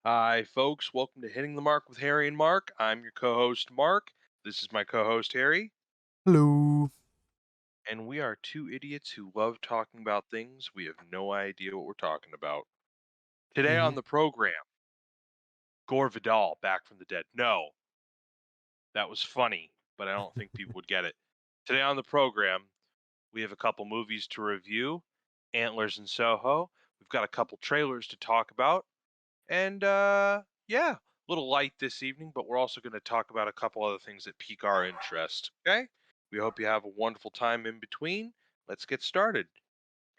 Hi, folks. Welcome to Hitting the Mark with Harry and Mark. I'm your co host, Mark. This is my co host, Harry. Hello. And we are two idiots who love talking about things we have no idea what we're talking about. Today hmm on the program, Gore Vidal back from the dead. No, that was funny, but I don't think people would get it. Today on the program, we have a couple movies to review Antlers in Soho. We've got a couple trailers to talk about. And yeah, a little light this evening, but we're also going to talk about a couple other things that pique our interest. Okay? We hope you have a wonderful time in between. Let's get started.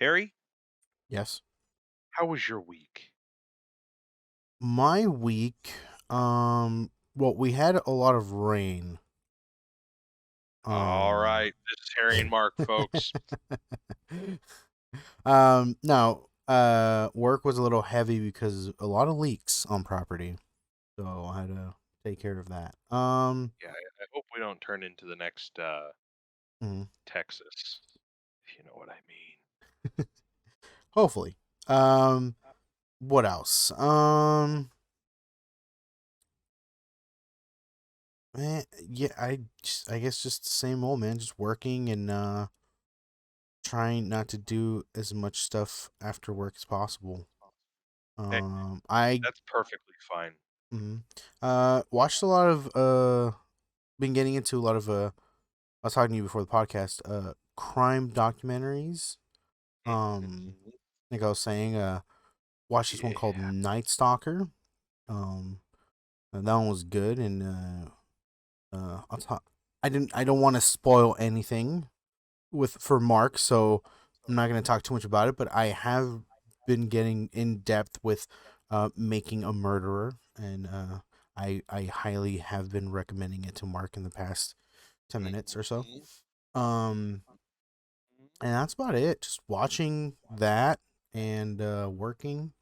Harry, Yes. how was your week? My week, well, we had a lot of rain. All Um, right, this is Harry and Mark, folks. no, work was a little heavy because a lot of leaks on property, so I had to take care of that. Yeah, I hope we don't turn into the next Mhm. Texas, if you know what I mean. Hopefully. What else? Yeah, I guess just the same old man, just working and trying not to do as much stuff after work as possible. Hey, I that's perfectly fine. mhm. Watched a lot of been getting into a lot of I was talking to you before the podcast, crime documentaries. Mhm. Like I was saying, watched this one called Yeah. Night Stalker. And that one was good, and I'll talk. I don't want to spoil anything for Mark, so I'm not going to talk too much about it. But I have been getting in depth with making a murderer, and I highly have been recommending it to Mark in the past 10 minutes or so. Mhm. Um, and that's about it. Just watching that and working.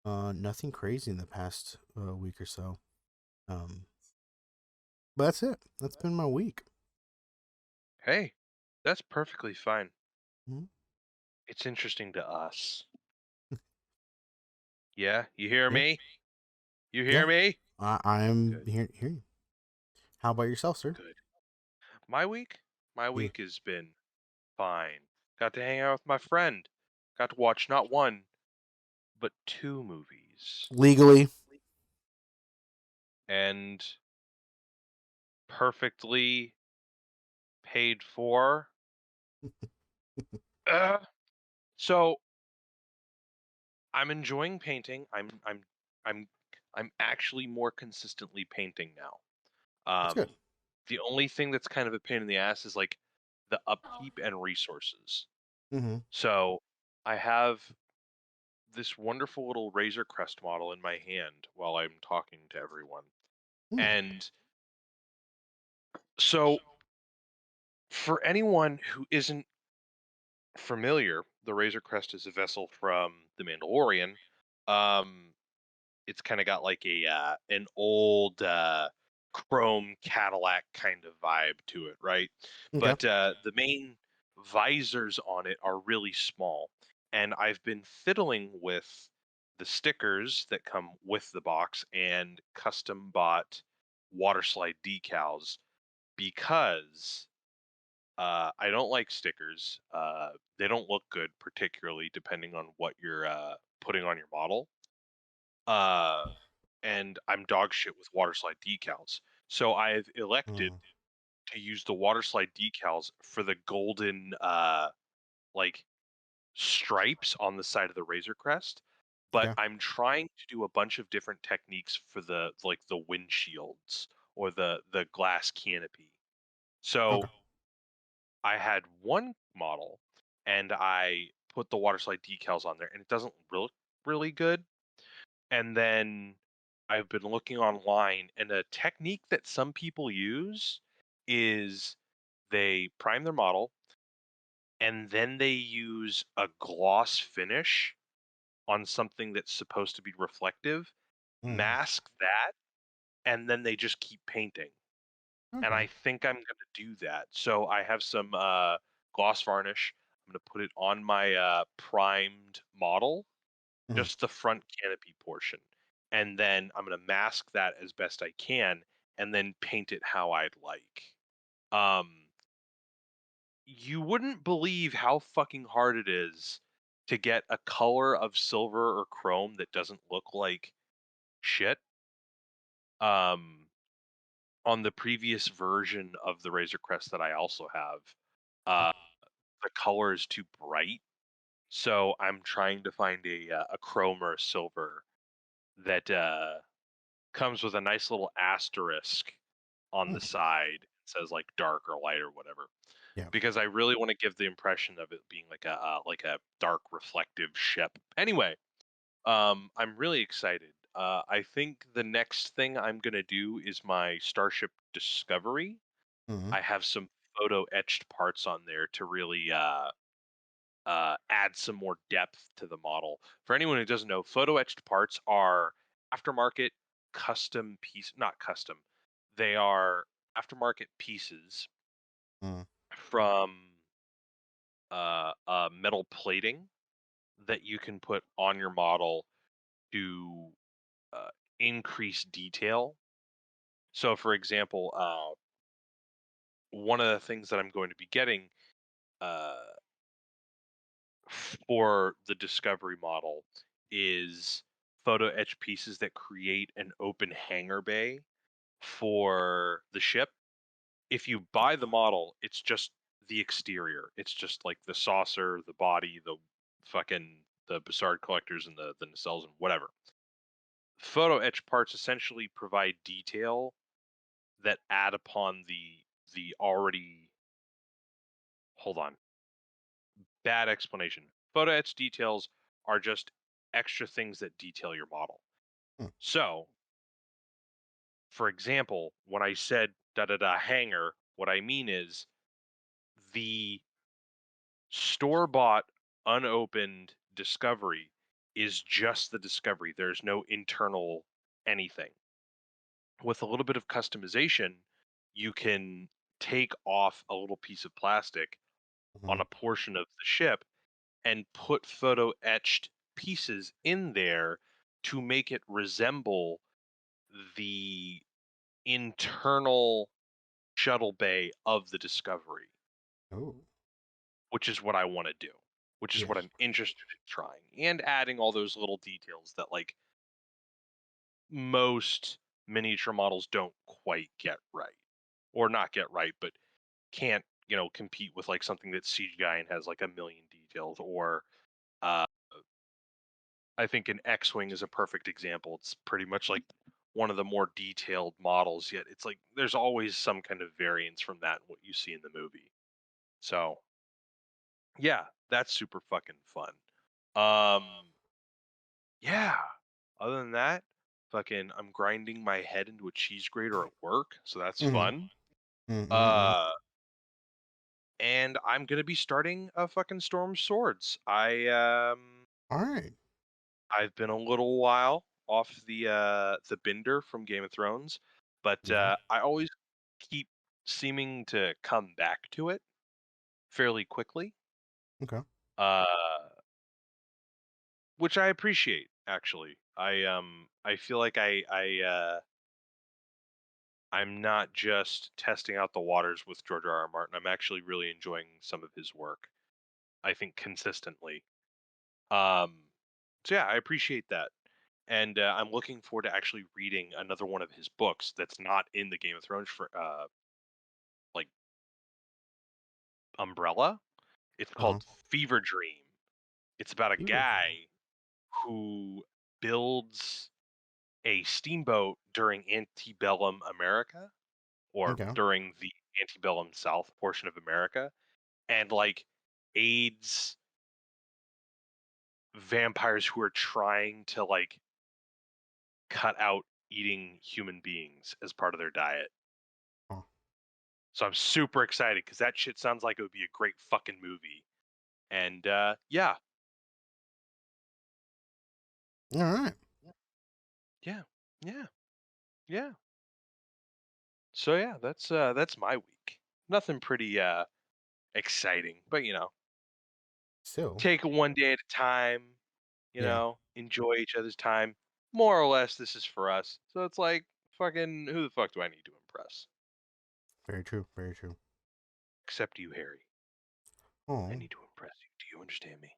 Nothing crazy in the past week or so. Um, but that's it. That's been my week. Hey, that's perfectly fine. Mhm. It's interesting to us. Yeah, you hear Yeah, me? You hear yeah. me? I'm Good, here. How about yourself, sir? good. My week? My Yeah. week has been fine. Got to hang out with my friend. Got to watch not one, but two movies. Legally. And perfectly paid for. Uh, so I'm enjoying painting. I'm I'm actually more consistently painting now. That's good. The only thing that's kind of a pain in the ass is like the upkeep and resources. Mm-hmm. So I have this wonderful little Razor Crest model in my hand while I'm talking to everyone. Mm. And so for anyone who isn't familiar, the Razor Crest is a vessel from The Mandalorian. Um, it's kind of got like a an old chrome Cadillac kind of vibe to it, right? Okay. But the main visors on it are really small, and I've been fiddling with the stickers that come with the box and custom bought water slide decals because I don't like stickers. They don't look good, particularly depending on what you're putting on your model. Uh, and I'm dog shit with water slide decals. So I've elected Mm. to use the water slide decals for the golden like stripes on the side of the Razor Crest. But Okay. I'm trying to do a bunch of different techniques for the like the windshields or the glass canopy. Okay. So I had one model and I put the water slide decals on there and it doesn't look really good. And then I've been looking online, and a technique that some people use is they prime their model and then they use a gloss finish on something that's supposed to be reflective, Mm. mask that, and then they just keep painting. And Okay. I think I'm going to do that. So I have some gloss varnish. I'm going to put it on my primed model, Mm. just the front canopy portion. and then I'm gonna mask that as best I can, and then paint it how I'd like. Um, you wouldn't believe how fucking hard it is to get a color of silver or chrome that doesn't look like shit. Um, on the previous version of the Razor Crest that I also have, Okay. uh, the color is too bright, so I'm trying to find a chrome or a silver that comes with a nice little asterisk on the Hmm. side. It says like dark or light or whatever. Yeah. Because I really want to give the impression of it being like a dark reflective ship. Anyway, I'm really excited. I think the next thing I'm gonna do is my Starship Discovery. Hmm. I have some photo etched parts on there to really add some more depth to the model. For anyone who doesn't know, photo etched parts are aftermarket custom piece, not custom. They are aftermarket pieces Mm. from metal plating that you can put on your model to uh, increase detail. So, for example, one of the things that I'm going to be getting uh, for the Discovery model is photo etch pieces that create an open hangar bay for the ship. If you buy the model, it's just the exterior. It's just like the saucer, the body, the fucking the Bassard collectors and the nacelles and whatever. Photo etch parts essentially provide detail that add upon the already, hold on, bad explanation. Photo etch details are just extra things that detail your model. Mm. So, for example, when I said da da da hanger, what I mean is the store bought unopened Discovery is just the Discovery. There's no internal anything. With a little bit of customization, you can take off a little piece of plastic on Hmm. a portion of the ship and put photo etched pieces in there to make it resemble the internal shuttle bay of the Discovery, Oh. which is what I want to do, which is what Yes. I'm interested in trying, and adding all those little details that like most miniature models don't quite get right, or not get right, but can't, compete with like something that's CGI and has like a million details. Or uh, I think an X-wing is a perfect example. It's pretty much like one of the more detailed models, yet it's like there's always some kind of variance from that what you see in the movie. So yeah, that's super fucking fun. Um, yeah. Other than that, fucking, I'm grinding my head into a cheese grater at work, so that's Hmm. fun. Mm-mm-mm. Uh, and I'm gonna be starting a fucking Storm Swords. All right. I've been a little while off the bender from Game of Thrones, but Yeah. I always keep seeming to come back to it fairly quickly. Okay. Uh, which I appreciate actually. I feel like I'm not just testing out the waters with George R. R. Martin. I'm actually really enjoying some of his work. I think consistently. Um, so yeah, I appreciate that, and I'm looking forward to actually reading another one of his books that's not in the Game of Thrones for like umbrella. It's Uh-huh. called Fever Dream. It's about a Fever dream. guy who builds a steamboat during antebellum America, or Okay. during the antebellum South portion of America, and like aids vampires who are trying to like cut out eating human beings as part of their diet. Huh. So I'm super excited because that shit sounds like it would be a great fucking movie. And yeah, All right. yeah, yeah, yeah. So yeah, that's my week. Nothing pretty exciting, but So, take it one day at a time. yeah. Enjoy each other's time. more or less this is for us. So it's like, fucking, who the fuck do I need to impress? Very true. Very true. Except you, Harry. I Oh, need to impress you. Do you understand me?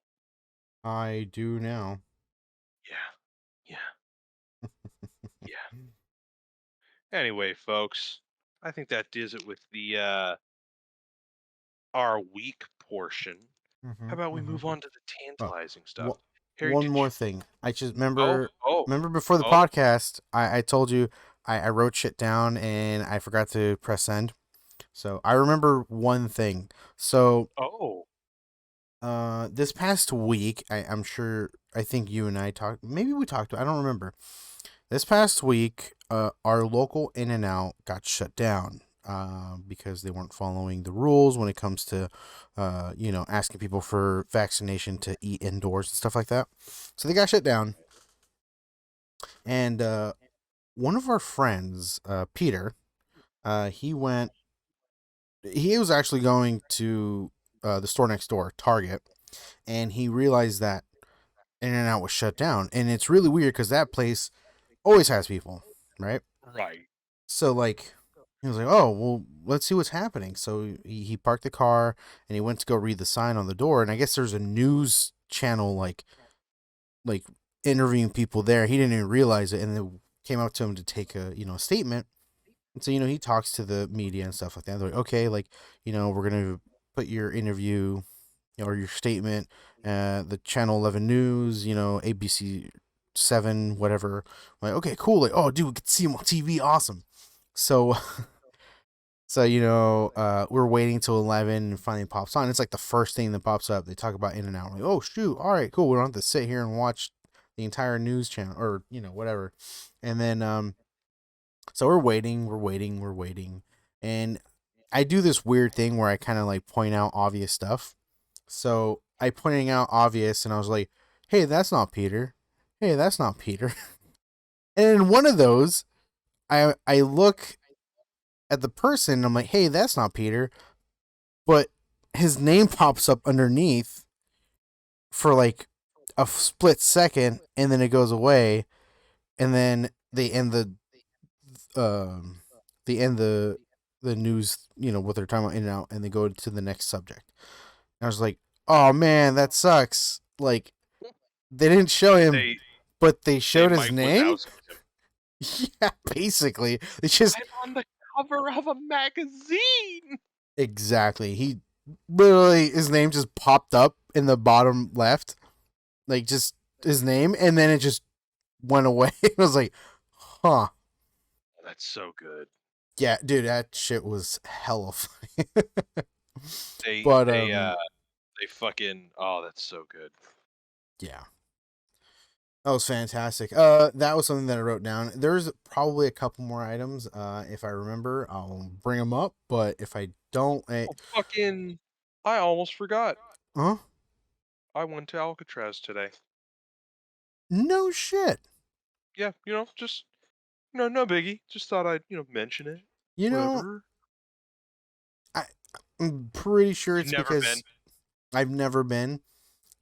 I do now. Yeah. Yeah. Yeah. Anyway, folks, I think that does it with the our week portion. How Mm-hmm, about we mm-hmm. move on to the Oh, tantalizing stuff? wha- Harry, one did more you? thing. I just Oh, oh, remember before the oh, podcast, I told you I wrote shit down and I forgot to press send. So I remember one thing. So oh. this past week, I'm sure I think you and I talked. Maybe we talked. I don't remember. This past week, our local In and Out got shut down because they weren't following the rules when it comes to, asking people for vaccination to eat indoors and stuff like that. So they got shut down, and one of our friends, Peter, he went. He was actually going to the store next door, Target, and he realized that In and Out was shut down, and it's really weird because that place always has people, right? Right. So like he was like, "Oh, well, let's see what's happening." So he parked the car and he went to go read the sign on the door, and I guess there's a news channel like interviewing people there. He didn't even realize it, and they came up to him to take a statement. And so he talks to the media and stuff like that. They're like, "Okay, like we're gonna put your interview or your statement, the Channel 11 News, ABC 7, whatever." I'm like, okay, cool. Like, oh, dude, we could see him on TV. Awesome. So, we're waiting till 11 and finally pops on. It's like the first thing that pops up. They talk about In and Out. Like, oh, shoot. All right, cool. We don't have to sit here and watch the entire news channel or, whatever. And then, so we're waiting. And I do this weird thing where I kind of like point out obvious stuff. So I pointing out obvious, and I was like, "Hey, that's not Peter. Hey, that's not Peter." And in one of those, I look at the person, and I'm like, "Hey, that's not Peter," but his name pops up underneath for like a split second, and then it goes away, and then um they end the news, what they're talking about In and Out, and they go to the next subject. And I was like, "Oh man, that sucks." Like they didn't show him, They but they they showed his Mike name. Wazowski'd him. Yeah, basically, it's just I'm on the cover of a magazine. exactly. He literally his name just popped up in the bottom left, like just his name, and then it just went away. I was like, huh. That's so good. Yeah, dude, that shit was hella funny. They but they uh they fucking oh, that's so good. yeah. That was fantastic. That was something that I wrote down. There's probably a couple more items. If I remember, I'll bring them up. But if I don't, Oh, fucking I almost forgot. huh? I went to Alcatraz today. No shit. Yeah, just no biggie. Just thought I'd, mention it. You know, Whatever. I I'm pretty sure You've it's never been? because I've never been.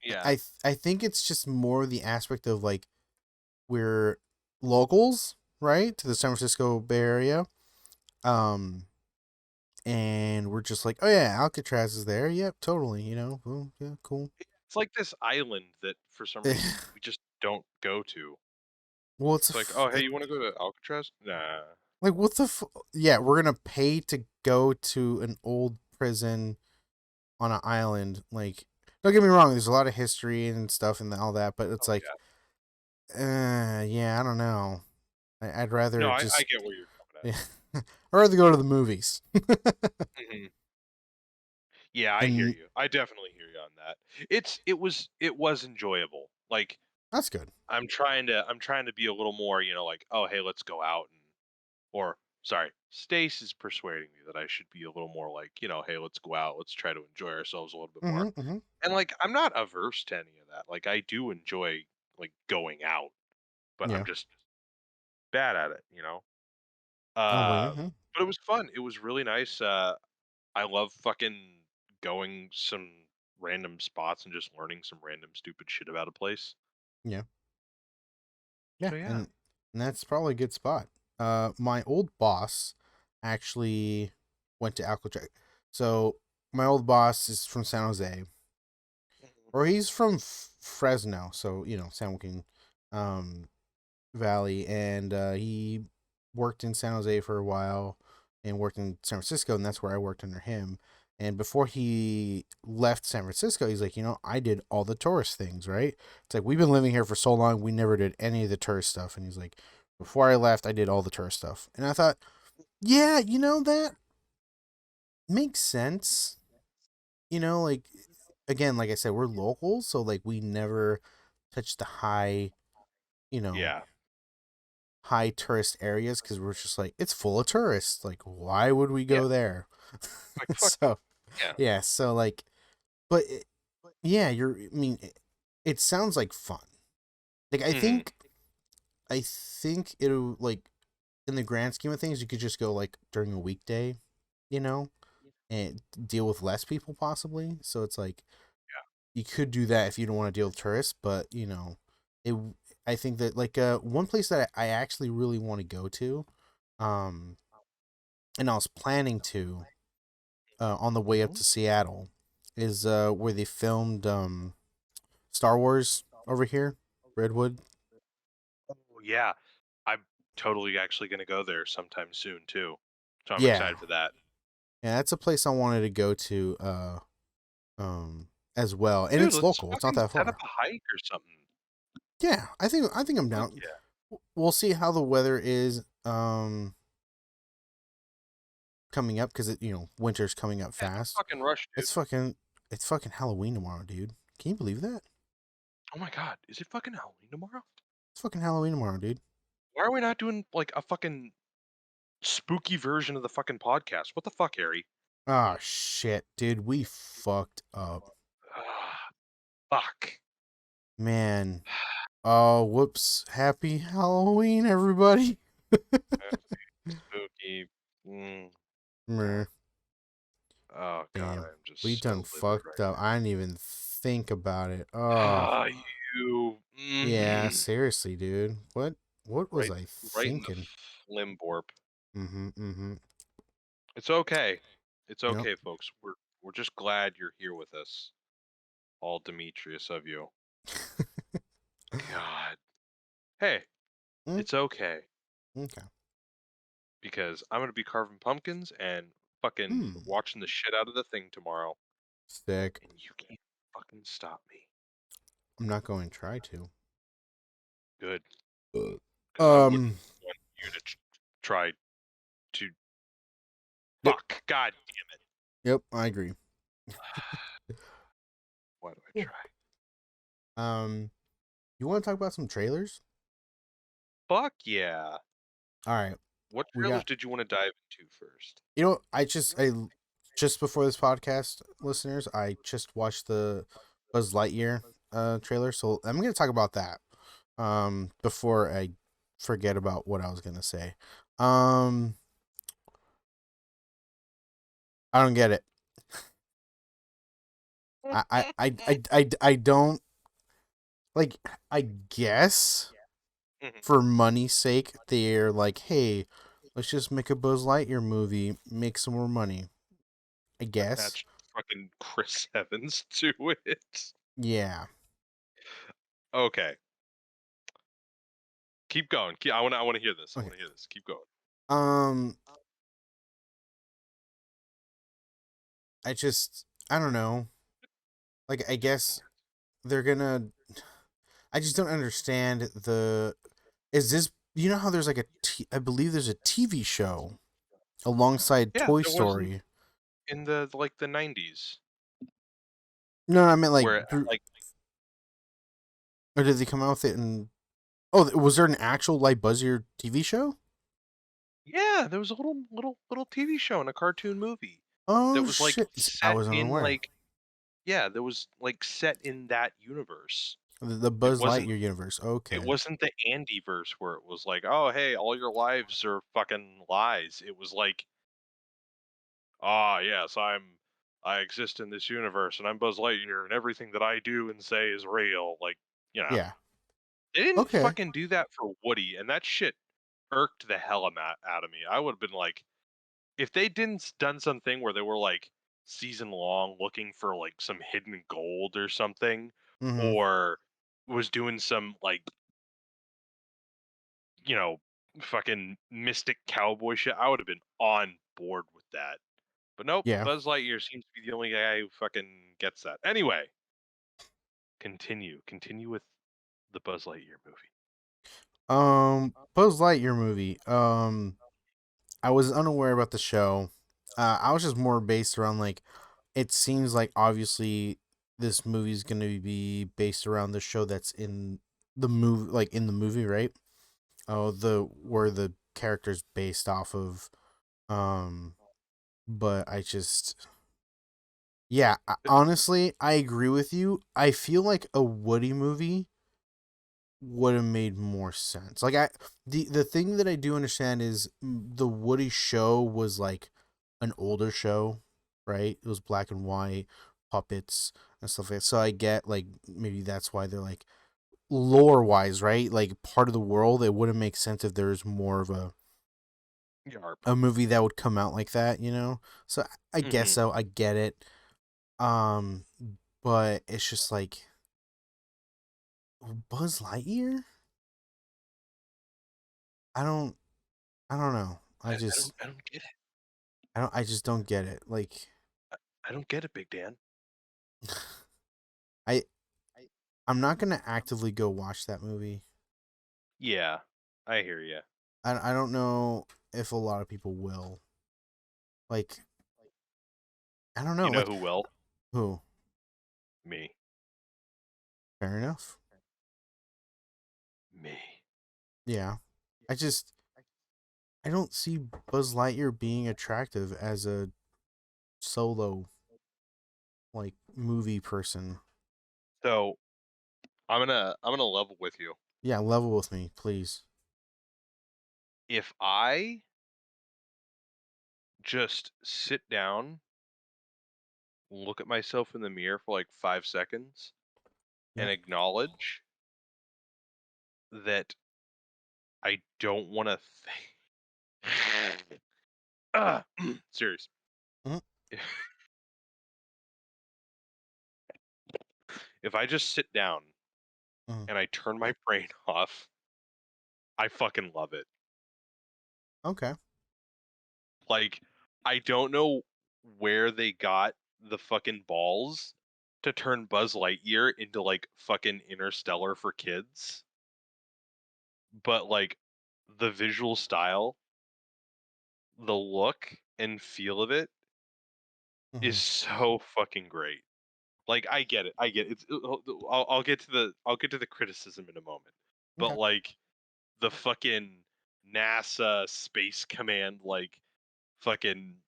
Yeah. I think it's just more the aspect of like we're locals, right, to the San Francisco Bay Area. Um, and we're just like, oh yeah, Alcatraz is there. Yep, totally. Well, yeah, cool. It's like this well, that for some reason we just don't go to. It's It's like, "Oh, hey, you wanna go to Alcatraz?" "Nah." like what the yeah, we're gonna pay to go to an old prison on an island. Like, don't get me wrong, there's a lot of history and stuff and all that, but it's Oh, like, yeah. yeah, I don't know. I'd rather No, I just get where you're coming at. yeah, I'd rather go to the movies. Mhm. Yeah, I hear And you. I definitely hear you on that. It was enjoyable. Like, that's good. I'm trying to be a little more, like, "Oh, hey, let's go out," or sorry, Stace is persuading me that I should be a little more like, "Hey, let's go out. Let's try to enjoy ourselves a little bit more." Hmm, hmm. And, like, I'm not averse to any of that. Like, I do enjoy, like, going out, but I'm Yeah, just bad at it. I don't blame Uh, you. but it was fun. It was really nice. I love fucking going some random spots and just learning some random stupid shit about a place. Yeah. Yeah, So yeah. and that's probably a good spot. My old boss actually went to Alcatraz. So my old boss is from San Jose, Mhm. or he's from Fresno, so San Joaquin um, Valley, and he worked in San Jose for a while, and worked in San Francisco, and that's where I worked under him. And before he left San Francisco, he's like, I did all the tourist things, right? It's like we've been living here for so long, we never did any of the tourist stuff, and he's like, before I left, I did all the tourist stuff, and I thought, yeah, that makes sense. Like again, like I said, we're locals, so like we never touch the you know, Yeah. high tourist areas because we're just like it's full of tourists. Like, why would we Yeah. go there? Like fuck you. So Yeah. yeah, so like, but yeah, I mean, it sounds like fun. Like Hmm. I think it'll like in the grand scheme of things, you could just go like during a weekday, you know, and deal with less people possibly. So it's like you could do that if you don't want to deal with tourists, but it. I think that like one place that I actually really want to go to, um, and I was planning to on the way up Hmm. to Seattle, is where they filmed Star Wars over here, Redwood. Oh yeah. I'm totally actually gonna go there sometime soon too. So I'm Yeah, excited for that. yeah, that's a place I wanted to go to as well, and Dude, it's let's local. It's not fucking that set up far. a hike or something. Yeah, I think I'm Fuck down. yeah. We'll see how the weather is coming up because winter's coming up Yeah, no fast. fucking rush, dude. It's fucking it's fucking Halloween tomorrow, dude. Can you believe that? Oh my god, is it fucking Halloween tomorrow? It's fucking Halloween tomorrow, dude. Why are we not doing like a fucking spooky version of the fucking podcast? What the fuck, Harry? Oh shit, dude, we fucked up. Ah, fuck. Man. Oh, whoops. Happy Halloween, everybody. Spooky. Mm, Meh. oh god, Damn. I'm We just done so livid fucked right up. I didn't even think about it. now. Oh, Ah, you. yeah, Mm-hmm. seriously, dude. What was Right, I right in the thinking? flimborp. Mm-hmm. Mm-hmm. It's okay. It's Yep. okay, folks. We're just glad you're here with us. All Demetrius of you. God. Hey, Mm, it's okay okay. because I'm gonna be carving pumpkins and fucking Hmm. watching the shit out of the thing tomorrow, Sick. and you can't fucking stop me. I'm not going to try to. Good, Uh, because I wouldn't Um. want you to try to. Yep. Fuck. God damn it. Yep. I agree. Why do I Yeah. try? Um. You want to talk about some trailers? Fuck yeah. All right. What We trailers got. did you want to dive into first? I just before this podcast, listeners, I just watched the Buzz Lightyear trailer, so I'm gonna talk about that before I forget about what I was gonna say. Um, I don't get it. I don't like. I guess Mhm. for money's sake, they're like, hey, let's just make a Buzz Lightyear movie, make some more money. I guess. Attached fucking Chris Evans to it. Yeah. Okay, keep going. I want to hear this. I Okay. want to hear this. Keep going. Um, I don't know. Like I guess they're gonna. I just don't understand the. Is this how there's like I believe there's a TV show alongside Yeah, Toy there was Story. in the like the 90s No, I meant like, where like or did they come out with it? And oh, was there an actual like Buzzier TV show? yeah, there was a little TV show and a cartoon movie that Oh was like shit! I set was in unaware. like yeah, that was like set in that universe. The It Buzz wasn't Lightyear universe. it Okay. wasn't the Andy verse where it was like, "Oh, hey, all your lives are fucking lies." It was like, "Ah, yes, I exist in this universe and I'm Buzz Lightyear and everything that I do and say is real." Like, you know. Yeah. They didn't Okay. fucking do that for Woody, and that shit irked the hell out of me. I would have been like, if they didn't done something where they were like season long looking for like some hidden gold or something, Mm-hmm. or was doing some like, you know, fucking mystic cowboy shit, I would have been on board with that. But nope, Yeah. Buzz Lightyear seems to be the only guy who fucking gets that. Anyway, continue with the Buzz Lightyear movie. Buzz Lightyear movie. I was unaware about the show. I was just more based around like it seems like obviously this movie is going to be based around the show that's in the movie, like in the movie, right? Oh, the where the character's based off of. Um, but I just, yeah, honestly, I agree with you. I feel like a Woody movie would have made more sense. Like the thing that I do understand is the Woody show was like an older show, right? It was black and white, puppets and stuff like that. So I get like maybe that's why they're like lore wise, right? Like part of the world, it wouldn't make sense if there was more of Yarp. a movie that would come out like that, you know? So I guess Hmm. so. I get it. Um, but it's just like Buzz Lightyear. I don't. I don't know. I don't get it. I just don't get it. Like I don't get it, Big Dan. I I'm not gonna actively go watch that movie. Yeah, I hear you. I don't know if a lot of people will. Like I don't know. You know Like who will? who? Me. Fair enough. Me. Yeah. I just I don't see Buzz Lightyear being attractive as a solo like movie person. So I'm gonna level with you. Yeah, level with me, please. If I just sit down, look at myself in the mirror for like 5 seconds, and Yeah. acknowledge that I don't want to think. Serious. Mhm. If I just sit down Mhm. and I turn my brain off, I fucking love it. Okay. Like, I don't know where they got the fucking balls to turn Buzz Lightyear into like fucking Interstellar for kids, but like the visual style, the look and feel of it is Mhm. so fucking great. Like I get it. I get it. I'll get to the criticism in a moment. But Okay. like the fucking NASA Space Command like fucking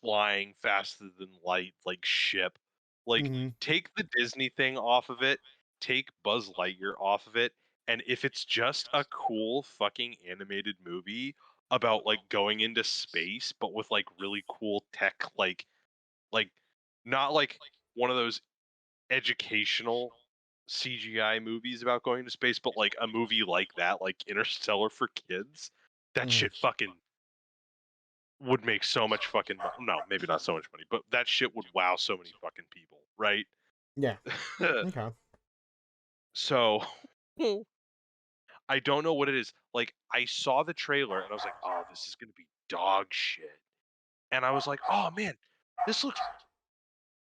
flying faster than light like ship. Like Mhm. take the Disney thing off of it, take Buzz Lightyear off of it, and if it's just a cool fucking animated movie about like going into space but with like really cool tech like not like one of those educational CGI movies about going to space, but like a movie like that, like Interstellar for kids, that Mhm. shit fucking would make so much fucking no, maybe not so much money, but that shit would wow so many fucking people, right? Yeah. Okay. So I don't know what it is. Like I saw the trailer and I was like, "Oh, this is going to be dog shit." And I was like, "Oh man, this looks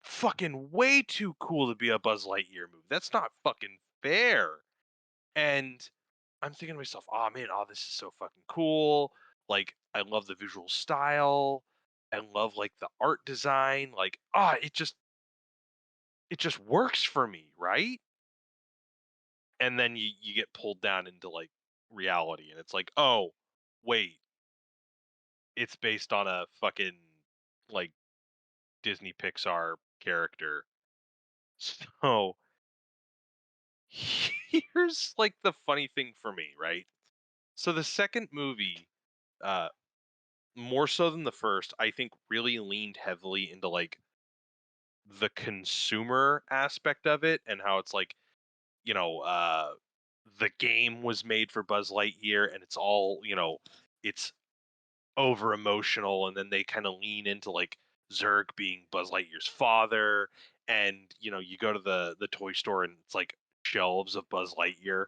fucking way too cool to be a Buzz Lightyear movie. That's not fucking fair." And I'm thinking to myself, "Oh man, oh this is so fucking cool. Like I love the visual style. I love like the art design. Like it just works for me, right?" And then you get pulled down into like reality and it's like, "Oh, wait, it's based on a fucking like Disney Pixar character." So, here's like the funny thing for me, right? So the second movie uh more so than the first, I think really leaned heavily into like the consumer aspect of it and how it's like, you know, the game was made for Buzz Lightyear, and it's all, it's over emotional, and then they kind of lean into like Zurg being Buzz Lightyear's father, and you go to the toy store and it's like shelves of Buzz Lightyear,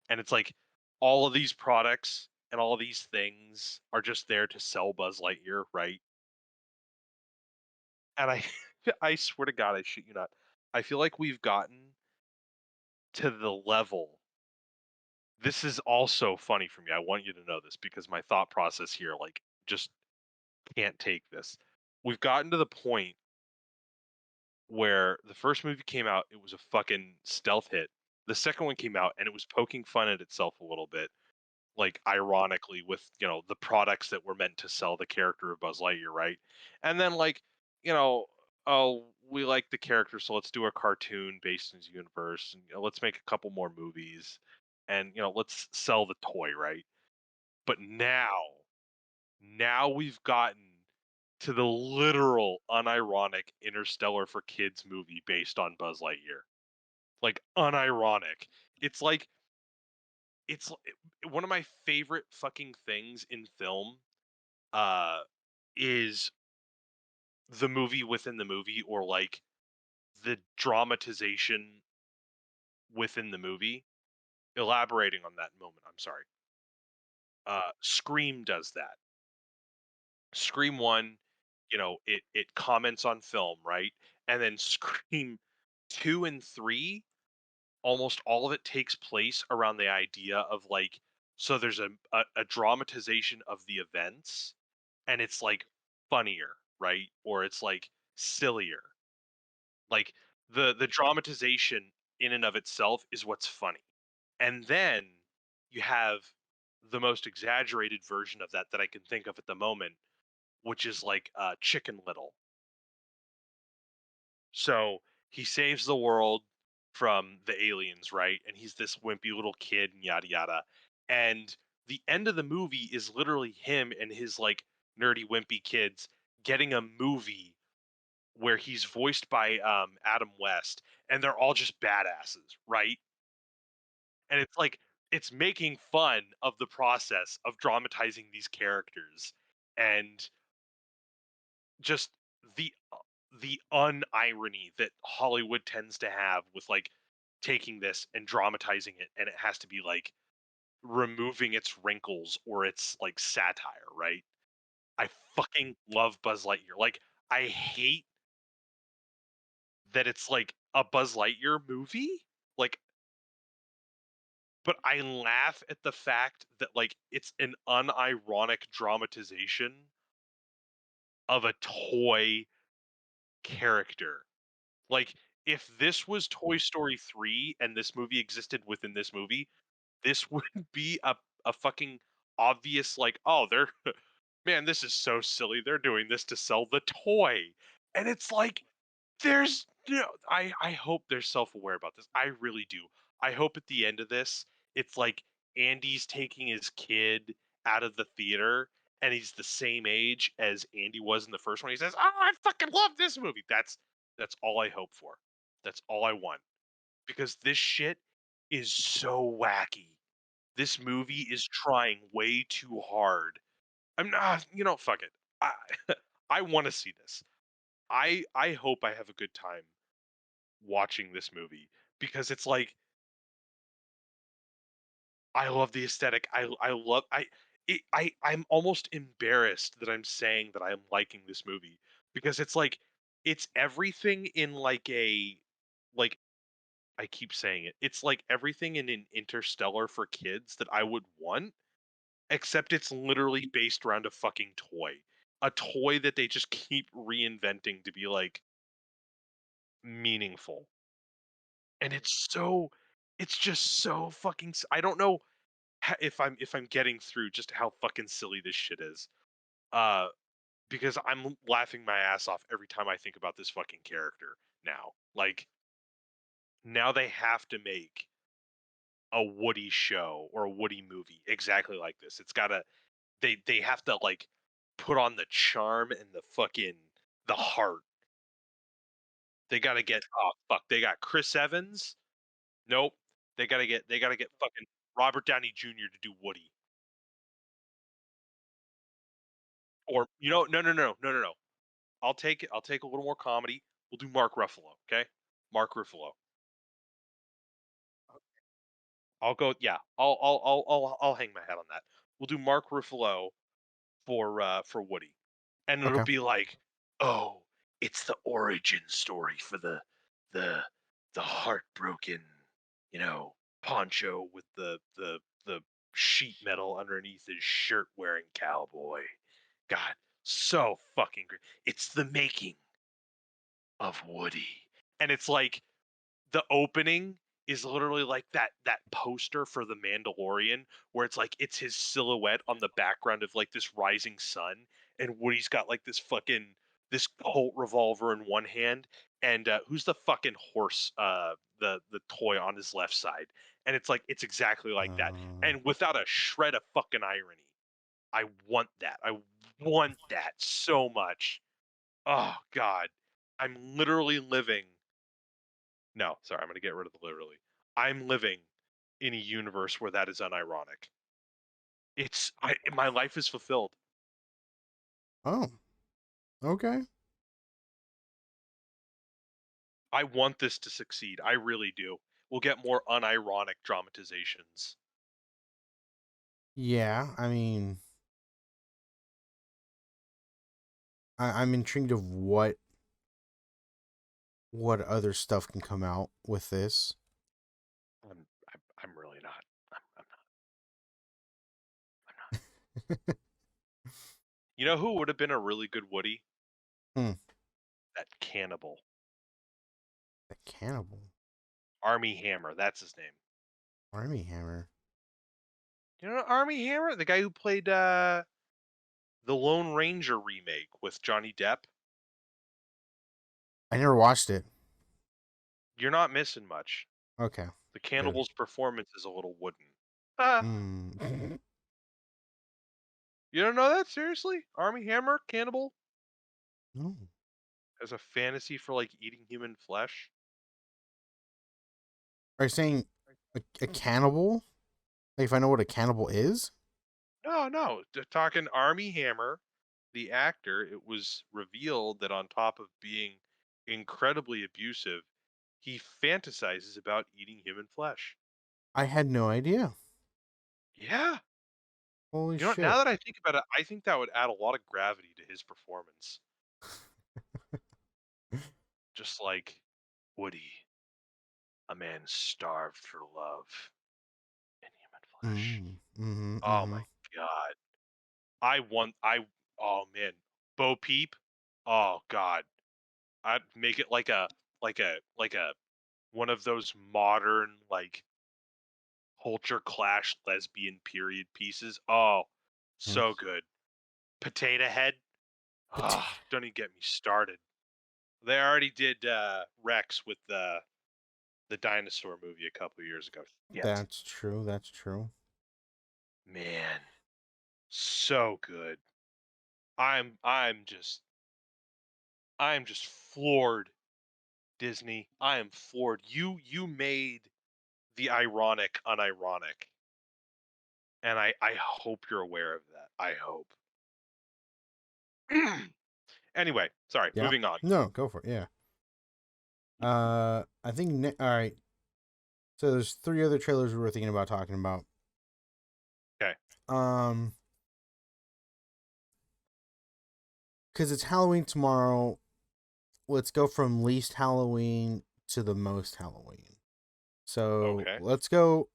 and it's like all of these products and all of these things are just there to sell Buzz Lightyear, right? And I I swear to God, I shit you not. I feel like we've gotten to the level. This is also funny for me. I want you to know this because my thought process here, like, just can't take this. We've gotten to the point where the first movie came out, it was a fucking stealth hit. The second one came out and it was poking fun at itself a little bit, like ironically with, the products that were meant to sell the character of Buzz Lightyear, right? And then like, you know, oh, we like the character, so let's do a cartoon based in his universe and let's make a couple more movies and let's sell the toy, right? But now we've gotten to the literal unironic Interstellar for Kids movie based on Buzz Lightyear. Like unironic. It's like one of my favorite fucking things in film uh is the movie within the movie, or like the dramatization within the movie. Elaborating on that moment, I'm sorry. Scream does that. Scream 1, it comments on film, right? And then Scream 2 and 3, almost all of it takes place around the idea of like, so there's a dramatization of the events, and it's like funnier, right? Or it's like sillier. Like the dramatization in and of itself is what's funny. And then you have the most exaggerated version of that I can think of at the moment, which is like Chicken Little. So he saves the world from the aliens, right? And he's this wimpy little kid and yada yada. And the end of the movie is literally him and his like nerdy wimpy kids getting a movie where he's voiced by Adam West, and they're all just badasses, right? And it's like it's making fun of the process of dramatizing these characters, and just the the unirony that Hollywood tends to have with like taking this and dramatizing it, and it has to be like removing its wrinkles or its like satire, right? I fucking love Buzz Lightyear. Like I hate that it's like a Buzz Lightyear movie. Like, but I laugh at the fact that like it's an unironic dramatization of a toy character. Like, if this was Toy Story 3 and this movie existed within this movie, this would be a fucking obvious like, "Oh, they're man, this is so silly. They're doing this to sell the toy." And it's like, there's I hope they're self-aware about this. I really do. I hope at the end of this, it's like Andy's taking his kid out of the theater and he's the same age as Andy was in the first one. He says, "Oh, I fucking love this movie." That's all I hope for. That's all I want. Because this shit is so wacky. This movie is trying way too hard. I'm not, fuck it. I I want to see this. I hope I have a good time watching this movie because it's like I love the aesthetic. I love I'm almost embarrassed that I'm saying that I'm liking this movie because it's like it's everything in like a like I keep saying it. It's like everything in an Interstellar for kids that I would want, except it's literally based around a fucking toy. A toy that they just keep reinventing to be like meaningful. And it's just so fucking I don't know if I'm getting through just how fucking silly this shit is. Uh because I'm laughing my ass off every time I think about this fucking character now. Like now they have to make a Woody show or a Woody movie exactly like this. It's got to they have to like put on the charm and the fucking the heart. They got to get oh fuck, they got Chris Evans. Nope. They gotta get fucking Robert Downey Jr. to do Woody. Or no. I'll take a little more comedy. We'll do Mark Ruffalo, okay? Mark Ruffalo. I'll go yeah, I'll hang my hat on that. We'll do Mark Ruffalo for Woody. And it'll Okay. be like, "Oh, it's the origin story for the the heartbroken, you know, poncho with the sheet metal underneath his shirt wearing cowboy." God, so fucking great. It's the making of Woody. And it's like the opening is literally like that poster for the Mandalorian where it's like it's his silhouette on the background of like this rising sun, and Woody's got like this Colt revolver in one hand, and who's the fucking horse, the toy on his left side, and it's like it's exactly like that, Uh, and without a shred of fucking irony. I want that. I want that so much. Oh god, I'm literally living no, sorry, I'm gonna get rid of the literally. I'm living in a universe where that is unironic. My life is fulfilled. oh, okay. I want this to succeed. I really do. We'll get more unironic dramatizations. Yeah, I mean, I'm intrigued of what other stuff can come out with this. I'm really not. I'm not. I'm not. You know who would have been a really good Woody? Hmm. That cannibal, The cannibal Army Hammer. That's his name. army hammer. You know Army Hammer, the guy who played the Lone Ranger remake with Johnny Depp. I never watched it. You're not missing much. Okay, The good. cannibal's performance is a little wooden. Ah, Mm. you don't know that? Seriously? Army Hammer, cannibal, No. has a fantasy for like eating human flesh? Are you saying a cannibal? Like, if I know what a cannibal is? No. Talking Army Hammer, the actor, it was revealed that on top of being incredibly abusive, he fantasizes about eating human flesh. I had no idea. Yeah. Holy You know, now shit. that I think about it, I think that would add a lot of gravity to his performance. Just like Woody, a man starved for love and human flesh. Mm. Mm-hmm. Oh Mm-hmm. my god. I oh man. Bo Peep. Oh god. I'd make it like a one of those modern like culture clash lesbian period pieces. Oh, Mm. so good. Potato Head. Ah, Potato. don't even get me started. They already did Rex with the dinosaur movie a couple years ago. Shit. That's true. That's true. Man, so good. I'm just floored, Disney. I am floored. You made the ironic unironic, and I hope you're aware of that. I hope. Anyway, sorry, Yeah. moving on. No, go for it. Yeah. I think. All right. So there's three other trailers we were thinking about talking about. Okay. Um, because it's Halloween tomorrow. Let's go from least Halloween to the most Halloween. So Okay. let's go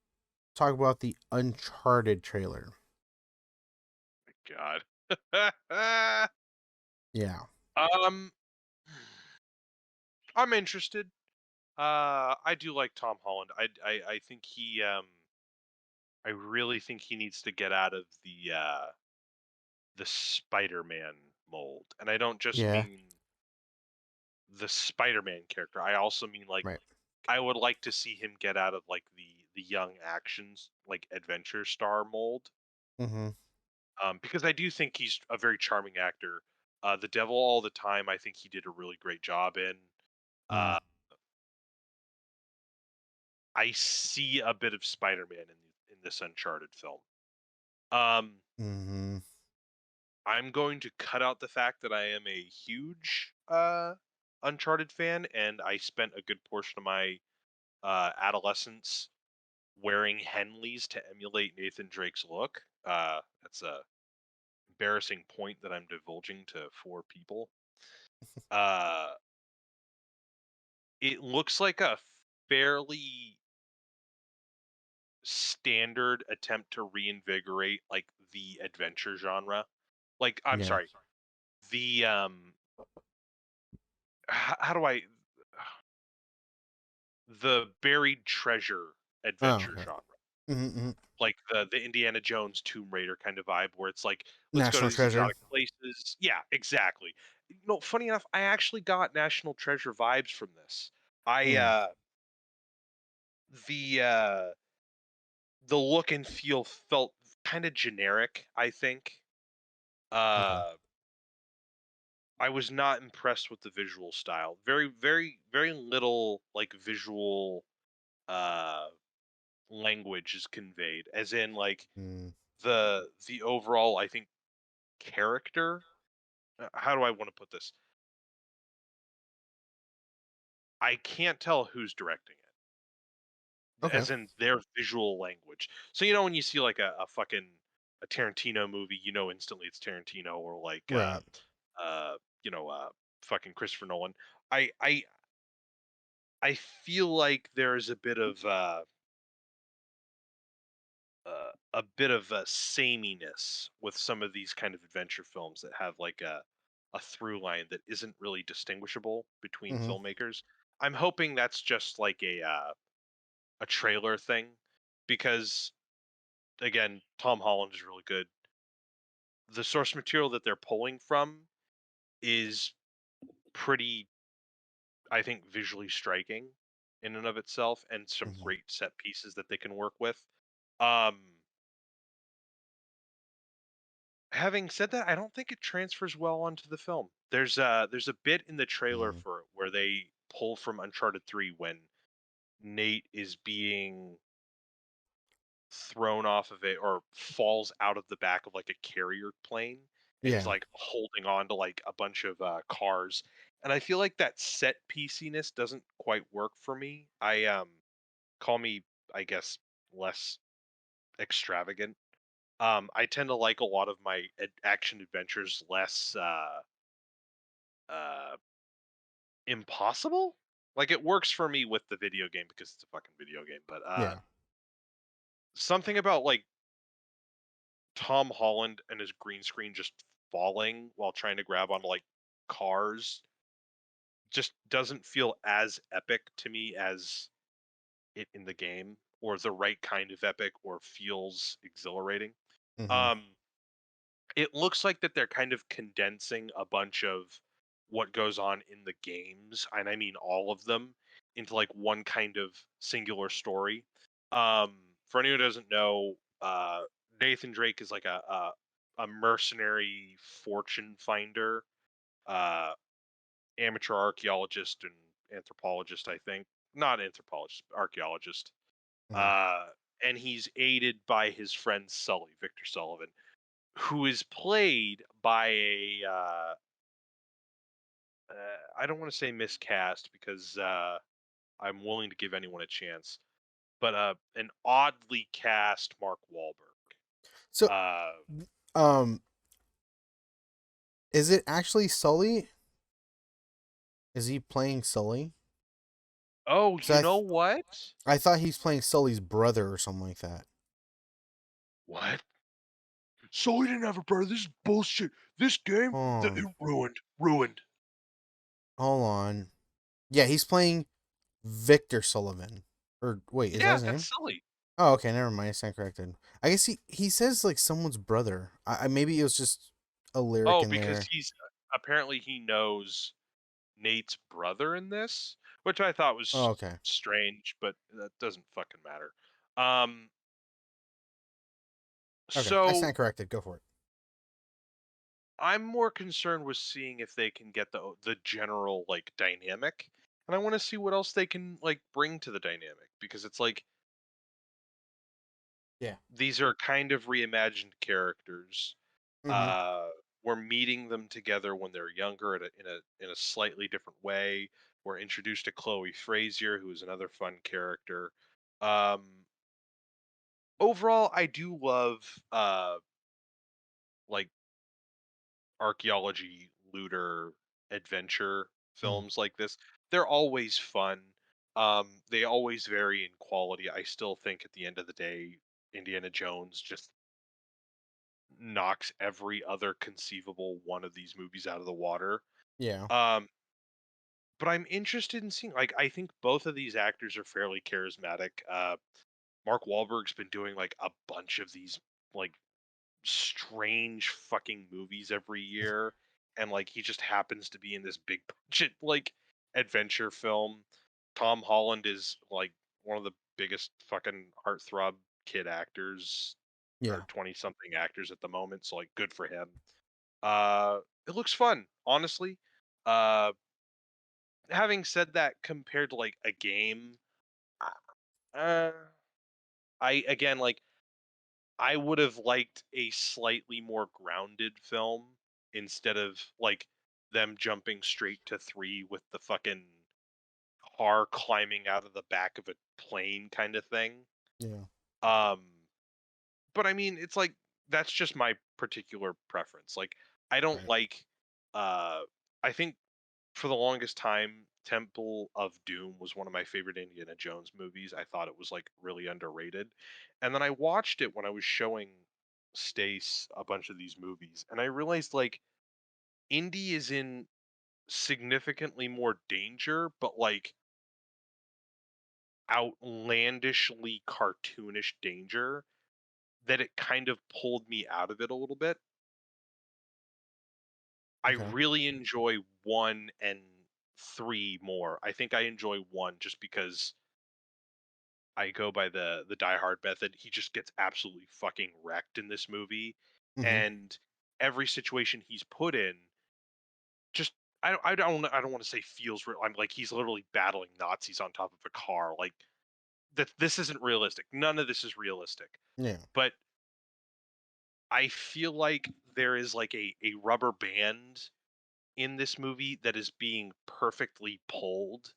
talk about the Uncharted trailer. God. Yeah. um I'm interested. I do like Tom Holland. I think I really think he needs to get out of the Spider-Man mold. And I don't just Yeah. mean the Spider-Man character. I also mean like Right. I would like to see him get out of like the young actions like adventure star mold. Mm-hmm. Because I do think he's a very charming actor. The Devil All the Time, I think he did a really great job in. Mm. Uh, I see a bit of Spider-Man in this Uncharted film. Um, Mm-hmm. I'm going to cut out the fact that I am a huge Uncharted fan, and I spent a good portion of my adolescence wearing Henleys to emulate Nathan Drake's look. That's a embarrassing point that I'm divulging to four people. Uh, it looks like a fairly standard attempt to reinvigorate like the adventure genre. Like, I'm Yeah. sorry, the how do I the buried treasure Oh, adventure okay. genre. Mm-hmm. Like the Indiana Jones Tomb Raider kind of vibe where it's like, let's go to National these Treasure. exotic places. Yeah, exactly. Funny enough, I actually got National Treasure vibes from this. I Mm. the uh the look and feel felt kind of generic, I think. Okay. Uh I was not impressed with the visual style. Very, very, very little like visual uh language is conveyed. As in like Mm. the overall, I think, character. How do I want to put this? I can't tell who's directing it, Okay. as in their visual language. So when you see like a fucking a Tarantino movie, you know instantly it's Tarantino, or like Right. uh you know uh fucking Christopher Nolan. I I I feel like there is a bit of a sameness with some of these kind of adventure films that have like a through line that isn't really distinguishable between Mm-hmm. filmmakers. I'm hoping that's just like a trailer thing, because again, Tom Holland is really good. The source material that they're pulling from is pretty, I think, visually striking in and of itself, and some Mm-hmm. great set pieces that they can work with. Um, Having said that, I don't think it transfers well onto the film. There's a bit in the trailer Mm. for it where they pull from Uncharted 3 when Nate is being thrown off of it or falls out of the back of like a carrier plane, and he's Yeah. like holding on to like a bunch of cars. And I feel like that set pieciness doesn't quite work for me. Call me, I guess, less extravagant. I tend to like a lot of my action adventures less uh impossible. Like, it works for me with the video game because it's a fucking video game, but Yeah. something about like Tom Holland and his green screen just falling while trying to grab onto like cars just doesn't feel as epic to me as it in the game, or the right kind of epic, or feels exhilarating. Mm-hmm. Um it looks like that they're kind of condensing a bunch of what goes on in the games, and I mean all of them, into like one kind of singular story. For anyone who doesn't know, Nathan Drake is like a mercenary fortune finder, uh, amateur archaeologist and anthropologist, I think. Not anthropologist, archaeologist. Mm. Uh, and he's aided by his friend Sully, Victor Sullivan, who is played by I don't want to say miscast, because I'm willing to give anyone a chance, but an oddly cast Mark Wahlberg. So, Uh, um, is it actually Sully? Is he playing Sully? oh, So you know what? I thought he's playing Sully's brother or something like that. What? So he didn't have a brother. This is bullshit. This game, Oh, it ruined, ruined. hold on. Yeah, he's playing Victor Sullivan. Or wait, is that Yeah, his that's name? silly. Oh, okay, never mind. I stand corrected. I guess he says like someone's brother. Maybe it was just a lyric Oh, in because there. he's apparently he knows Nate's brother in this, which I thought Oh, was okay. strange, but that doesn't fucking matter. Um, Okay, I so stand corrected. Go for it. I'm more concerned with seeing if they can get the general like dynamic, and I want to see what else they can like bring to the dynamic because it's like Yeah. these are kind of reimagined characters. Mhm. Uh, we're meeting them together when they're younger in a slightly different way. We're introduced to Chloe Frazier, who is another fun character. Um, Overall, I do love like archaeology, looter, adventure Mhm. films like this. They're always fun. They always vary in quality. I still think at the end of the day, Indiana Jones just knocks every other conceivable one of these movies out of the water. Yeah. Um, but I'm interested in seeing like I think both of these actors are fairly charismatic. Mark Wahlberg's been doing like a bunch of these like strange fucking movies every year, and like he just happens to be in this big budget like adventure film. Tom Holland is like one of the biggest fucking heartthrob kid actors or Yeah. 20 something actors at the moment, so like good for him. It looks fun, honestly. Uh Having said that, compared to like a game, uh, uh, I again like I would have liked a slightly more grounded film instead of like them jumping straight to 3 with the fucking car climbing out of the back of a plane kind of thing. Yeah. Um but I mean, it's like that's just my particular preference. Like I don't Right. like uh I think for the longest time Temple of Doom was one of my favorite Indiana Jones movies. I thought it was like really underrated. And then I watched it when I was showing Stace a bunch of these movies and I realized like Indy is in significantly more danger, but like outlandishly cartoonish danger that it kind of pulled me out of it a little bit. I Okay. really enjoy 1 and 3 more. I think I enjoy 1 just because I go by the Die Hard method. He just gets absolutely fucking wrecked in this movie, Mhm. and every situation he's put in just I don't want to say feels real. I'm like he's literally battling Nazis on top of a car. Like that this isn't realistic. None of this is realistic. Yeah. But I feel like there is like a rubber band in this movie that is being perfectly pulled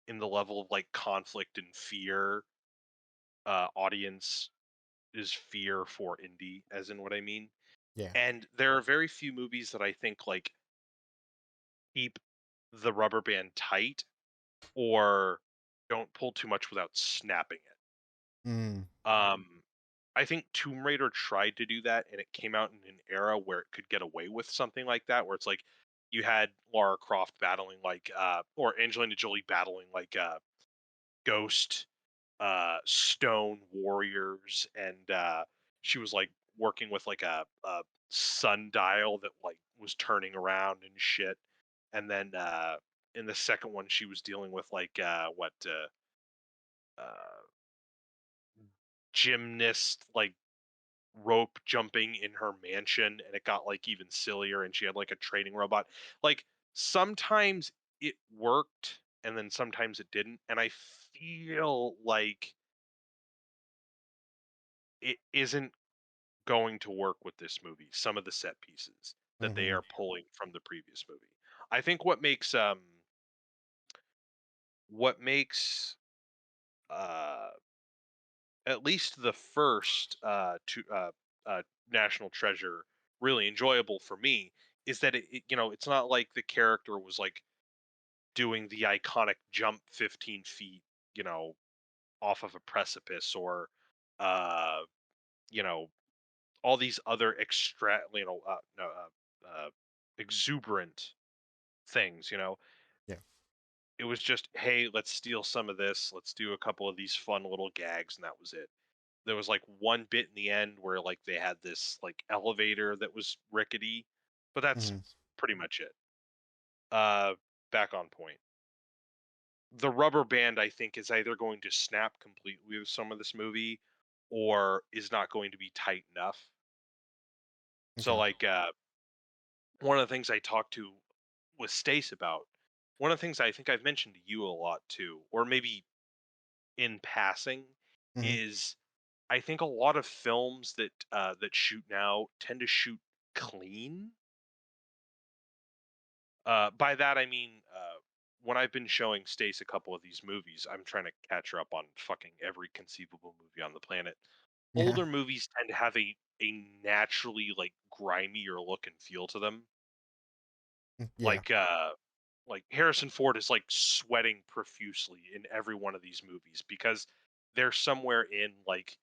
in the level of like conflict and fear. Audience is fear for indie, as in what I mean. Yeah. And there are very few movies that I think like keep the rubber band tight or don't pull too much without snapping it. Mm. Um, I think Tomb Raider tried to do that, and it came out in an era where it could get away with something like that, where it's like you had Lara Croft battling like, or Angelina Jolie battling like ghost stone warriors, and she was like working with like a sundial that like was turning around and shit. And then in the second one, she was dealing with like uh, gymnast like rope jumping in her mansion, and it got like even sillier, and she had like a training robot. Like sometimes it worked and then sometimes it didn't, and I feel like it isn't going to work with this movie, some of the set pieces that they Mhm. are pulling from the previous movie. I think what makes uh at least the first National Treasure really enjoyable for me is that it's not like the character was like doing the iconic jump 15 feet, you know, off of a precipice or uh you know all these other no, exuberant things. Yeah. It was just, hey, let's steal some of this, let's do a couple of these fun little gags, and that was it. There was like one bit in the end where like they had this like elevator that was rickety, but that's Mhm. pretty much it. uh Back on point, the rubber band I think is either going to snap completely with some of this movie or is not going to be tight enough. So Okay. like one of the things I talked to with Stace about one of the things I think I've mentioned to you a lot too, or maybe in passing, Hmm. is I think a lot of films that shoot now tend to shoot clean. By that I mean, when I've been showing Stace a couple of these movies, I'm trying to catch her up on fucking every conceivable movie on the planet. Yeah. Older movies tend to have a naturally like grimier look and feel to them. Yeah. Like Harrison Ford is like sweating profusely in every one of these movies because they're somewhere in like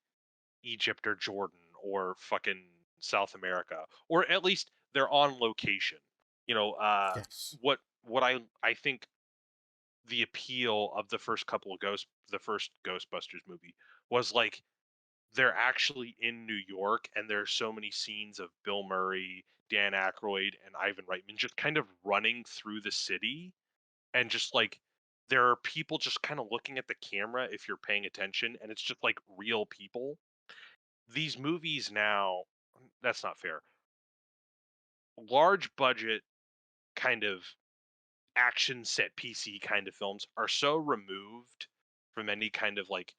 Egypt or Jordan or fucking South America, or at least they're on location. You know, Yes. what I think the appeal of the first Ghostbusters movie was like they're actually in New York, and there's so many scenes of Bill Murray, Dan Aykroyd, and Ivan Reitman just kind of running through the city, and just like there are people just kind of looking at the camera if you're paying attention, and it's just like real people. These movies now, that's not fair. Large budget kind of action set PC kind of films are so removed from any kind of like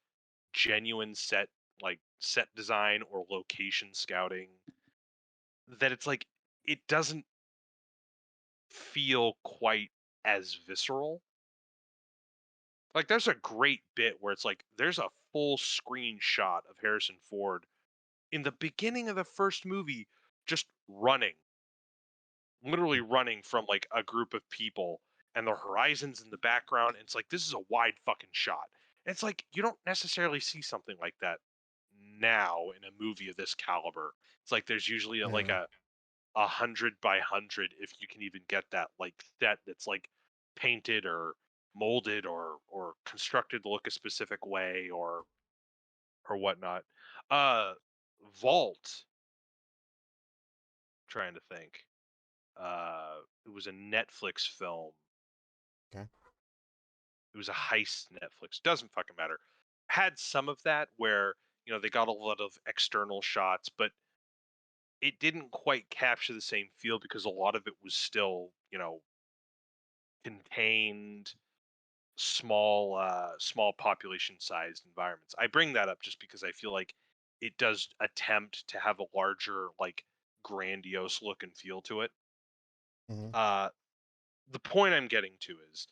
genuine set design or location scouting that it's like it doesn't feel quite as visceral. Like there's a great bit where it's like there's a full screen shot of Harrison Ford in the beginning of the first movie just running, literally running from like a group of people, and the horizons in the background, and it's like this is a wide fucking shot. And it's like you don't necessarily see something like that now in a movie of this caliber. It's like there's usually like Yeah. a 100 by 100, if you can even get that, like set that's like painted or molded or constructed to look a specific way or whatnot. Uh, Vault. Trying to think. It was a Netflix film. Okay. It was a heist Netflix. Doesn't fucking matter. Had some of that where they got a lot of external shots, but it didn't quite capture the same feel because a lot of it was still contained, small population sized environments. I bring that up just because I feel like it does attempt to have a larger, like, grandiose look and feel to it. Hmm. Uh, the point I'm getting to is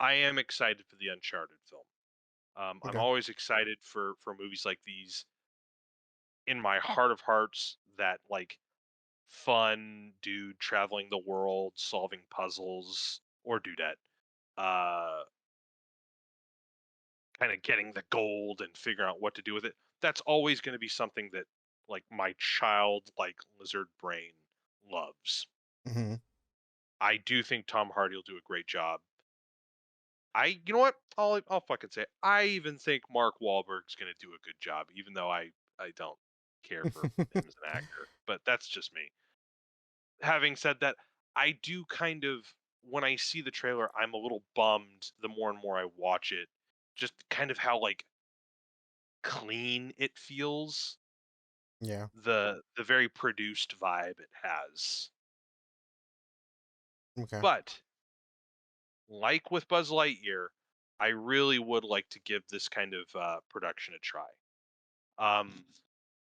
I am excited for the Uncharted film. I'm Okay. always excited for movies like these. In my heart of hearts, that like fun dude traveling the world, solving puzzles, or dudette, uh, kind of getting the gold and figuring out what to do with it. That's always going to be something that like my child like lizard brain loves. Hmm. I do think Tom Hardy will do a great job. You know what? I'll fucking say it. I even think Mark Wahlberg's gonna do a good job, even though I don't care for him as an actor. But that's just me. Having said that, I do kind of, when I see the trailer, I'm a little bummed the more and more I watch it. Just kind of how like clean it feels, Yeah. the very produced vibe it has. Okay. But like with Buzz Lightyear, I really would like to give this kind of production a try. Um,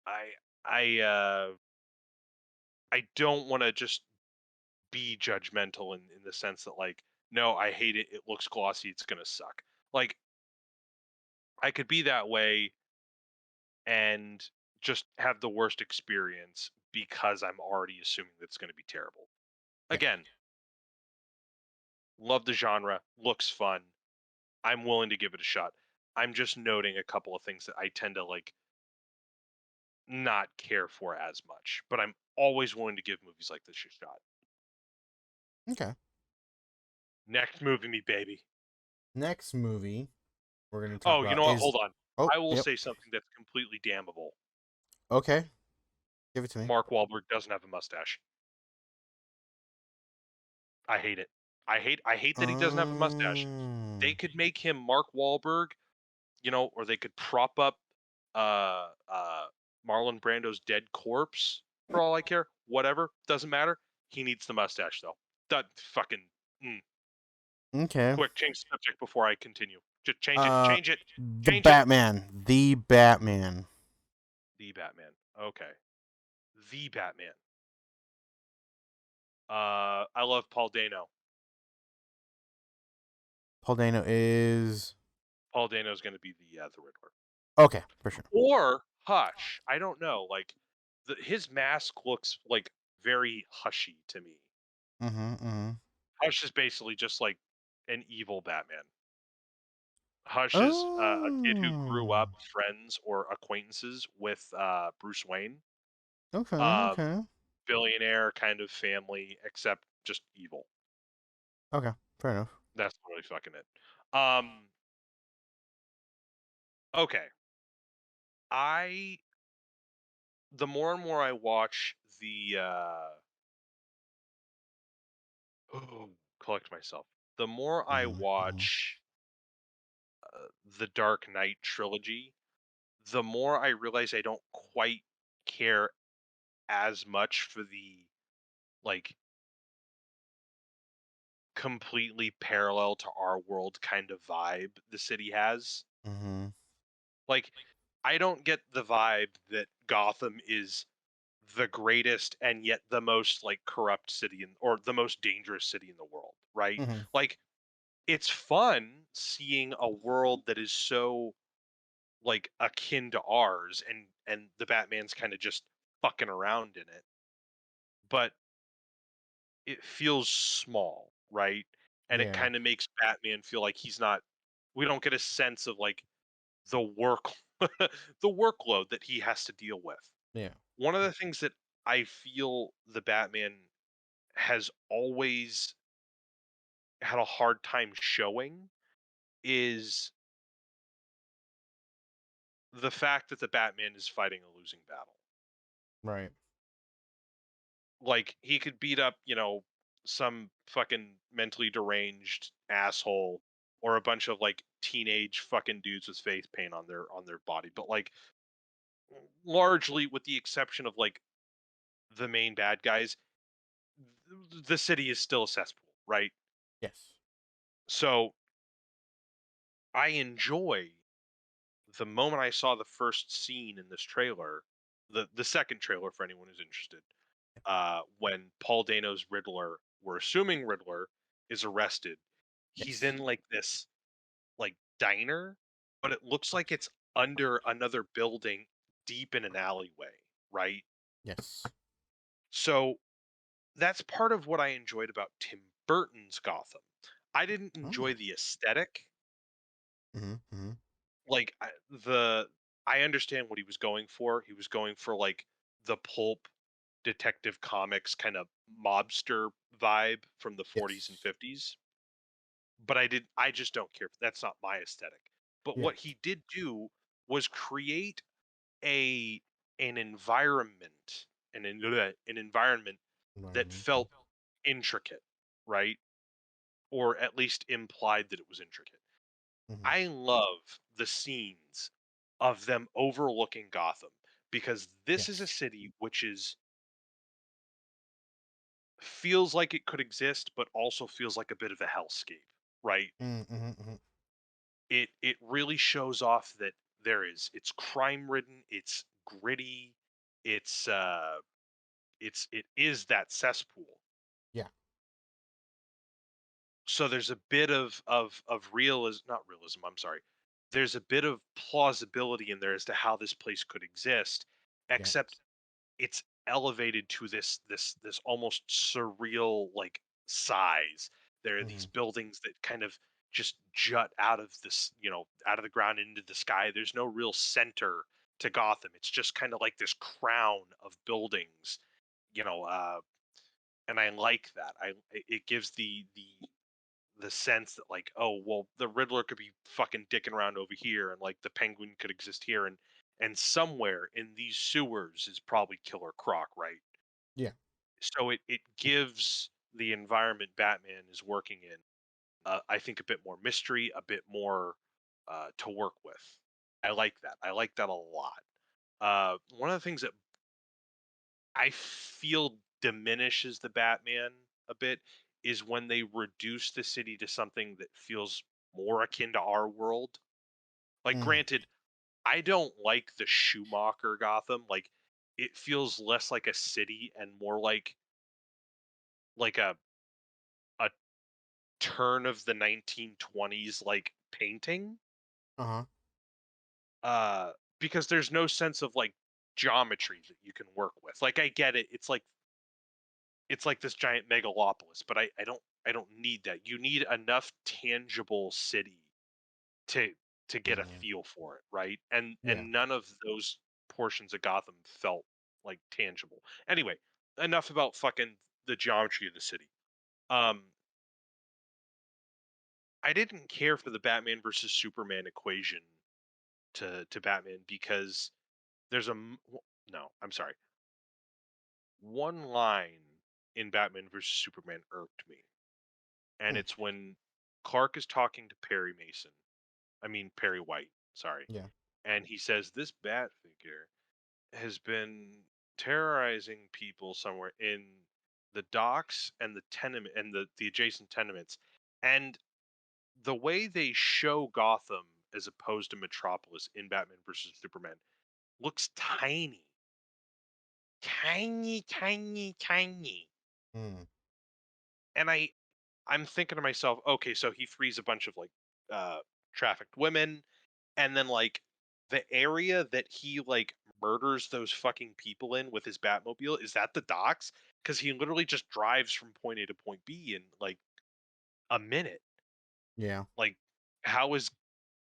I I don't want to just be judgmental in the sense that like, no, I hate it. It looks glossy. It's gonna suck. Like I could be that way and just have the worst experience because I'm already assuming that's going to be terrible. Yeah. Again, love the genre, looks fun. I'm willing to give it a shot. I'm just noting a couple of things that I tend to like not care for as much, but I'm always willing to give movies like this a shot. Okay. Next movie me baby. Next movie we're gonna talk Oh, you about know what? is. Hold on. Oh, I will yep. say something that's completely damnable. Okay. Give it to me. Mark Wahlberg doesn't have a mustache. I hate it. I hate that he doesn't have a mustache. They Um. could make him Mark Wahlberg, or they could prop up Marlon Brando's dead corpse for all I care. Whatever, doesn't matter. He needs the mustache though. That fucking mm. Okay. Quick, change the subject before I continue. Just change it. Uh, Change it. the Change it. Batman. The Batman. The Batman. Okay. The Batman. I love Paul Dano. Paul Dano is Paul Dano is going to be the Riddler, okay for sure. or Hush. I don't know. Like his mask looks like very hushy to me. Mm-hmm. Mm-hmm. Hush is basically just like an evil Batman. Hush is a kid who grew Oh. up friends or acquaintances with Bruce Wayne. Okay. Um, Okay. Billionaire kind of family, except just evil. Okay. Fair enough. That's really fucking it. Um, okay. I the more and more I watch oh, collect myself. The more I Mm-hmm. Mm-hmm. watch the Dark Knight trilogy, the more I realize I don't quite care as much for the like completely parallel to our world kind of vibe the city has. Mm-hmm. Like, I don't get the vibe that Gotham is the greatest and yet the most like corrupt city in or the most dangerous city in the world, right? Mm-hmm. Like, it's fun seeing a world that is so like akin to ours and the Batman's kind of just fucking around in it. But it feels small, right? And it Yeah. kind of makes Batman feel like he's not we don't get a sense of like the work the workload that he has to deal with. Yeah. One of the things that I feel the Batman has always had a hard time showing is the fact that the Batman is fighting a losing battle. Right. Like he could beat up, some fucking mentally deranged asshole or a bunch of like teenage fucking dudes with face paint on their body, but like largely with the exception of like the main bad guys, the city is still a cesspool, right? Yes. So I enjoy the moment I saw the first scene in this trailer, the second trailer for anyone who's interested, when Paul Dano's Riddler, we're assuming Riddler, is arrested. He's Yes. in like this like diner, but it looks like it's under another building deep in an alleyway, right? Yes. So that's part of what I enjoyed about Tim Burton's Gotham. I didn't enjoy Oh. the aesthetic. Mm-hmm. Mm-hmm. Like I understand what he was going for. He was going for like the pulp detective comics kind of mobster vibe from the 40s and Yes. 50s. But I just don't care. That's not my aesthetic. But what Yes. he did do was create a an environment an environment that Environment. felt intricate, right? Or at least implied that it was intricate. Mm-hmm. I love the scenes of them overlooking Gotham because this is a Yes. city which is feels like it could exist but also feels like a bit of a hellscape, right? Mm-hmm. Mm-hmm. It really shows off that it's crime ridden, it's gritty, it's it is that cesspool. Yeah. So there's a bit of realism, not realism, I'm sorry. There's a bit of plausibility in there as to how this place could exist, except Yes. it's elevated to this almost surreal like size. There are these Mm-hmm. buildings that kind of just jut out of this, out of the ground into the sky. There's no real center to Gotham. It's just kind of like this crown of buildings, you know, uh, and I like that. It gives the sense that like, oh well, the Riddler could be fucking dicking around over here, and like the Penguin could exist here, and somewhere in these sewers is probably Killer Croc, right? Yeah. So it gives the environment Batman is working in, I think, a bit more mystery, a bit more to work with. I like that. I like that a lot. One of the things that I feel diminishes the Batman a bit is when they reduce the city to something that feels more akin to our world. Like, Mm. granted, I don't like the Schumacher Gotham. Like, it feels less like a city and more like a turn of the 1920s like painting. Uh-huh. Uh, because there's no sense of like geometry that you can work with. Like, I get it. It's like this giant megalopolis, but I don't need that. You need enough tangible city to to get a Yeah. feel for it, right? And Yeah. none of those portions of Gotham felt like tangible. Anyway, enough about fucking the geometry of the city. Um, I didn't care for the Batman versus Superman equation to Batman because there's no, I'm sorry. One line in Batman versus Superman irked me, and Mm. it's when Clark is talking to Perry White, sorry, Yeah. and he says this bat figure has been terrorizing people somewhere in the docks and the tenement and the adjacent tenements. And the way they show Gotham as opposed to Metropolis in Batman versus Superman looks tiny. Tiny, tiny, tiny. Mm. And I'm thinking to myself, okay, so he frees a bunch of like uh trafficked women, and then like the area that he like murders those fucking people in with his Batmobile, is that the docks? Because he literally just drives from point A to point B in like a minute. Yeah. Like, how is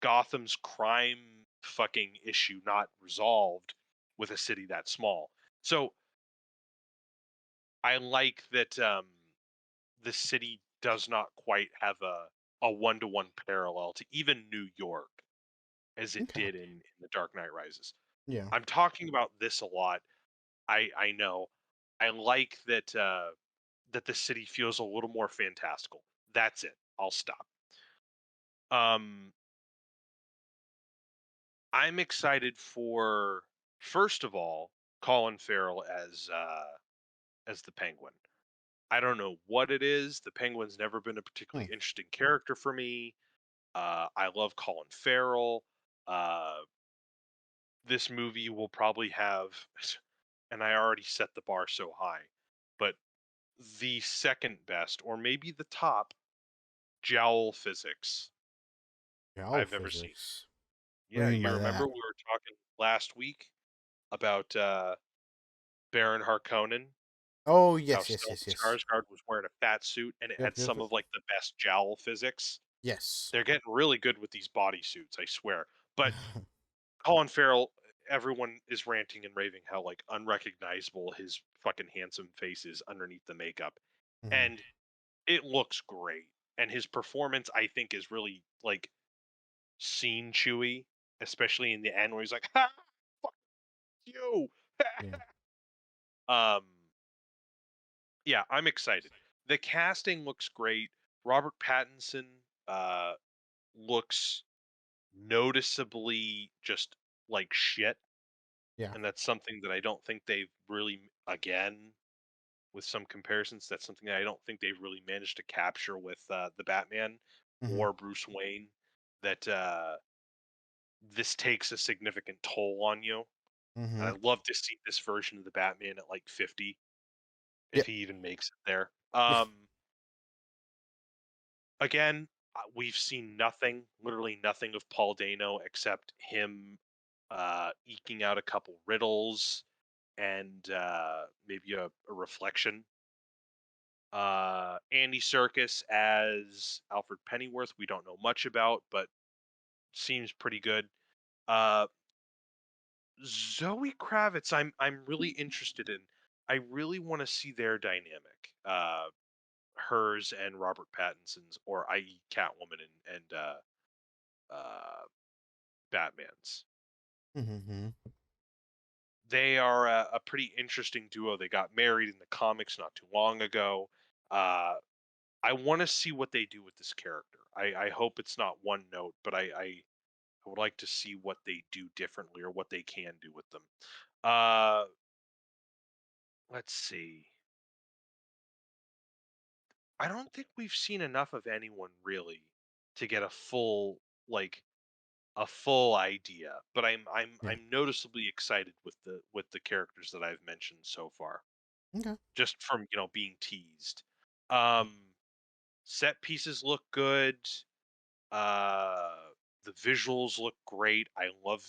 Gotham's crime fucking issue not resolved with a city that small? So I like that the city does not quite have a one-to-one parallel to even New York as it Okay. did in The Dark Knight Rises. Yeah. I'm talking about this a lot. I know. I like that the city feels a little more fantastical. That's it. I'll stop. Um, I'm excited for, first of all, Colin Farrell as the Penguin. I don't know what it is. The Penguin's never been a Mm. particularly interesting character for me. I love Colin Farrell. Uh, this movie will probably have, and I already set the bar so high, but the second best, or maybe the top, jowl physics Jowl I've ever seen. physics. What do Yeah, you mean you by remember that? we were talking last week about Baron Harkonnen, Oh, how yes, yes, Stellan yes, yes. Skarsgård was wearing a fat suit and it Yep, had yep, some yep. of like the best jowl physics. Yes. They're getting really good with these bodysuits, I swear. But Colin Farrell, everyone is ranting and raving how like unrecognizable his fucking handsome face is underneath the makeup. Mhm. And it looks great. And his performance, I think, is really like scene chewy, especially in the end where he's like, "Ha, fuck you." Yeah. um, yeah, I'm excited. The casting looks great. Robert Pattinson looks noticeably just like shit, Yeah. and that's something that I don't think they've really, again, with some comparisons, that's something that I don't think they've really managed to capture with the Batman Mhm. or Bruce Wayne. That this takes a significant toll on you, and Mhm. I'd love to see this version of the Batman at like 50, if Yep. he even makes it there. Yeah. Again, we've seen nothing, literally nothing of Paul Dano except him eking out a couple riddles and maybe a reflection. Andy Serkis as Alfred Pennyworth, we don't know much about, but seems pretty good. Uh, Zoe Kravitz, I'm really interested in. I really want to see their dynamic, hers and Robert Pattinson's, or i.e. Catwoman and uh, Batman's. Mhm. They are a pretty interesting duo. They got married in the comics not too long ago. Uh, I want to see what they do with this character. I hope it's not one note, but I would like to see what they do differently or what they can do with them. Uh, let's see. I don't think we've seen enough of anyone really to get a full like a full idea, but Yeah. I'm noticeably excited with the characters that I've mentioned so far, Okay. just from, being teased. Um, Set pieces look good. Uh, the visuals look great. I love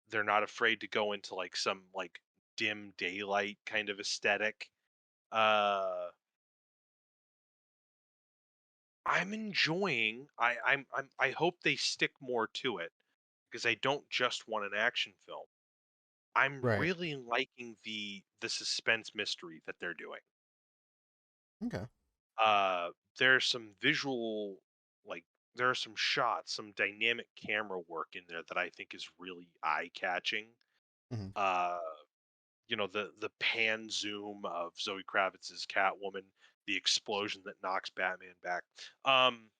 they're not afraid to go into like some like dim daylight kind of aesthetic. Uh, I'm enjoying. I hope they stick more to it because I don't just want an action film. I'm Right. really liking the suspense mystery that they're doing. Okay. Uh, there's some visual, like there are some shots, some dynamic camera work in there that I think is really eye catching. Hmm. Uh, the pan zoom of Zoe Kravitz's Catwoman, the explosion that knocks Batman back. Um,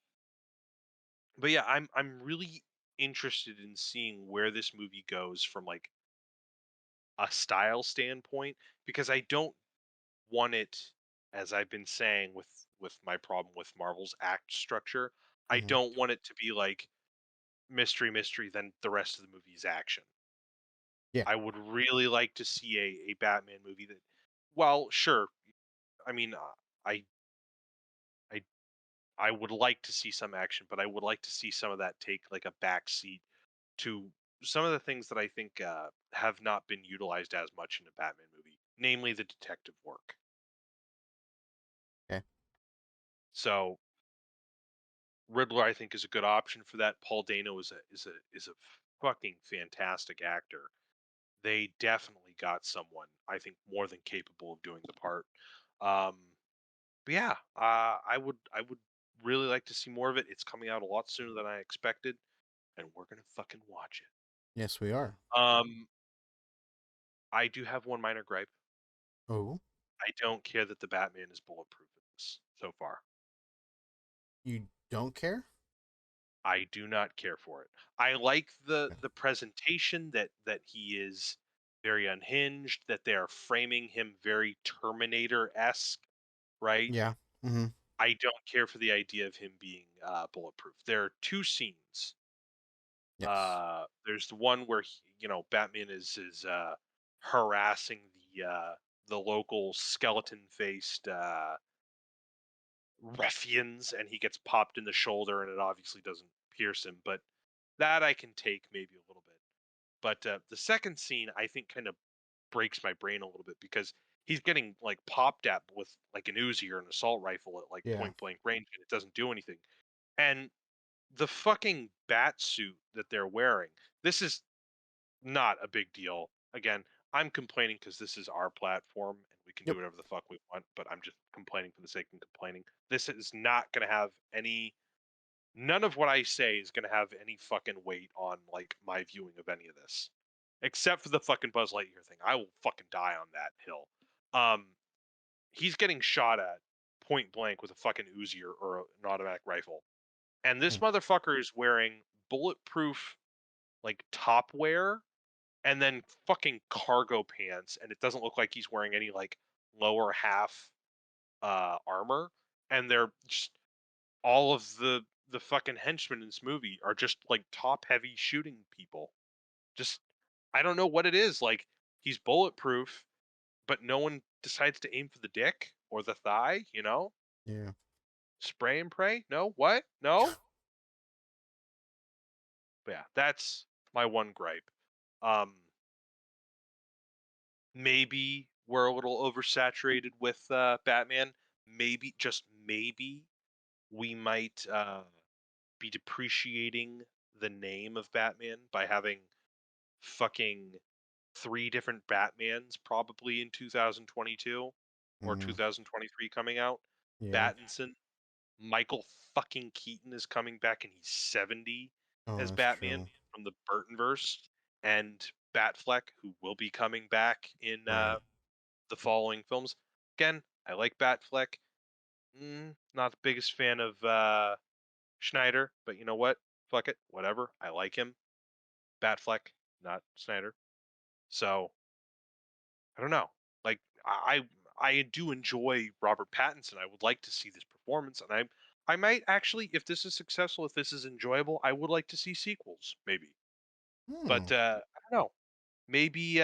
but yeah, I'm really interested in seeing where this movie goes from like a style standpoint because I don't want it, as I've been saying with my problem with Marvel's act structure, I Hmm. don't want it to be like mystery mystery then the rest of the movie is action. Yeah. I would really like to see a Batman movie that, well, sure, I mean, I I I would like to see some action, but I would like to see some of that take like a back seat to some of the things that I think have not been utilized as much in a Batman movie, namely the detective work. Okay. So Riddler, I think, is a good option for that. Paul Dano is a fucking fantastic actor. They definitely got someone I think more than capable of doing the part. Um, but yeah, I would really like to see more of it. It's coming out a lot sooner than I expected, and we're gonna fucking watch it. Yes, we are. Um, I do have one minor gripe. Oh, I don't care that the Batman is bulletproof in this so far. you don't care? I do not care for it. I like Yeah. the presentation that he is very unhinged, that they are framing him very Terminator-esque, right? Yeah. Hmm. I don't care for the idea of him being bulletproof. There are two scenes. Yes. There's the one where Batman is harassing the local skeleton-faced ruffians, and he gets popped in the shoulder, and it obviously doesn't pierce him, but that I can take maybe a little bit. But the second scene, I think, kind of breaks my brain a little bit because he's getting like popped at with like an Uzi or an assault rifle at like Yeah. point blank range, and it doesn't do anything. And the fucking bat suit that they're wearing, this is not a big deal. Again, I'm complaining because this is our platform and we can do Yep. whatever the fuck we want, but I'm just complaining for the sake of complaining. This is not going to have any. None of what I say is going to have any fucking weight on like my viewing of any of this, except for the fucking Buzz Lightyear thing. I will fucking die on that hill. Um, he's getting shot at point blank with a fucking Uzi or an automatic rifle, and this Mm. motherfucker is wearing bulletproof like top wear and then fucking cargo pants, and it doesn't look like he's wearing any like lower half armor, and they're just all of the fucking henchmen in this movie are just like top heavy shooting people. Just I don't know what it is. Like he's bulletproof, but no one decides to aim for the dick or the thigh, Yeah. Spray and pray? No? What? No? But yeah, that's my one gripe. Um Maybe we're a little oversaturated with Batman. Maybe just maybe we might be depreciating the name of Batman by having fucking 3 different Batmans probably in 2022 or Hmm. 2023 coming out. Yeah. Battinson, Michael fucking Keaton is coming back and he's 70 Oh, as that's Batman true. from the Burtonverse, and Batfleck, who will be coming back in Right. the following films. Again, I like Batfleck. Not the biggest fan of Schneider, but you know what? Fuck it, whatever. I like him. Batfleck, not Snyder. So I don't know. Like I do enjoy Robert Pattinson. I would like to see this performance, and I might actually, if this is successful, if this is enjoyable, I would like to see sequels, maybe. Hmm. But I don't know. Maybe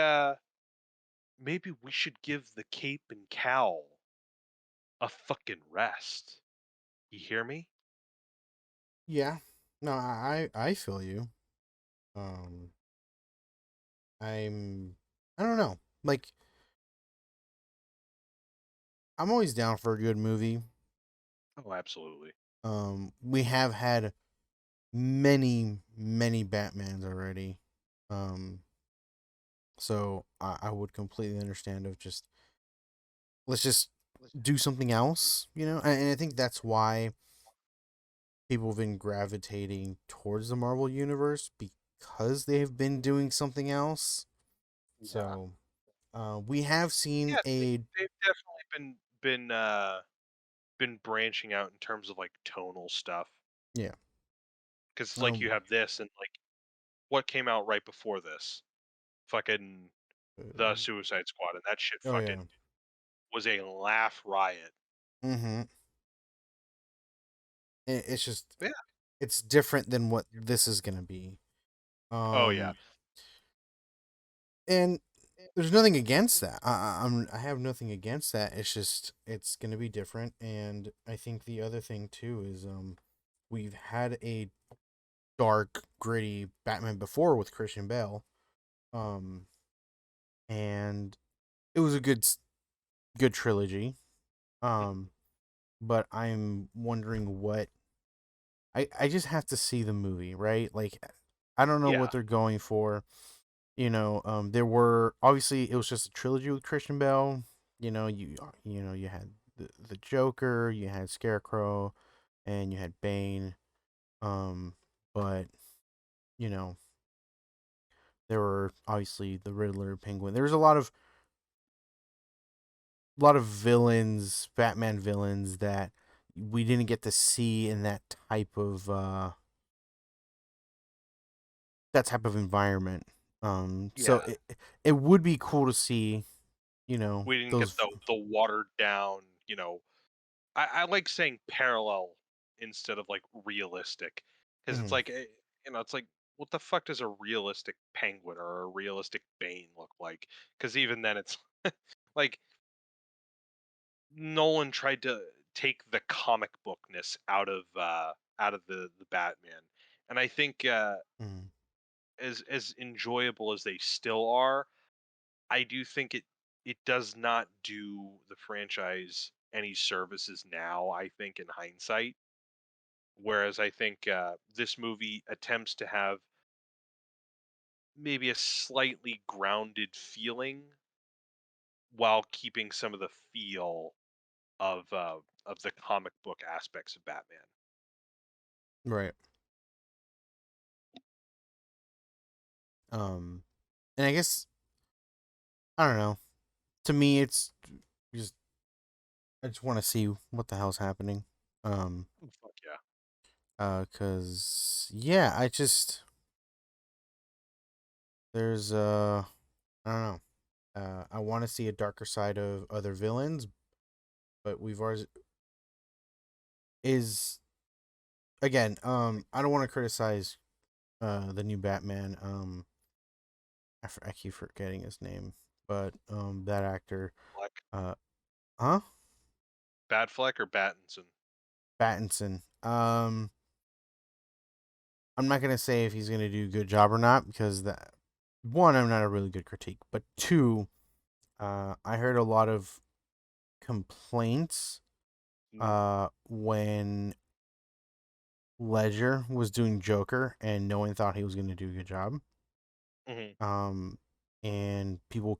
maybe we should give the cape and cowl a fucking rest. You hear me? Yeah. No, I feel you. Um, I'm I don't know. Like I'm always down for a good movie. Oh, absolutely. We have had many Batmans already. Um, so I would completely understand of just let's just do something else, you know. And I think that's why people have been gravitating towards the Marvel universe because they have been doing something else. Yeah. So we have seen Yeah, a they've definitely been branching out in terms of like tonal stuff. yeah. Because like you Um. have this and like what came out right before this? Fucking The uh, Suicide Squad, and that shit oh yeah. fucking was a laugh riot. Mm-hmm. It's just Yeah. it's different than what this is gonna be. Oh yeah. And there's nothing against that. I have nothing against that. It's just it's gonna be different. And I think the other thing too is we've had a dark, gritty Batman before with Christian Bale. Um, and it was a good trilogy. Mhm. Um, but I'm wondering what I just have to see the movie, right? Like I don't know what Yeah. they're going for. There were obviously it was just a trilogy with Christian Bale. You had the Joker, you had Scarecrow, and you had Bane. But you know there were obviously the Riddler, Penguin. There was a lot of villains, Batman villains that we didn't get to see in that type of environment. So Yeah. it would be cool to see, We didn't get those. the watered down, you know, I like saying parallel instead of like realistic because it's Mhm, like it's like what the fuck does a realistic penguin or a realistic Bane look like? Because even then, it's like Nolan tried to take the comic bookness out of the Batman, and I think mhm. as enjoyable as they still are, I do think it does not do the franchise any services now. I think in hindsight. Whereas I think this movie attempts to have maybe a slightly grounded feeling while keeping some of the feel of the comic book aspects of Batman. Right. Um, and I guess I don't know. To me, it's just I just want to see what the hell's happening. Um, Oh, fuck yeah. cause yeah, there's I don't know. I want to see a darker side of other villains, but we've already is again. I don't want to criticize the new Batman. I keep forgetting his name, but that actor. Fleck. Uh, huh? Bad Fleck or Battinson? Pattinson. I'm not gonna say if he's gonna do a good job or not because that one, I'm not a really good critique, but two, I heard a lot of complaints Mm, when Ledger was doing Joker and no one thought he was gonna do a good job. hmm. Um, and people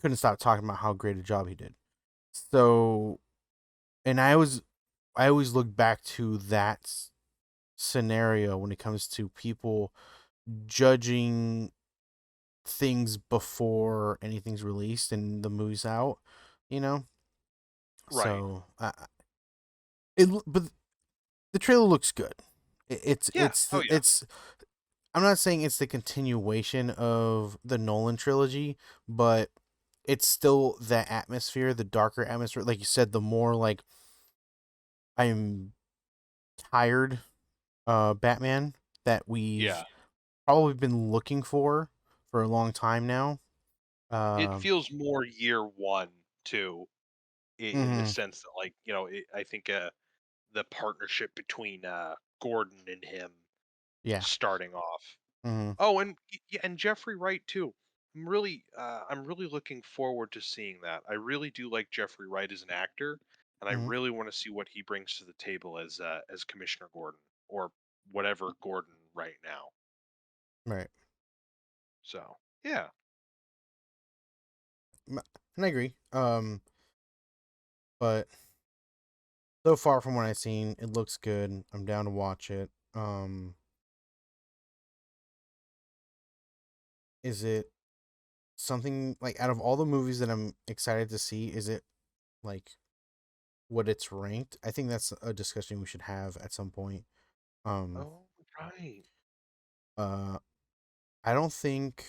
couldn't stop talking about how great a job he did. So, and I always look back to that scenario when it comes to people judging things before anything's released and the movie's out, you know. Right. So, but the trailer looks good. It's Yeah. it's Oh yeah. it's. I'm not saying it's the continuation of the Nolan trilogy, but it's still the atmosphere, the darker atmosphere. Like you said, the more like I'm tired Batman that we've Yeah. probably been looking for a long time now. It Um, feels more year 1 too, in the mhm, sense that, like, I think, the partnership between, Gordon and him yeah. starting off. Mhm, Oh, and yeah, and Jeffrey Wright too. I'm really looking forward to seeing that. I really do like Jeffrey Wright as an actor, and I mhm, really want to see what he brings to the table as Commissioner Gordon or whatever Gordon right now. right. So yeah. M- And I agree. But so far from what I've seen, it looks good. I'm down to watch it. Is it something like out of all the movies that I'm excited to see? Is it like what it's ranked? I think that's a discussion we should have at some point. Um, Oh, right. uh, I don't think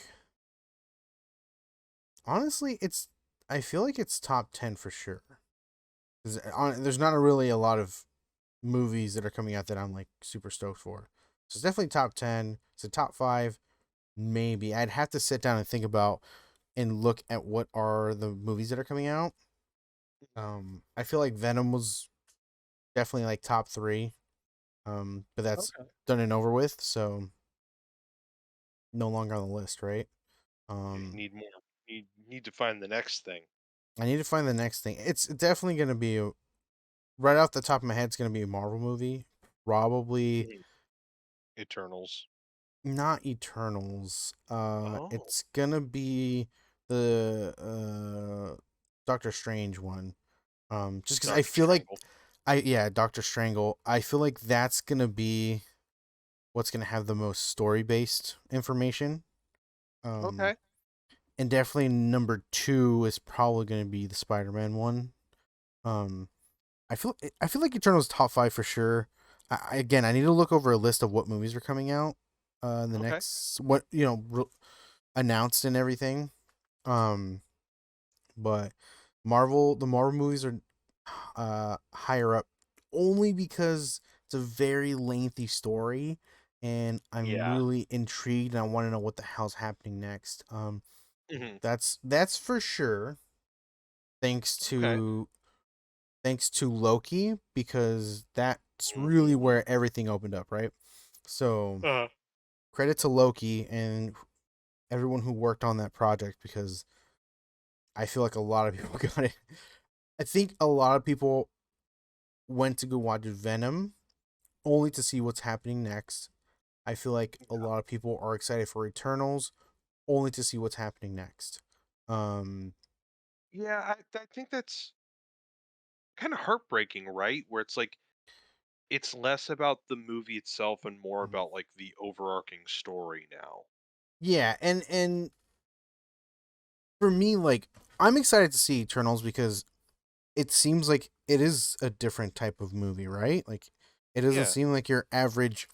honestly it's. I feel like it's top 10 for sure. There's not really a lot of movies that are coming out that I'm like super stoked for. So it's definitely top 10. It's a top 5, maybe. I'd have to sit down and think about and look at what are the movies that are coming out. I feel like Venom was definitely like top 3. But that's Okay. done and over with, so no longer on the list, right? Okay. Um Need more. Need to find the next thing. I need to find the next thing. It's definitely going to be right off the top of my head it's going to be a Marvel movie. Probably Mhm. Eternals. not Eternals. Oh, It's gonna be the Doctor Strange one. Just because I Doctor feel like Strangle. Doctor Strangle. I feel like that's gonna be what's gonna have the most story based information. Um, Okay. and definitely number 2 is probably gonna be the Spider Man one. Um, I feel like Eternals top 5 for sure. Again, I need to look over a list of what movies are coming out. The Okay. next what announced and everything. Um, but the Marvel movies are higher up only because it's a very lengthy story and I'm Yeah. really intrigued and I want to know what the hell's happening next. Mhm. That's for sure thanks Okay. to Loki because that's really Mhm. where everything opened up, right? So, Uh-huh. credit to Loki and everyone who worked on that project because I feel like a lot of people got it. I think a lot of people went to go watch Venom only to see what's happening next. I feel like a lot of people are excited for Eternals only to see what's happening next. Um, Yeah, I think that's kind of heartbreaking, right? Where it's like it's less about the movie itself and more about like the overarching story now. yeah, and for me, like I'm excited to see Eternals because it seems like it is a different type of movie, right? Like it doesn't Yeah. seem like your average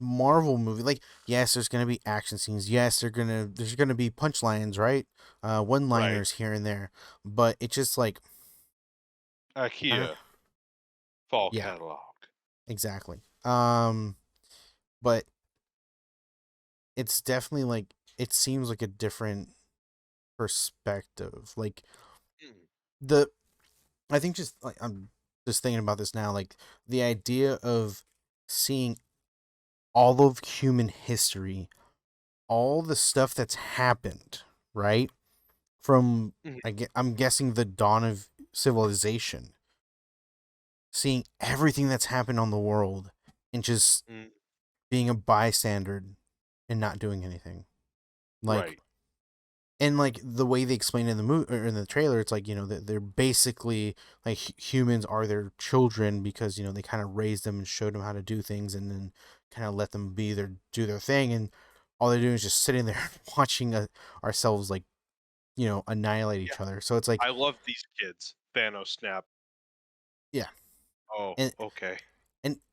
Marvel movie. Like yes, there's gonna be action scenes. Yes, there's gonna be punchlines, right? One Right. liners here and there, but it's just like I don't. IKEA fall Yeah, catalog. exactly. But it's definitely like it seems like a different perspective. Like Mm, the I think just like I'm just thinking about this now, like the idea of seeing all of human history, all the stuff that's happened, right? From mhm, I'm guessing the dawn of civilization, seeing everything that's happened on the world and just mm, being a bystander and not doing anything. Like right. and like the way they explain it in the movie or in the trailer, it's like they're basically like humans are their children because they kind of raised them and showed them how to do things and then kind of let them do their thing and all they're doing is just sitting there watching ourselves like annihilate Yeah. each other. So it's like I love these kids. Thanos snap. yeah, Oh, and okay.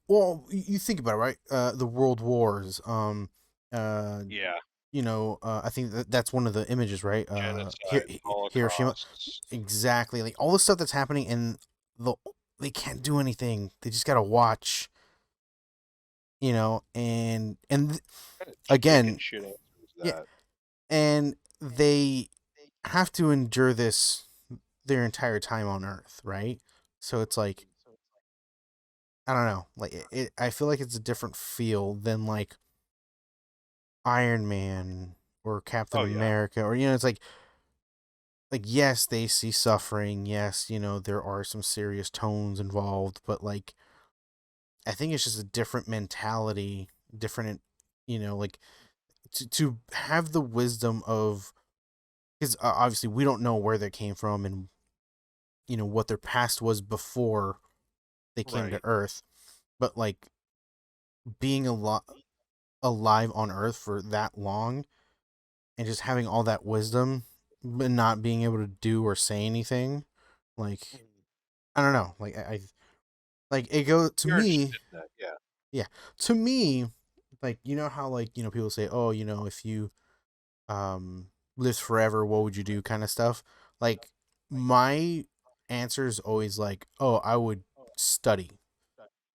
well you think about it, right? The world wars, uh, Yeah. I think that's one of the images, right? Genocide, Hiroshima. Holocaust. Exactly. Like all the stuff that's happening, and the they can't do anything. They just gotta watch, and What kind of chicken again, shit answer is yeah, that? and they have to endure this their entire time on Earth, right? So it's like I don't know, like I feel like it's a different feel than like Iron Man or Captain Oh yeah. America, or it's like yes, they see suffering, yes, there are some serious tones involved, but like I think it's just a different mentality, different, like to have the wisdom of, because obviously we don't know where they came from, and what their past was before they came to Right. Earth, but like being alive on Earth for that long and just having all that wisdom but not being able to do or say anything, like Mhm. I don't know, like I like it goes to You're interested me. in that, yeah. Yeah, to me, like how like people say, oh, if you lived forever, what would you do, kind of stuff. Like my answer is always like, oh, study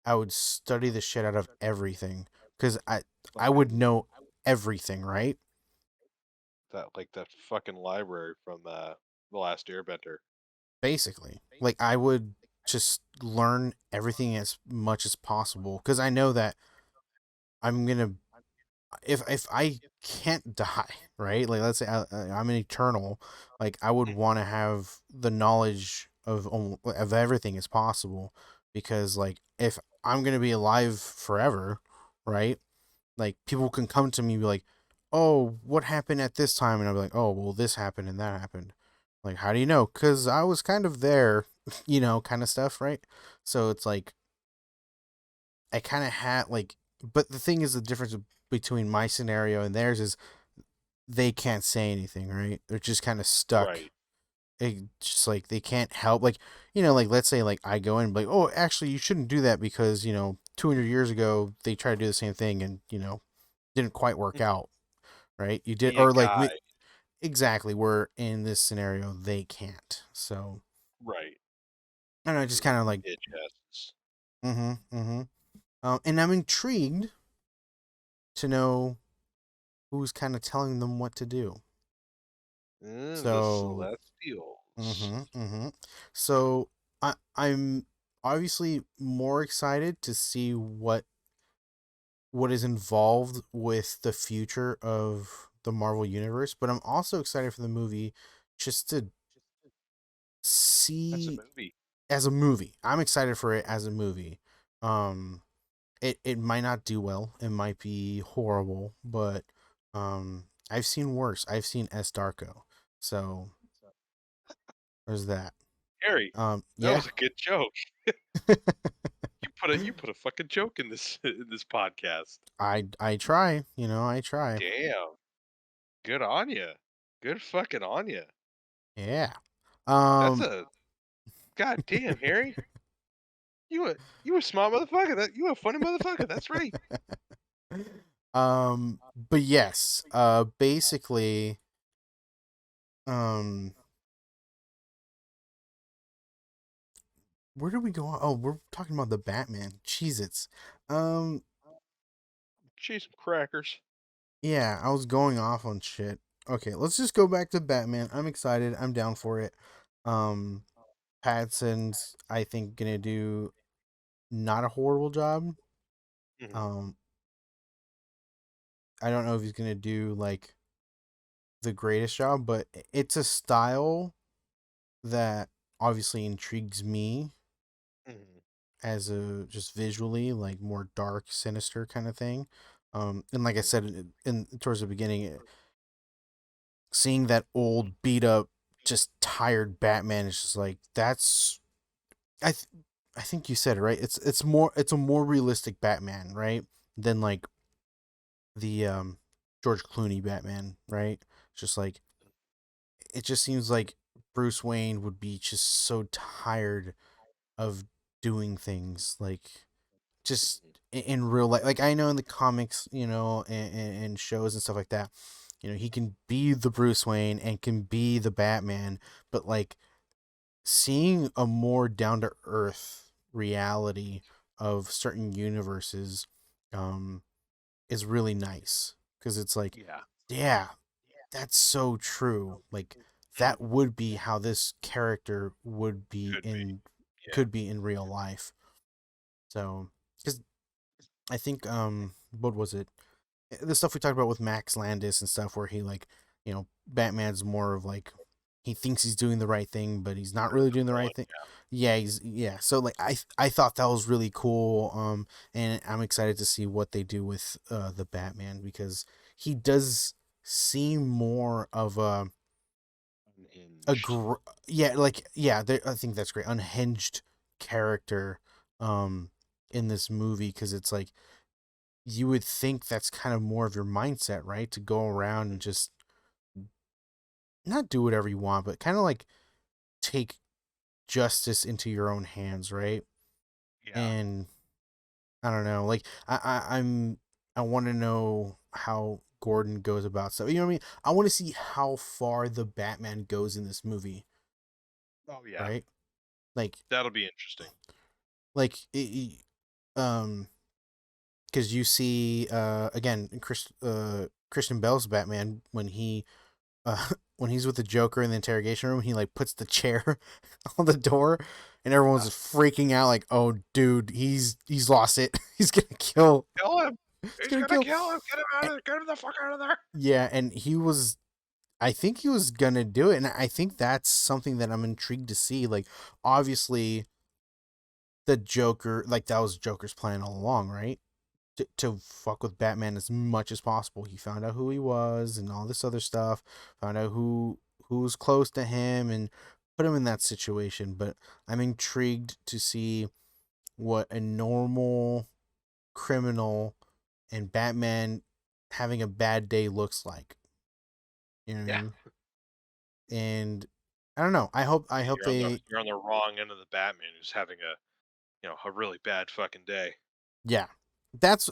I would study the shit out of everything, because I would Fucking know everything, right? that fucking library from the last Airbender. Basically, like I would just learn everything as much as possible, because I know that I'm gonna, if I can't die, right? Like let's say I'm an eternal, like I would want to have the knowledge of everything as possible, because like if I'm gonna be alive forever, right? Like people can come to me and be like, "Oh, what happened at this time?" And I'll be like, "Oh, well, this happened and that happened." Like, how do you know? Because I was kind of there, kind of stuff, right? So it's like I kind of had like, but the thing is, the difference between my scenario and theirs is they can't say anything, right? They're just kind of stuck. Right. It just like they can't help. Like, like let's say like I go in and be like, oh, actually, you shouldn't do that because 200 years ago they tried to do the same thing and didn't quite work Mhm. out, right? You did, Be a or like guy. exactly. Where in this scenario they can't. So Right. I don't know, just They're kind of like, bitch asses. mm-hmm. And I'm intrigued to know who's kind of telling them what to do. The So, Celestials. mm-hmm. So I'm obviously more excited to see what is involved with the future of the Marvel universe, but I'm also excited for the movie just to That's a see movie. as a movie. I'm excited for it as a movie. Um it might not do well. It might be horrible, but I've seen worse. I've seen S Darko. So there's that. Harry, that Yeah. was a good joke. You put a fucking joke in this in this podcast. I try, I try. Damn. Good on you. Good fucking on you. Yeah. That's Um a god damn, Harry. You a smart motherfucker. You a funny motherfucker. That's right. but yes, basically, um where did we go on? Oh, we're talking about the Batman. Cheez-Its. Um Cheese some crackers. yeah, I was going off on shit. Okay, let's just go back to Batman. I'm excited. I'm down for it. Um Patson's, I think, gonna do not a horrible job. Hmm. Um I don't know if he's gonna do like the greatest job, but it's a style that obviously intrigues me Hmm. as a just visually, like more dark, sinister kind of thing. And like I Hmm. said in towards the beginning, seeing that old beat up, just tired Batman is just like that's I th- I think you said it right. It's a more realistic Batman, right? Than like the George Clooney Batman, right? Just like it just seems like Bruce Wayne would be just so tired of doing things like just in real life. Like I know in the comics, and shows and stuff like that, he can be the Bruce Wayne and can be the Batman, but like seeing a more down to earth reality of certain universes um is really nice because it's like, Yeah. yeah, that's so true. Like Mhm. that would be how this character would be Could be. in Yeah. could be in real life. So, because I think what was it? The stuff we talked about with Max Landis and stuff, where he like, Batman's more of like he thinks he's doing the right thing, but he's not That's really the doing the right villain. thing. Yeah, yeah. So like I thought that was really cool. And I'm excited to see what they do with the Batman because he does seem more of a Unhinged. yeah, like yeah, I think that's great, unhinged character in this movie because it's like you would think that's kind of more of your mindset, right? To go around and just not do whatever you want, but kind of like take justice into your own hands, right? Yeah. And I don't know, like I want to know how Gordon goes about stuff. You know what I mean? I want to see how far the Batman goes in this movie, Oh yeah. right? Like That'll be interesting. like um because you see again Christian Bale's Batman when he when he's with the Joker in the interrogation room, he like puts the chair on the door, and everyone's Yeah. just freaking out, like, "Oh, dude, he's lost it. He's gonna kill. Kill him. He's He's gonna gonna kill." kill him. Get him out A- of there. Get him the fuck out of there. Yeah, and he was. I think he was gonna do it, and I think that's something that I'm intrigued to see. Like, obviously, the Joker, like that was Joker's plan all along, right? To fuck with Batman as much as possible. He found out who he was and all this other stuff. Found out who was close to him and put him in that situation. But I'm intrigued to see what a normal criminal and Batman having a bad day looks like. You know what I Yeah. mean? And I don't know. I hope they You're on the wrong end of the Batman who's having a really bad fucking day. yeah.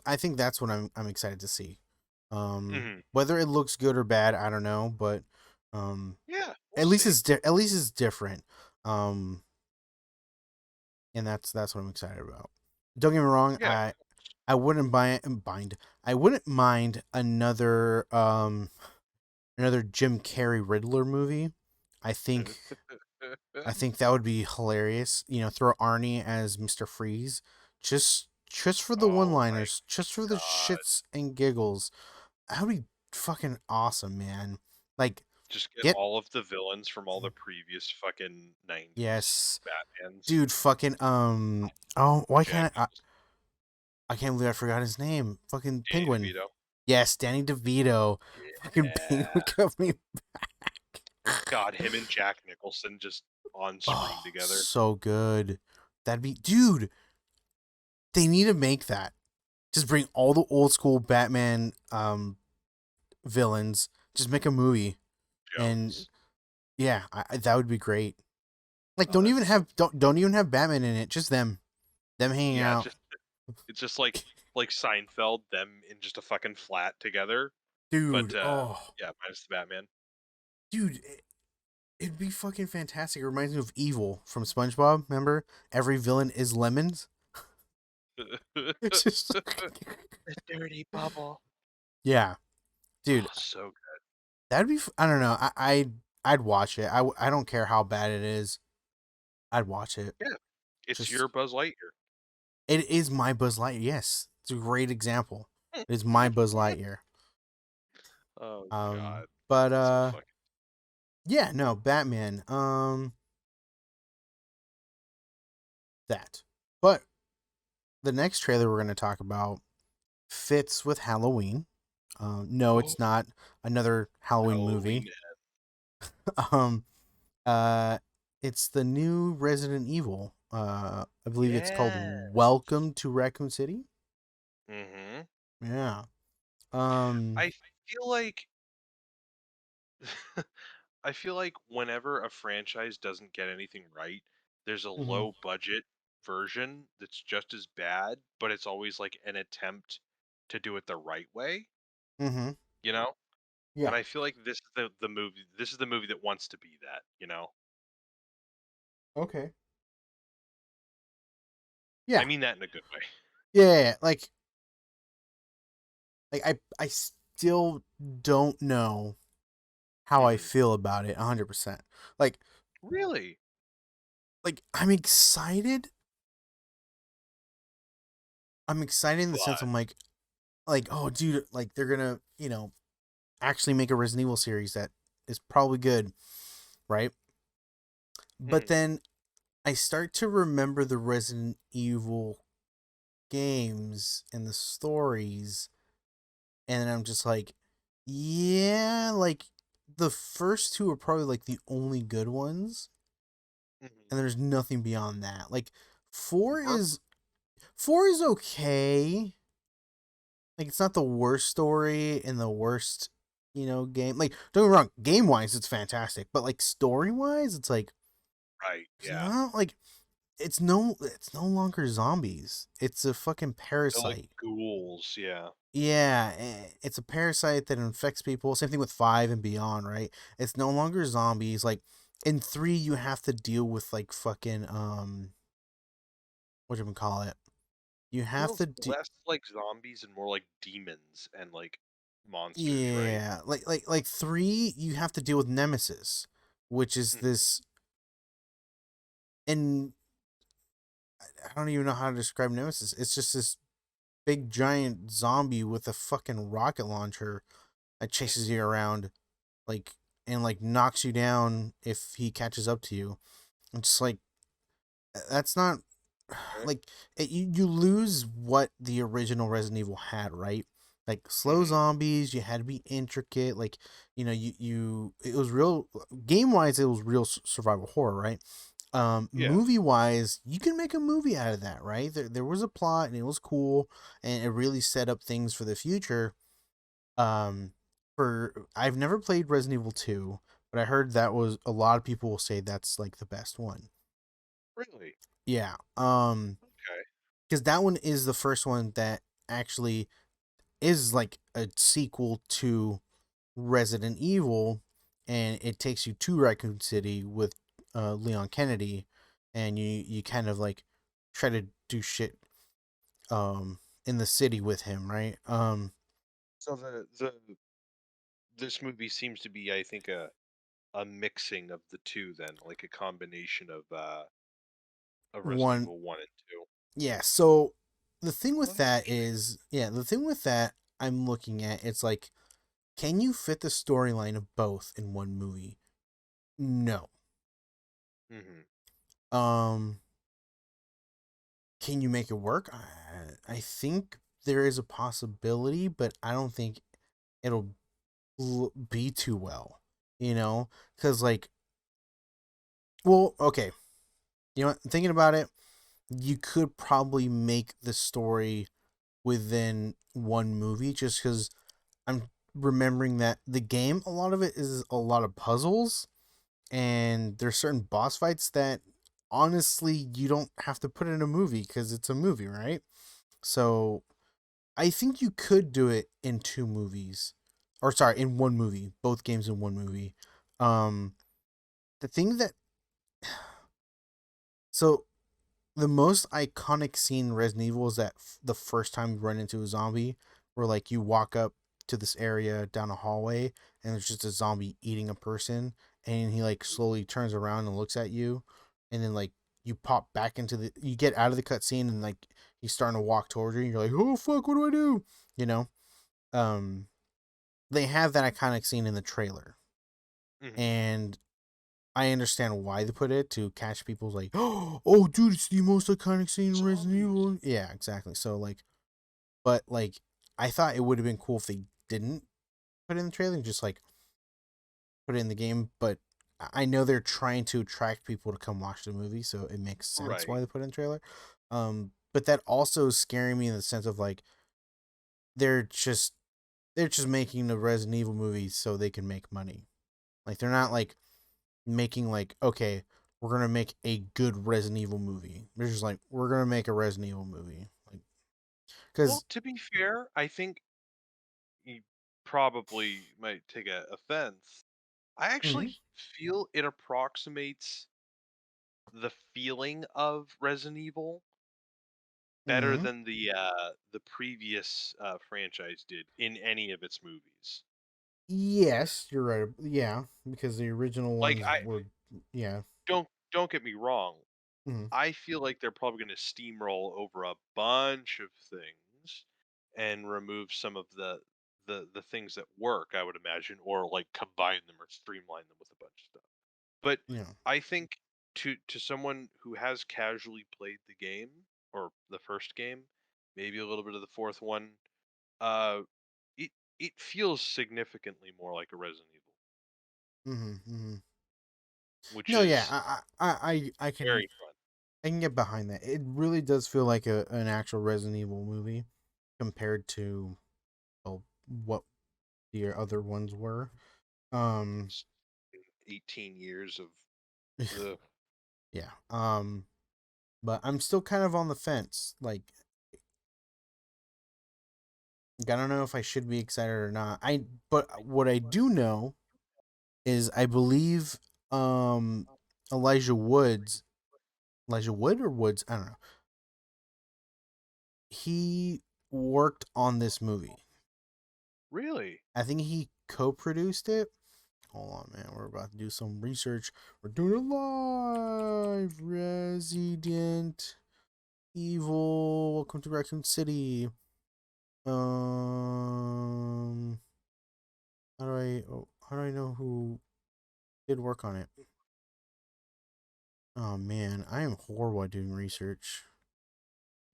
I think that's what I'm excited to see. Hmm. Whether it looks good or bad, I don't know, but Yeah. We'll at least see. at least it's different. Um, and that's what I'm excited about. Don't get me wrong, Yeah. I wouldn't bind. I wouldn't mind another Jim Carrey Riddler movie. I think I think that would be hilarious. Throw Arnie as Mr. Freeze, just for the Oh my one-liners, just for the god. shits and giggles. That would be fucking awesome, man. Like, Just get get all of the villains from all the previous fucking 90s yes, Batmans. dude. Fucking Oh, why Jack can't I can't believe I forgot his name. Fucking Danny Penguin. DeVito. Yes, Danny DeVito. Fucking Penguin Yeah. got me. God, him and Jack Nicholson just on screen Oh, together. so good. That'd be, dude. They need to make that. Just bring all the old school Batman villains. Just make a movie, and Jones. yeah, that would be great. Like, Oh, that'd be so. don't even have Batman in it. Just them hanging Yeah, out, just it's just like Seinfeld, them in just a fucking flat together. But dude. Oh, yeah, minus the Batman. dude, it'd be fucking fantastic. It reminds me of Evil from SpongeBob. Remember, every villain is lemons. It's just The dirty bubble. yeah, dude. Oh, so good. That'd be. I don't know. I'd watch it. I don't care how bad it is. I'd watch it. Yeah, it's Just your Buzz Lightyear. it is my Buzz Lightyear. Yes, it's a great example. It is my Buzz Lightyear. Oh God, But that's so fucking. yeah, no, Batman. That. But the next trailer we're gonna talk about fits with Halloween. No, Oh, it's not another Halloween movie. Halloween. Um, uh, it's the new Resident Evil. I believe it's called Yeah. Welcome to Raccoon City. Mm-hmm. Yeah. Um. I feel like I feel like whenever a franchise doesn't get anything right, there's a Mhm. low budget version that's just as bad, but it's always like an attempt to do it the right way, Mhm. you know? and Yeah. I feel like this is the movie that wants to be that, you know? Okay. I Yeah. mean that in a good way. Yeah. Like I still don't know how I Mhm. feel about it 100%. Like Really? I'm excited. I'm excited in the sense But I'm like oh dude, like they're gonna, actually make a Resident Evil series that is probably good, right? But mhm, then I start to remember the Resident Evil games and the stories, and I'm just like, yeah, like the first two are probably like the only good ones, mhm. and there's nothing beyond that. Like four We're is four is okay. Like it's not the worst story and the worst, game. Like don't get me wrong, game wise it's fantastic, but like story wise, it's like right, it's yeah. not like it's no longer zombies. It's a fucking They're like parasite. ghouls, yeah. Yeah, it's a parasite that infects people. Same thing with 5 and beyond, right? It's no longer zombies. Like in 3 you have to deal with like fucking what do you call it? You have Feels to do less like zombies and more like demons and, like, monsters, right? yeah, like 3 you have to deal with Nemesis, which is Mhm, this and I don't even know how to describe Nemesis. It's just this big giant zombie with a fucking rocket launcher that chases mhm, you around like and like knocks you down if he catches up to you. It's like that's not okay. like you lose what the original Resident Evil had, right? Like slow Mhm, zombies, you had to be intricate. Like you it was real game wise. It was real survival horror, right? yeah. Movie wise, you can make a movie out of that, right? There was a plot and it was cool, and it really set up things for the future. Um, for I've never played Resident Evil 2, but I heard that was a lot of people will say that's like the best one. Really? Yeah. Okay. Because that one is the first one that actually is like a sequel to Resident Evil, and it takes you to Raccoon City with Leon Kennedy, and you kind of like try to do shit in the city with him, right? So this movie seems to be, I think, a mixing of the 2 then, like a combination of Resident One Evil 1 and 2. yeah. So the thing Oh, with that's that interesting. is the thing with that I'm looking at it's like can you fit the storyline of both in one movie? No. Mhm. Um Can you make it work? I think there is a possibility, but I don't think it'll be too well. Because like, well, okay, what? Thinking about it, you could probably make the story within one movie, just because I'm remembering that the game, a lot of it is a lot of puzzles, and there's certain boss fights that honestly you don't have to put in a movie because it's a movie, right? So I think you could do it in two movies, or sorry, in one movie, both games in one movie. Um, the thing that so the most iconic scene in Resident Evil is that the first time you run into a zombie, where like you walk up to this area down a hallway and there's just a zombie eating a person, and he like slowly turns around and looks at you, and then like you pop back you get out of the cutscene and like he's starting to walk towards you, and you're like, oh fuck, what do I do? You know, um, they have that iconic scene in the trailer, Mhm. and I understand why they put it to catch people's like, oh, dude, it's the most iconic scene in Resident Zombies. Evil. Yeah, exactly. So like, but like, I thought it would have been cool if they didn't put it in the trailer and just like put it in the game. But I know they're trying to attract people to come watch the movie, so it makes sense why Right. they put it in the trailer. But that also is scaring me in the sense of like they're just they're just making the Resident Evil movies so they can make money. Like they're not Mhm. like making like okay, we're gonna make a good Resident Evil movie. They're just like we're gonna make a Resident Evil movie, like Well, because to be fair, I think probably might take a offense. I Hmm. actually feel it approximates the feeling of Resident Evil better Hmm. than the previous franchise did in any of its movies. Yes, you're right. Yeah, because the original Like, ones I were, yeah. don't get me wrong. Hmm. I feel like they're probably going to steamroll over a bunch of things and remove some of the things that work, I would imagine, or like combine them or streamline them with a bunch of stuff. But Yeah. I think to someone who has casually played the game or the first game, maybe a little bit of the fourth one, uh, it it feels significantly more like a Resident Evil, Hmm. Hmm. which No, yeah, is I can very fun. get behind that. It really does feel like an actual Resident Evil movie compared to, well, what the other ones were. Um, It's 18 years of ugh. yeah. But I'm still kind of on the fence. Like, I don't know if I should be excited or not. But what I do know is I believe um Elijah Woods, Elijah Wood or Woods, I don't know. He worked on this movie. Really. I think he co-produced it. Hold on, man. We're about to do some research. We're doing it live. Resident Evil. Welcome to Raccoon City. Um, how do I know who did work on it? Oh man, I am horrible at doing research.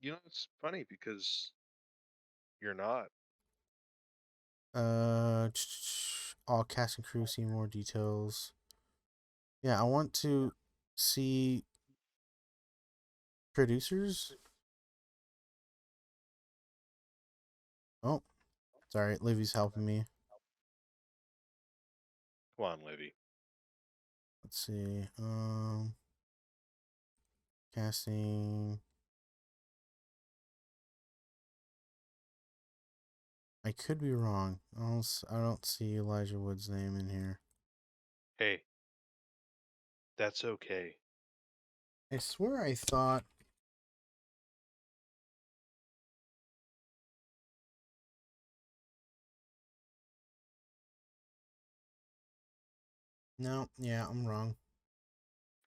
You know, it's funny because you're not. Uh, all cast and crew. See more details. Yeah, I want to see producers. Oh, sorry, Livy's helping me. Come on, Livy. Let's see. Casting. I could be wrong. I don't see Elijah Wood's name in here. Hey, that's okay. I swear I thought. No, yeah, I'm wrong.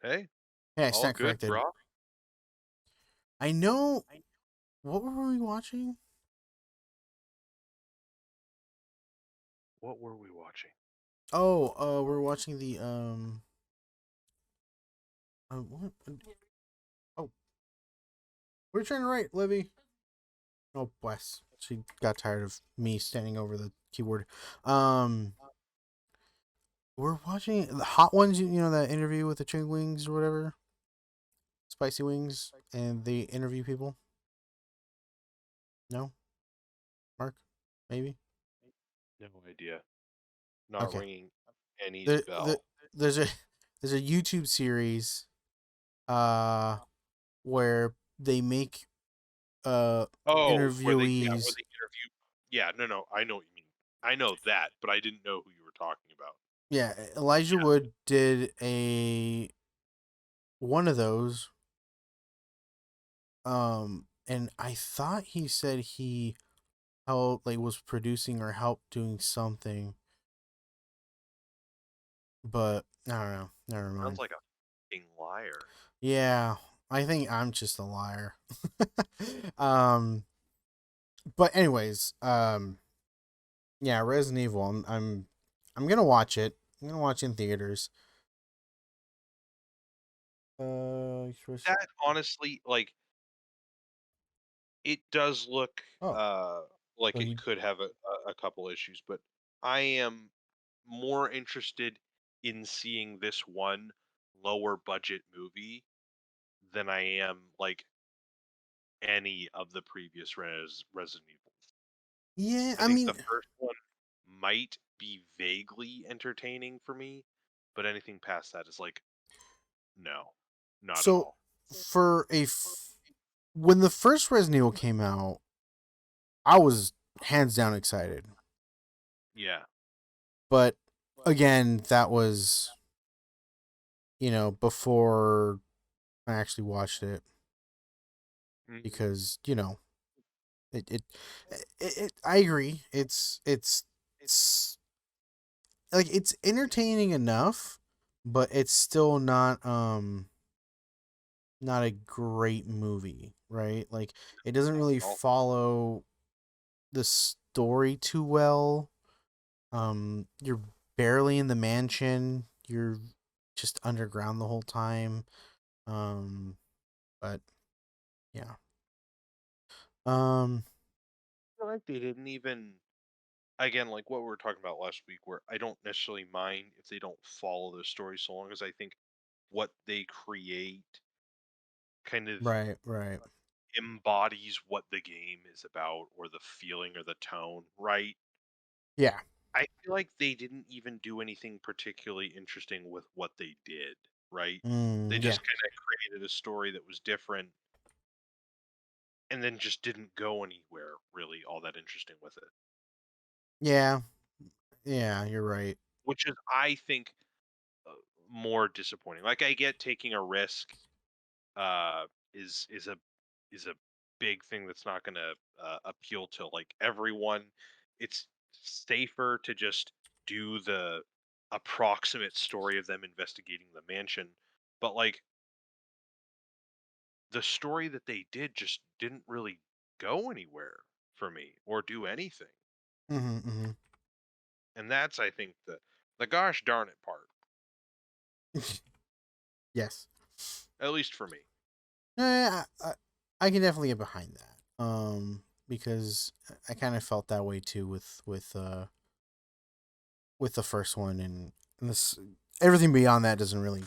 Hey, Hey, I all stand good, corrected. bro. I know. What were we watching? What were we watching? Oh, we're watching the what? Oh, we're trying to write, Livy. Oh, bless. She got tired of me standing over the keyboard. Um, we're watching the Hot Ones. You know that interview with the chicken wings or whatever, spicy wings, and they interview people. No, Mark, maybe. No idea. Not Okay. ringing any The bell. there's a there's a YouTube series uh where they make uh Oh, where interviewees. they interview. Yeah, no, no, I know what you mean. I know that, but I didn't know who you were talking about. Yeah, Elijah Yeah, Wood did a one of those. And I thought he said he helped, like, was producing or helped doing something, but I don't know. Never sounds mind. like a fucking liar. Yeah, I think I'm just a liar. um, but anyways, yeah, Resident Evil. I'm gonna watch it. I'm gonna watch it in theaters. Express. That honestly, like, it does look Oh, like well, it you. could have a couple issues, but I am more interested in seeing this one lower budget movie than I am like any of the previous Resident Evils. Yeah, I I think the mean, first one might be vaguely entertaining for me, but anything past that is like, no, not at so all. for when the first Resident Evil came out, I was hands down excited. Yeah. But again, that was, before I actually watched it, Mhm. because it, I agree. It's like it's entertaining enough, but it's still not a great movie, right? Like it doesn't Not really at all. follow the story too well. You're barely in the mansion. You're just underground the whole time. Um, but yeah. Um, I feel like they didn't even, again, like what we were talking about last week, where I don't necessarily mind if they don't follow the story so long as I think what they create kind of right, right. embodies what the game is about or the feeling or the tone, right? Yeah. I feel like they didn't even do anything particularly interesting with what they did, right? They Yeah. just kind of created a story that was different and then just didn't go anywhere really all that interesting with it, Yeah. Yeah, you're right. which is, I think, uh, more disappointing. Like I get taking a risk uh, is a is a big thing that's not going to appeal to like everyone. It's safer to just do the approximate story of them investigating the mansion, but like the story that they did just didn't really go anywhere for me or do anything, Mm-hmm. and that's, I think, the gosh darn it part, Yes. at least for me. I can definitely get behind that. Because I kind of felt that way too with the first one, and this everything beyond that doesn't really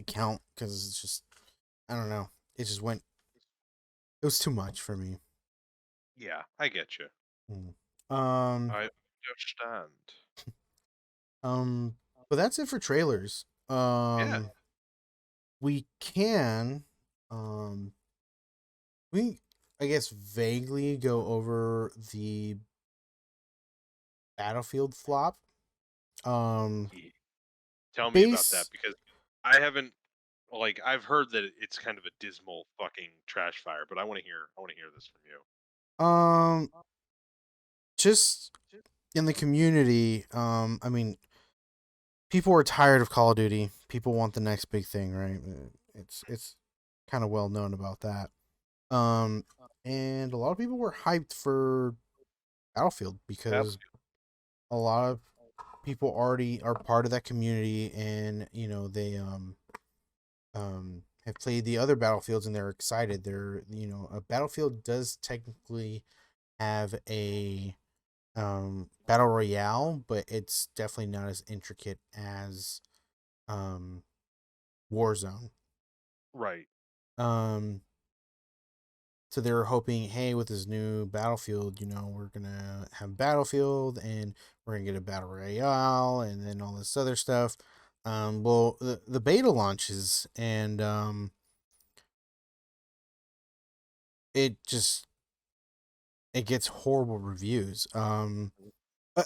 count because it's just I don't know. It just went. It was too much for me. Yeah, I get you. Mm. Um. I understand. Um. But that's it for trailers. Yeah. We can. Um. We I guess vaguely go over the Battlefield flop. Um. Tell me about that Base. because I haven't, like, I've heard that it's kind of a dismal fucking trash fire, but I wanna hear this from you. Um. Just in the community. I mean, people are tired of Call of Duty. People want the next big thing, right? It's kind of well known about that. Um, and a lot of people were hyped for Battlefield because Battlefield. a lot of people already are part of that community, and they have played the other Battlefields and they're excited. A Battlefield does technically have a battle royale, but it's definitely not as intricate as um Warzone. Right. Um, so they were hoping, hey, with this new Battlefield, we're gonna have Battlefield and we're gonna get a battle royale and then all this other stuff. Well, the beta launches and it just it gets horrible reviews.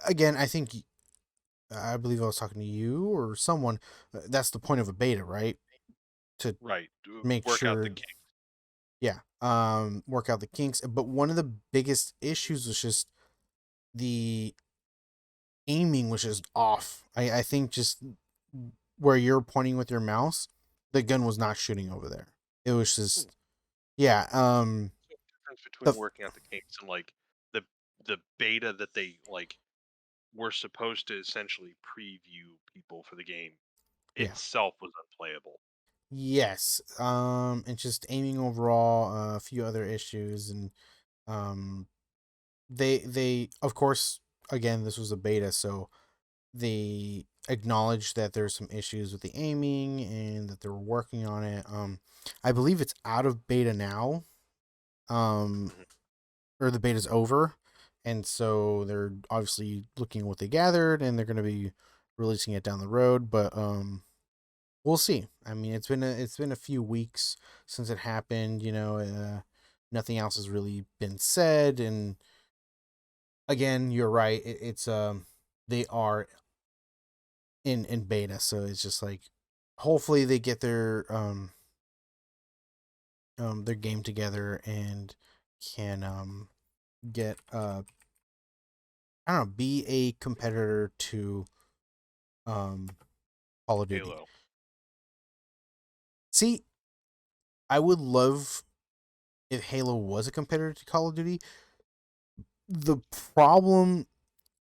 Again, I believe I was talking to you or someone. That's the point of a beta, right? To Right. make Work out the sure, kinks. yeah, work out the kinks. But one of the biggest issues was just the aiming was just off. I think just where you're pointing with your mouse, the gun was not shooting over there. It was Hmm. just yeah. So difference The between working out the kinks and like the the beta that they like were supposed to essentially preview people for the game yeah. itself was unplayable. Yes. And just aiming overall, a few other issues, and um, they of course again this was a beta, so they acknowledged that there's some issues with the aiming and that they were working on it. I believe it's out of beta now. Um, Mhm. or the beta's over, and so they're obviously looking at what they gathered, and they're going to be releasing it down the road. But we'll see. I mean, it's been a few weeks since it happened. Nothing else has really been said, and again, you're right. It's they are in beta, so it's just like hopefully they get their game together and can get I don't know, be a competitor to um Call of Duty. Halo. See, I would love if Halo was a competitor to Call of Duty. The problem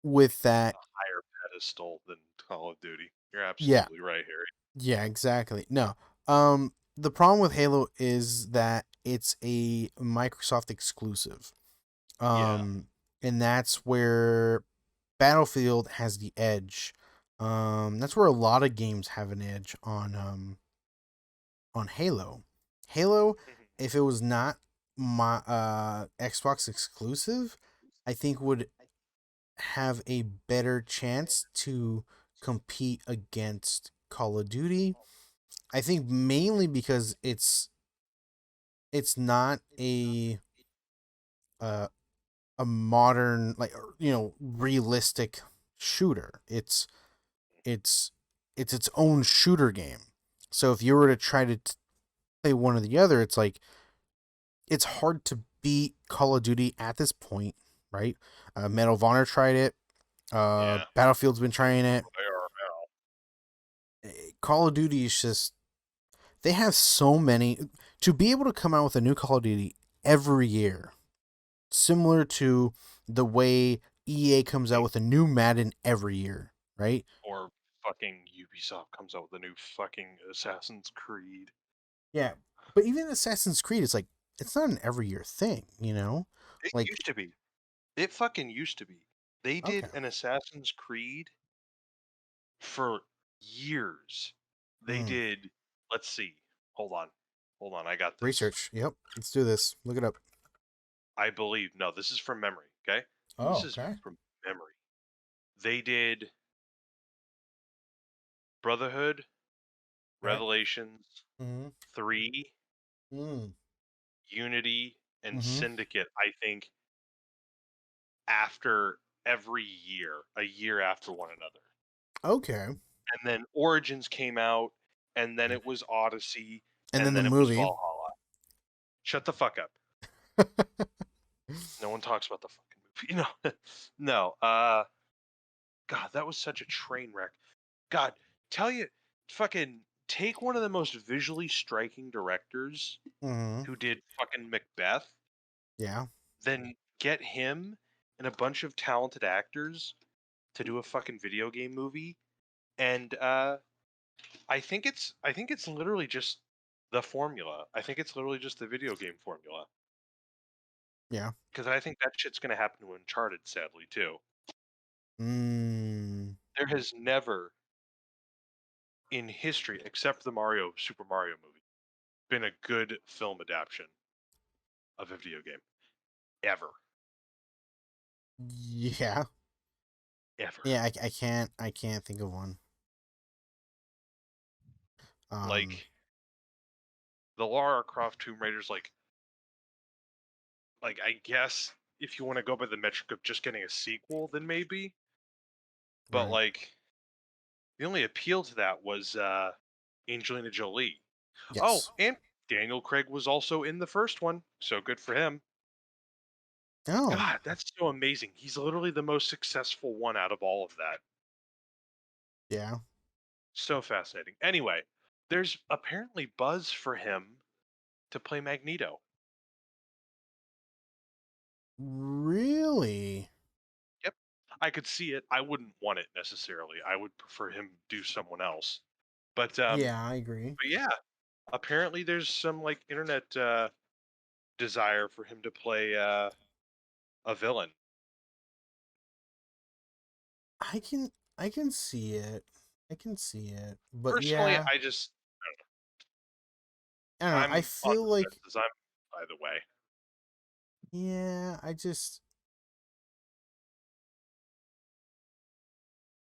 with that, Higher pedestal than Call of Duty. You're yeah, absolutely right, Harry. yeah, exactly. No, the problem with Halo is that it's a Microsoft exclusive. Yeah. Um, and that's where Battlefield has the edge. That's where a lot of games have an edge on Halo. Halo, Mhm. if it was not my Xbox exclusive, I think would have a better chance to compete against Call of Duty. I think mainly because it's not uh, a modern like realistic shooter. It's it's its own shooter game. So if you were to try to play one or the other, it's like it's hard to beat Call of Duty at this point, right? Medal of Honor tried it. Yeah. Battlefield's been And trying it. IRL. Call of Duty is just they have so many to be able to come out with a new Call of Duty every year, similar to the way EA comes out with a new Madden every year, right? Or fucking Ubisoft comes out with a new fucking Assassin's Creed. Yeah, but even Assassin's Creed, it's like it's not an every year thing, you know? It Like, used to be. It fucking used to be. They okay, did an Assassin's Creed for years. They mm, did, let's see. Hold on. Hold on, I got this. research. Yep, let's do this. Look it up. I believe. No, this is from memory, okay? This Oh, is okay. from memory. They did Brotherhood, Okay. Revelations, Mm-hmm. 3, Mm, Unity, and mm-hmm. Syndicate, I think, after every year, a year after one another. Okay. And then Origins came out, and then it was Odyssey, And then and the then it was movie. Valhalla. Shut the fuck up. No one talks about the fucking movie. No. God, that was such a train wreck. God, tell you, fucking take one of the most visually striking directors Mm-hmm. who did fucking Macbeth, Yeah. then get him and a bunch of talented actors to do a fucking video game movie, and I think it's literally just the formula. I think it's literally just the video game formula. Yeah. Because I think that shit's gonna happen to Uncharted, sadly too. Mm, There has never in history, except the Super Mario movie, been a good film adaptation of a video game. Ever. yeah. Ever. Yeah. I can't think of one. Um. Like the Lara Croft Tomb Raider's like I guess if you want to go by the metric of just getting a sequel, then maybe. But Right. like the only appeal to that was Angelina Jolie. Oh, Yes. and Daniel Craig was also in the first one, so good for him. Oh. God, that's so amazing. He's literally the most successful one out of all of that. Yeah. So fascinating. Anyway, there's apparently buzz for him to play Magneto. Really? Yep. I could see it. I wouldn't want it necessarily. I would prefer him do someone else. But Yeah, I agree. yeah, apparently there's some like internet desire for him to play a villain. I can see it. I can see it. But Personally, yeah, I just I don't know. I I'm on feel the like fences. I'm by the way. yeah,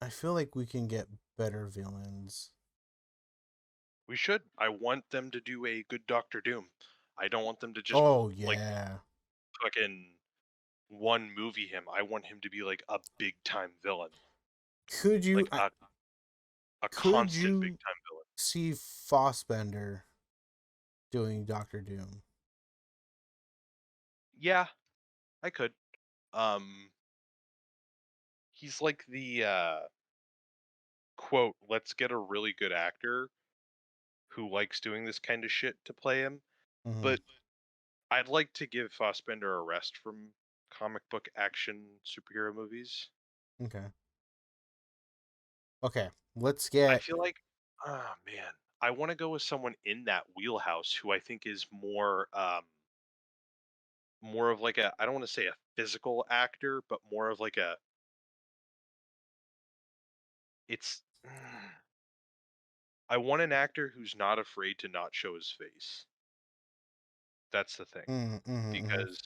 I feel like we can get better villains. We should. I want them to do a good Doctor Doom. I don't want them to just Oh like yeah. fucking one movie him. I want him to be like a big time villain. Could you like a could constant big you time villain. see Fossbender doing Doctor Doom? Yeah, I could. Um, he's like the quote, "Let's get a really good actor who likes doing this kind of shit to play him." Mm-hmm. But I'd like to give Fassbender a rest from comic book action superhero movies. Okay. Okay. Let's I get. feel like, oh man, I want to go with someone in that wheelhouse who I think is more of like a, I don't want to say a physical actor, but more of like a, it's I want an actor who's not afraid to not show his face. That's the thing. Mm-hmm, mm-hmm, Because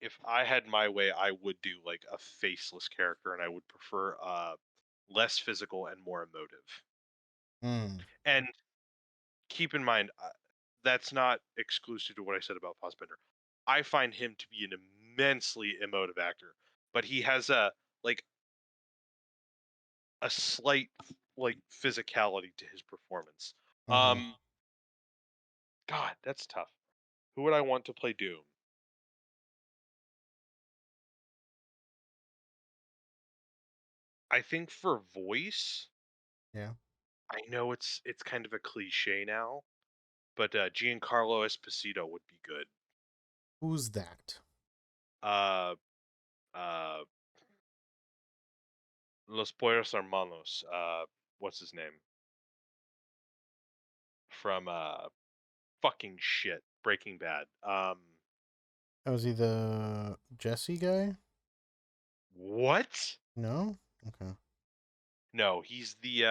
if I had my way, I would do like a faceless character, and I would prefer less physical and more emotive. mm. And keep in mind, that's not exclusive to what I said about Fassbender. I find him to be an immensely emotive actor, but he has like a slight like physicality to his performance. Mm-hmm. Um, God, that's tough. Who would I want to play Doom? I think for voice, Yeah. I know it's kind of a cliche now, but Giancarlo Esposito would be good. Who's that? Uh, uh, Los Pollos Hermanos. What's his name from fucking shit Breaking Bad? Oh, is he the Jesse guy? What? No. Okay. No, he's the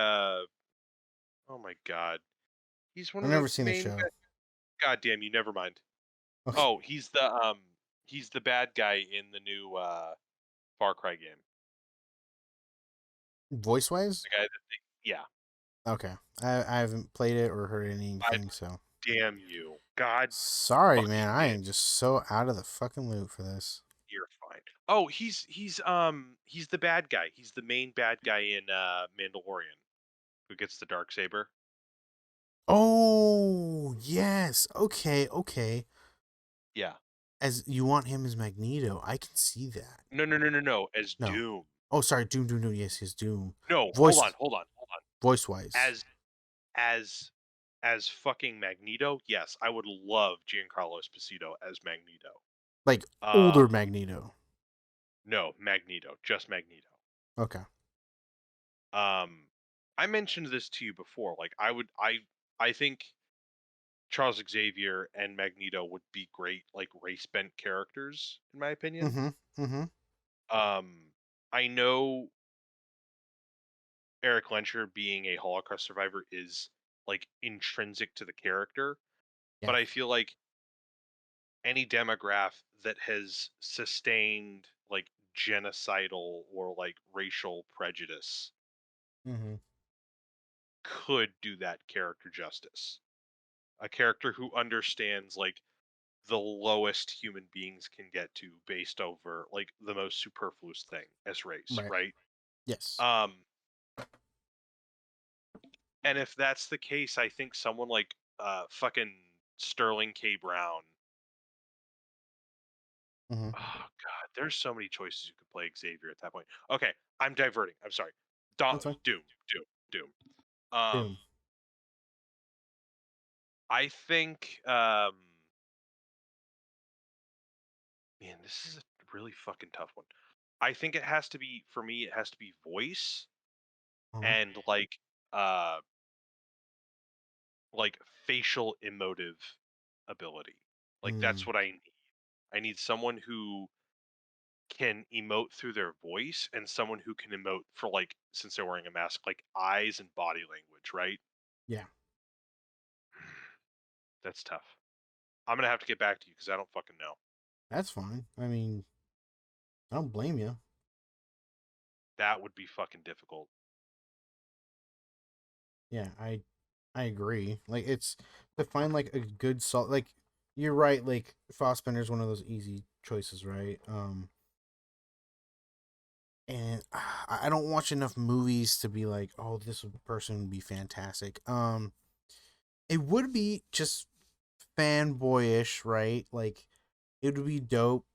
oh my god, he's one I've of the never seen the main show. guys. God damn you, never mind. Okay. Oh, he's the bad guy in the new Far Cry game. Voice wise? The guy that yeah. Okay. I haven't played it or heard God anything, so. damn you. God Sorry, man. fucking I damn. am just so out of the fucking loop for this. You're fine. Oh, he's the bad guy. He's the main bad guy in Mandalorian who gets the dark saber. Oh, yes. Okay, okay. Yeah. As you want him as Magneto. I can see that. No, no, no, no, no. As No. Doom. Oh, sorry. Doom, Doom, Doom. Yes, yes, Doom. No, hold on, Voice, hold on, hold on. voice wise. As as as fucking Magneto, yes, I would love Giancarlo Esposito as Magneto. Like Um, older Magneto. no, Magneto, just Magneto. Okay. Um, I mentioned this to you before. Like, I think Charles Xavier and Magneto would be great, like race bent characters, in my opinion. Mm-hmm. Mm-hmm. I know Eric Lencher being a Holocaust survivor is like intrinsic to the character, Yeah. but I feel like any demographic that has sustained like genocidal or like racial prejudice Mm-hmm. could do that character justice. A character who understands like the lowest human beings can get to based over like the most superfluous thing as race, Right. right? Yes. Um and if that's the case, I think someone like fucking Sterling K. Brown. Mm-hmm. Oh god, there's so many choices you could play Xavier at that point. Okay, I'm diverting. I'm sorry. That's fine. Doom. Um Doom. I think man, this is a really fucking tough one. I think it has to be for me it has to be voice Uh-huh. and uh like facial emotive ability. Like Mm. that's what I need. I need someone who can emote through their voice and someone who can emote for like since they're wearing a mask like eyes and body language, right? Yeah. That's tough. I'm going to have to get back to you cuz I don't fucking know. That's fine. I mean, I don't blame you. That would be fucking difficult. Yeah, I agree. Like it's to find like a good salt. Like you're right. Like Fassbender's one of those easy choices, right? and I don't watch enough movies to be like, oh, this person would be fantastic. It would be just fanboyish, right? Like, it would be dope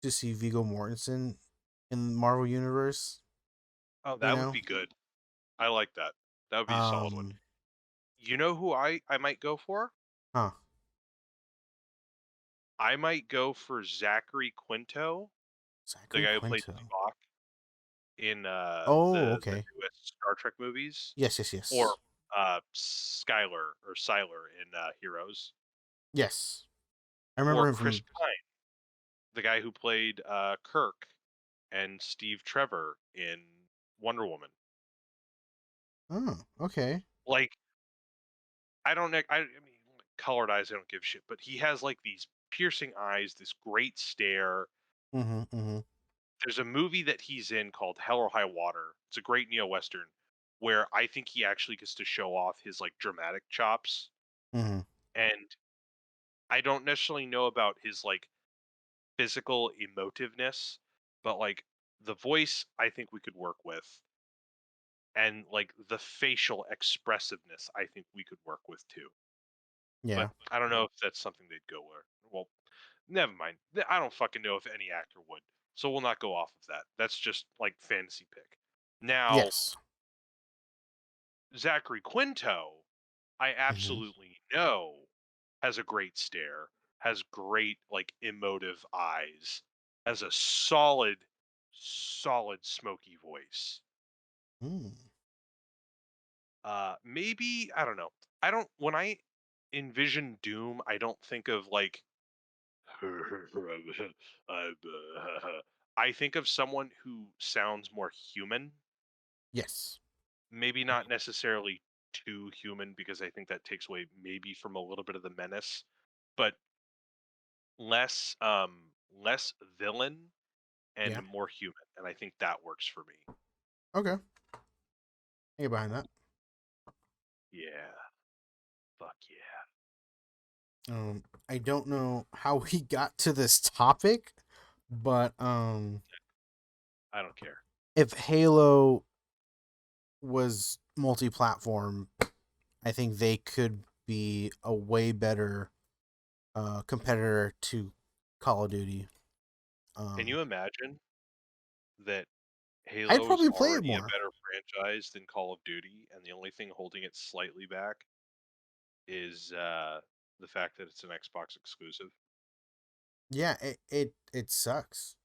to see Viggo Mortensen in the Marvel universe. Oh, You that would know, be good. I like that. That would be a solid one. um, You know who I might go for? huh? I might go for Zachary Quinto, the Zachary guy who played Quinto. Spock in Oh, the okay. newest Star Trek movies, Yes, yes, or yes, Skylar or Siler in Heroes, yes. I remember or him Chris from. Pine, the guy who played Kirk and Steve Trevor in Wonder Woman. Oh, okay. Like, I mean, colored eyes, I don't give a shit, but he has like these piercing eyes, this great stare. Mm-hmm. Mm-hmm. There's a movie that he's in called Hell or High Water. It's a great neo-western where I think he actually gets to show off his like dramatic chops. Mm-hmm. And I don't necessarily know about his like physical emotiveness, but like the voice I think we could work with, and like the facial expressiveness I think we could work with too. But Yeah. I don't know if that's something they'd go with. Well, never mind. I don't fucking know if any actor would. So we'll not go off of that. That's just like fantasy pick. Now, Yes. Zachary Quinto, I Mm-hmm. absolutely know has a great stare, has great like emotive eyes, has a solid smoky voice. Mm. Maybe I don't know. I don't when I envision Doom, I don't think of like I think of someone who sounds more human. Yes. Maybe not necessarily too human because I think that takes away maybe from a little bit of the menace, but less villain and Yeah. more human, and I think that works for me. Okay. I get behind that. Yeah. Fuck yeah. I don't know how we got to this topic, but I don't care. if Halo was multi-platform, I think they could be a way better competitor to Call of Duty. Can Um, you imagine that I'd Halo is probably play it already a more. better franchise than Call of Duty, and the only thing holding it slightly back is the fact that it's an Xbox exclusive. Yeah, it sucks.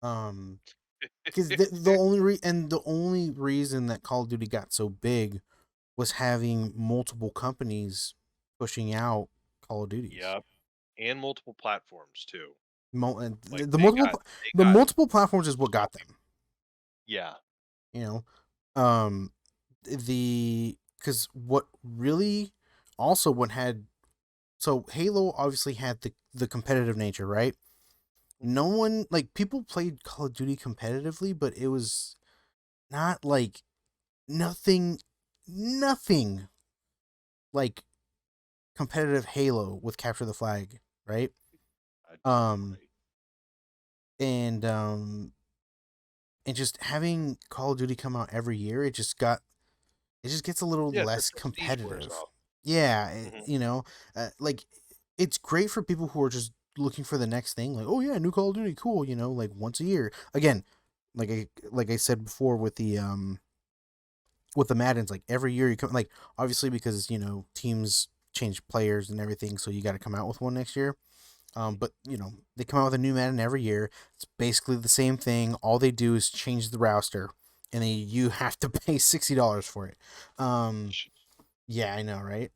Because the only reason that Call of Duty got so big was having multiple companies pushing out Call of Duties. Yep, and multiple platforms too. And Like they the got multiple platforms is what so got many. them. Yeah, You um, the because what really also what had so Halo obviously had the competitive nature, right? mhm, No one like people played Call of Duty competitively, but it was not like nothing, nothing like competitive Halo with Capture the Flag, right? you're Um, right. and and just having Call of Duty come out every year, it just gets a little Yeah, the less prestige wears competitive. off. Yeah, Hmm. like it's great for people who are just looking for the next thing. Like, oh yeah, new Call of Duty, cool. Like once a year. Again, like I said before with the Maddens, like every year you come like obviously because teams change players and everything, so you got to come out with one next year. But they come out with a new Madden every year. It's basically the same thing. All they do is change the roster, and then you have to pay $60 for it. Um, yeah, I know, right?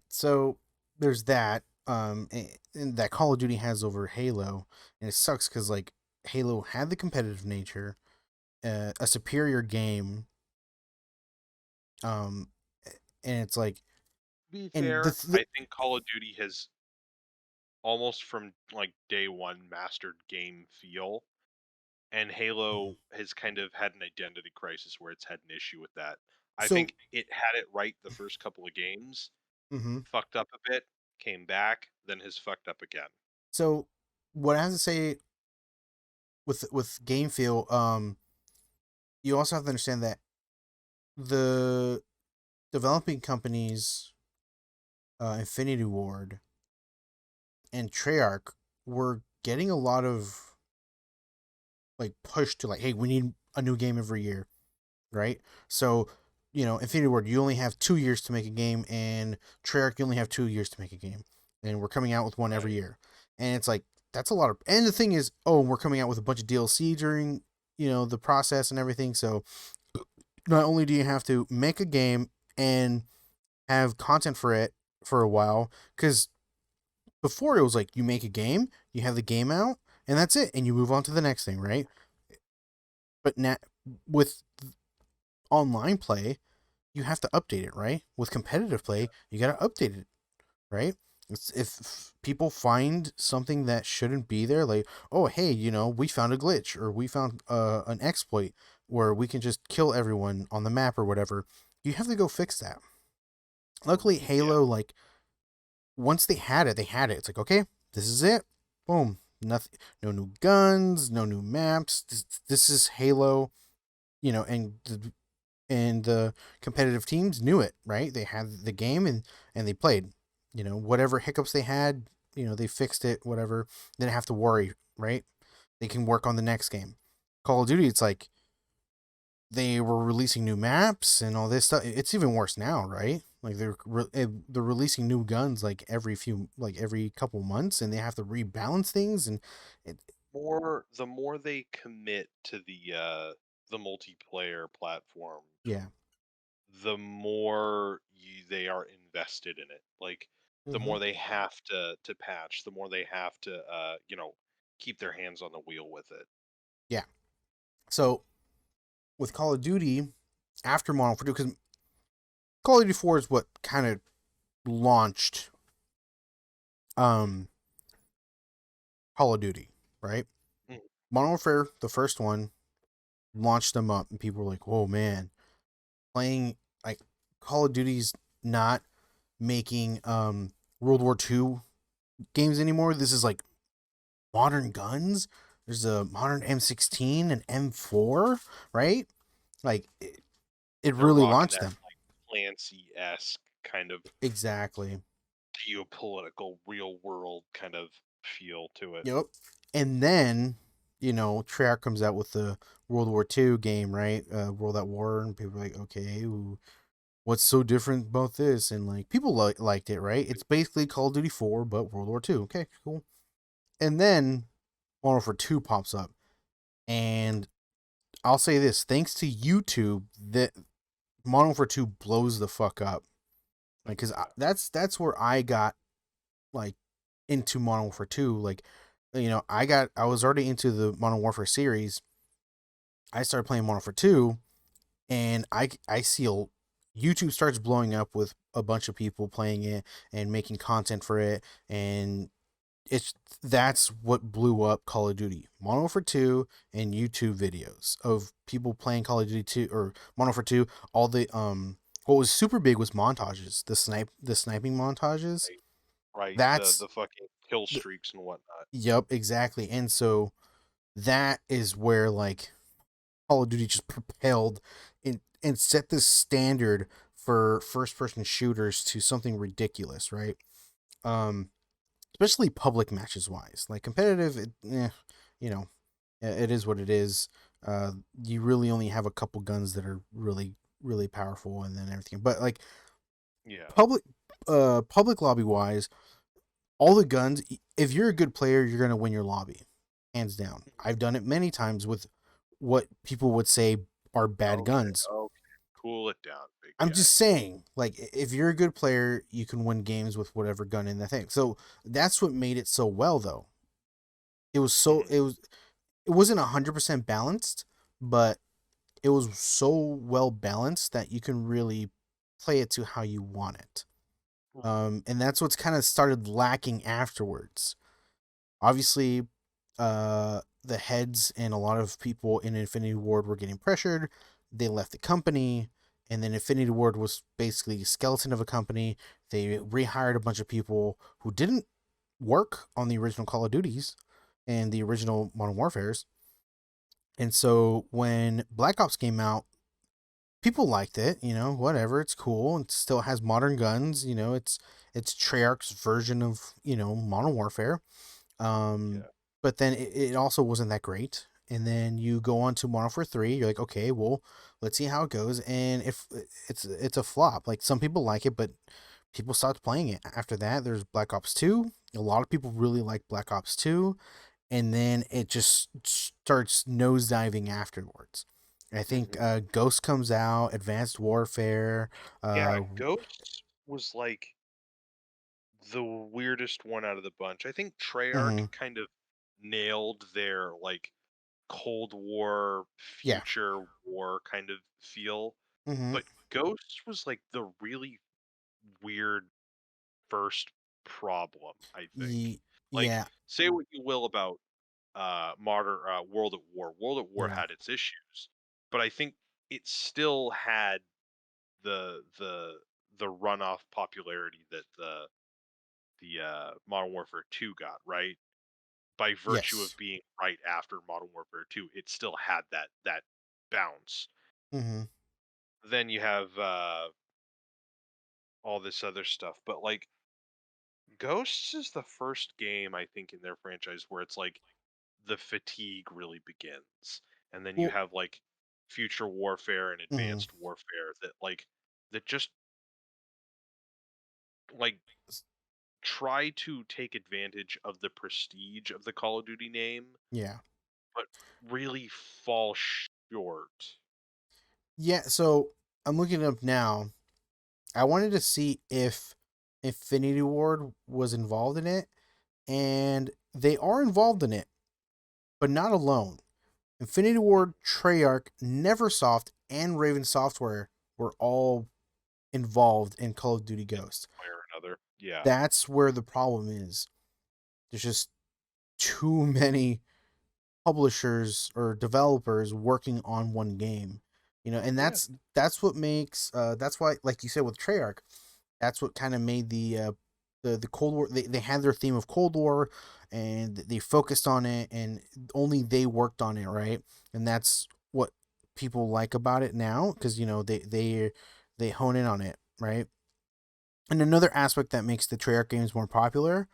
So there's that. And that Call of Duty has over Halo, and it sucks because like Halo had the competitive nature, a superior game. Um, and it's like, Be and fair, I think Call of Duty has almost from like day one mastered game feel, and Halo has kind of had an identity crisis where it's had an issue with that. I so. think it had it right the first couple of games, Mhm. fucked up a bit, came back, then has fucked up again. So what I have to say with game feel, you also have to understand that the developing companies, Infinity Ward and Treyarch, were getting a lot of like push to like, hey, we need a new game every year, right? So, Infinity Ward, you only have 2 years to make a game, and Treyarch, you only have 2 years to make a game, and we're coming out with one every Right. year, and it's like that's a lot of. And the thing is, oh, we're coming out with a bunch of DLC during the process and everything. So not only do you have to make a game and have content for it for a while, because before it was like you make a game, you have the game out, and that's it, and you move on to the next thing, right? But now with online play, you have to update it, right? With competitive play, you got to update it, right? If people find something that shouldn't be there, like, oh, hey, we found a glitch or we found an exploit where we can just kill everyone on the map or whatever, you have to go fix that. Luckily, Yeah. Halo, like, once they had it, they had it. It's like, okay, this is it. Boom. Nothing, no new guns, no new maps. This is Halo, and the competitive teams knew it, right? They had the game and they played. Whatever hiccups they had, they fixed it. Whatever, they didn't have to worry, right? They can work on the next game. Call of Duty, it's like they were releasing new maps and all this stuff. It's even worse now, right? Like they're releasing new guns like every couple months, and they have to rebalance things. And it, The more they commit to the multiplayer platform, yeah. the more they are invested in it. Like the Hmm. more they have to patch, the more they have to keep their hands on the wheel with it. Yeah. So with Call of Duty, after Modern Warfare 2, because Call of Duty 4 is what kind of launched um Call of Duty, right? Mm. Modern Warfare, the first one, launched them up, and people were like, "Oh man, playing like Call of Duty's not making World War II games anymore. This is like modern guns. There's a modern M16 and M4, right? Like it They're really rocking launched that them." like Clancy-esque kind of Exactly. geopolitical, real world kind of feel to it. Yep. And then, Treyarch comes out with the World War II game, right? World at War, and people are like, okay, what's so different about this? And like people liked it, right? It's basically Call of Duty 4, but World War II. Okay, cool. And then Modern Warfare 2 pops up, and I'll say this: thanks to YouTube, that Modern Warfare 2 blows the fuck up. Like, cause Yeah. that's where I got like into Modern Warfare 2. Like, I was already into the Modern Warfare series. I started playing Modern Warfare 2, and I see YouTube starts blowing up with a bunch of people playing it and making content for it, and it's that's what blew up Call of Duty. Modern Warfare 2 and YouTube videos of people playing Call of Duty 2 or Modern Warfare 2. All the what was super big was montages, the sniping montages. Right. Right. That's The fucking kill the, streaks and whatnot. yep, exactly. And so that is where like Call of Duty just propelled and set the standard for first person shooters to something ridiculous, right? Um, Especially public matches wise. Like competitive, you know, it is what it is. You really only have a couple guns that are really really powerful, and then everything. But like Yeah. public, public lobby wise, all the guns. If you're a good player, you're gonna win your lobby, hands down. I've done it many times with what people would say are bad Okay. guns. Okay. Cool it down, big I'm guy. just saying, like, if you're a good player, you can win games with whatever gun in the thing. So that's what made it so well, though. It was so Mhm. it wasn't 100% balanced, but it was so well balanced that you can really play it to how you want it. And that's what's kind of started lacking afterwards. Obviously, the heads and a lot of people in Infinity Ward were getting pressured. They left the company, and then Infinity Ward was basically a skeleton of a company. They rehired a bunch of people who didn't work on the original Call of Duties and the original Modern Warfares, And so when Black Ops came out, people liked it, whatever, it's cool. It still has modern guns, it's Treyarch's version of, Modern Warfare. Um, Yeah. but then it also wasn't that great. And then you go on to Modern Warfare 3, you're like, okay, well, let's see how it goes. And if it's a flop, like some people like it, but people stopped playing it. After that, there's Black Ops 2. A lot of people really like Black Ops 2, and then it just starts nosediving afterwards. I think Hmm. Ghost comes out, Advanced Warfare. Yeah, Uh, Ghosts was like the weirdest one out of the bunch. I think mm-hmm, Treyarch kind of nailed their like Cold War, yeah, future war kind of feel, mm-hmm, but Ghosts was like the really weird first problem, I think. Like, yeah, say what you will about modern World at War. World at War yeah, had its issues, but I think it still had the runoff popularity that the Modern Warfare 2 got, right? By virtue of yes, being right after Modern Warfare 2, it still had that bounce. mm-hmm, Then you have all this other stuff, but like Ghosts is the first game I think in their franchise where it's like the fatigue really begins. And then you well, have like future warfare and mm-hmm. advanced warfare that just like try to take advantage of the prestige of the Call of Duty name, Yeah, but really fall short. yeah. So I'm looking it up now. I wanted to see if Infinity Ward was involved in it, and they are involved in it, but not alone. Infinity Hmm. Ward, Treyarch, Neversoft, and Raven Software were all involved in Call of Duty In Ghost. one way or another. Yeah. That's where the problem is. There's just too many publishers or developers working on one game. And Yeah. that's what makes that's why, like you said with Treyarch, that's what kind of made the Cold War. They had their theme of Cold War, and they focused on it, and only they worked on it, right? And that's what people like about it now, because they hone in on it, right? And another aspect that makes the Treyarch games more popular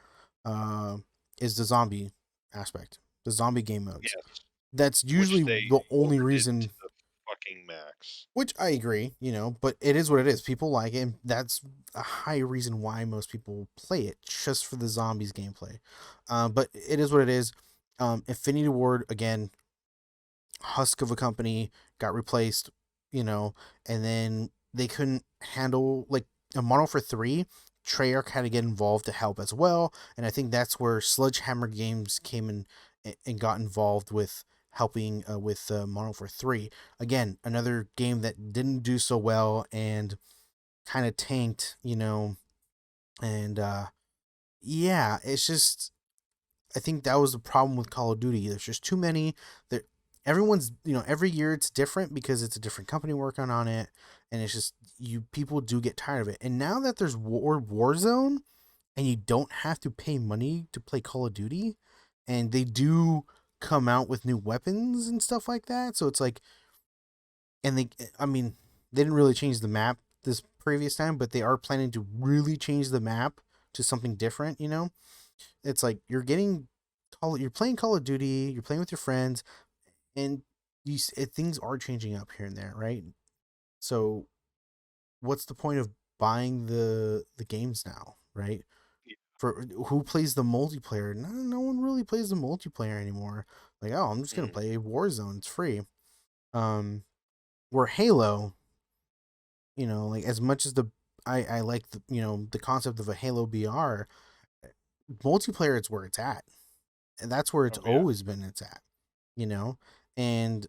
uh, is the zombie aspect, the zombie game modes. Yes. That's Which usually they the only overdid reason. to the fucking max. Which I agree, but it is what it is. People like it, and that's a high reason why most people play it, just for the zombies gameplay. But it is what it is. Infinity Ward, again, husk of a company, got replaced, you know, and then they couldn't handle, like, a Model for 3. Treyarch had to get involved to help as well, and I think that's where Sledgehammer Games came in and got involved with helping with Model for 3. Again, another game that didn't do so well and kind of tanked, and yeah, it's just, I think that was the problem with Call of Duty. There's just too many. That everyone's, every year it's different because it's a different company working on it, and it's just, you people do get tired of it. And now that there's Warzone, and you don't have to pay money to play Call of Duty, and they do come out with new weapons and stuff like that. So it's like, and I mean, they didn't really change the map this previous time, but they are planning to really change the map to something different. It's like you're playing Call of Duty, you're playing with your friends, and things are changing up here and there, right? So what's the point of buying the games now, right? Yeah. For who plays the multiplayer? No one really plays the multiplayer anymore. Like, oh, I'm just gonna Mm. play Warzone. It's free. Um, where Halo, like, as much as I like the concept of a Halo BR, multiplayer, it's where it's at, and that's where it's Oh yeah. always been. It's at, you know, and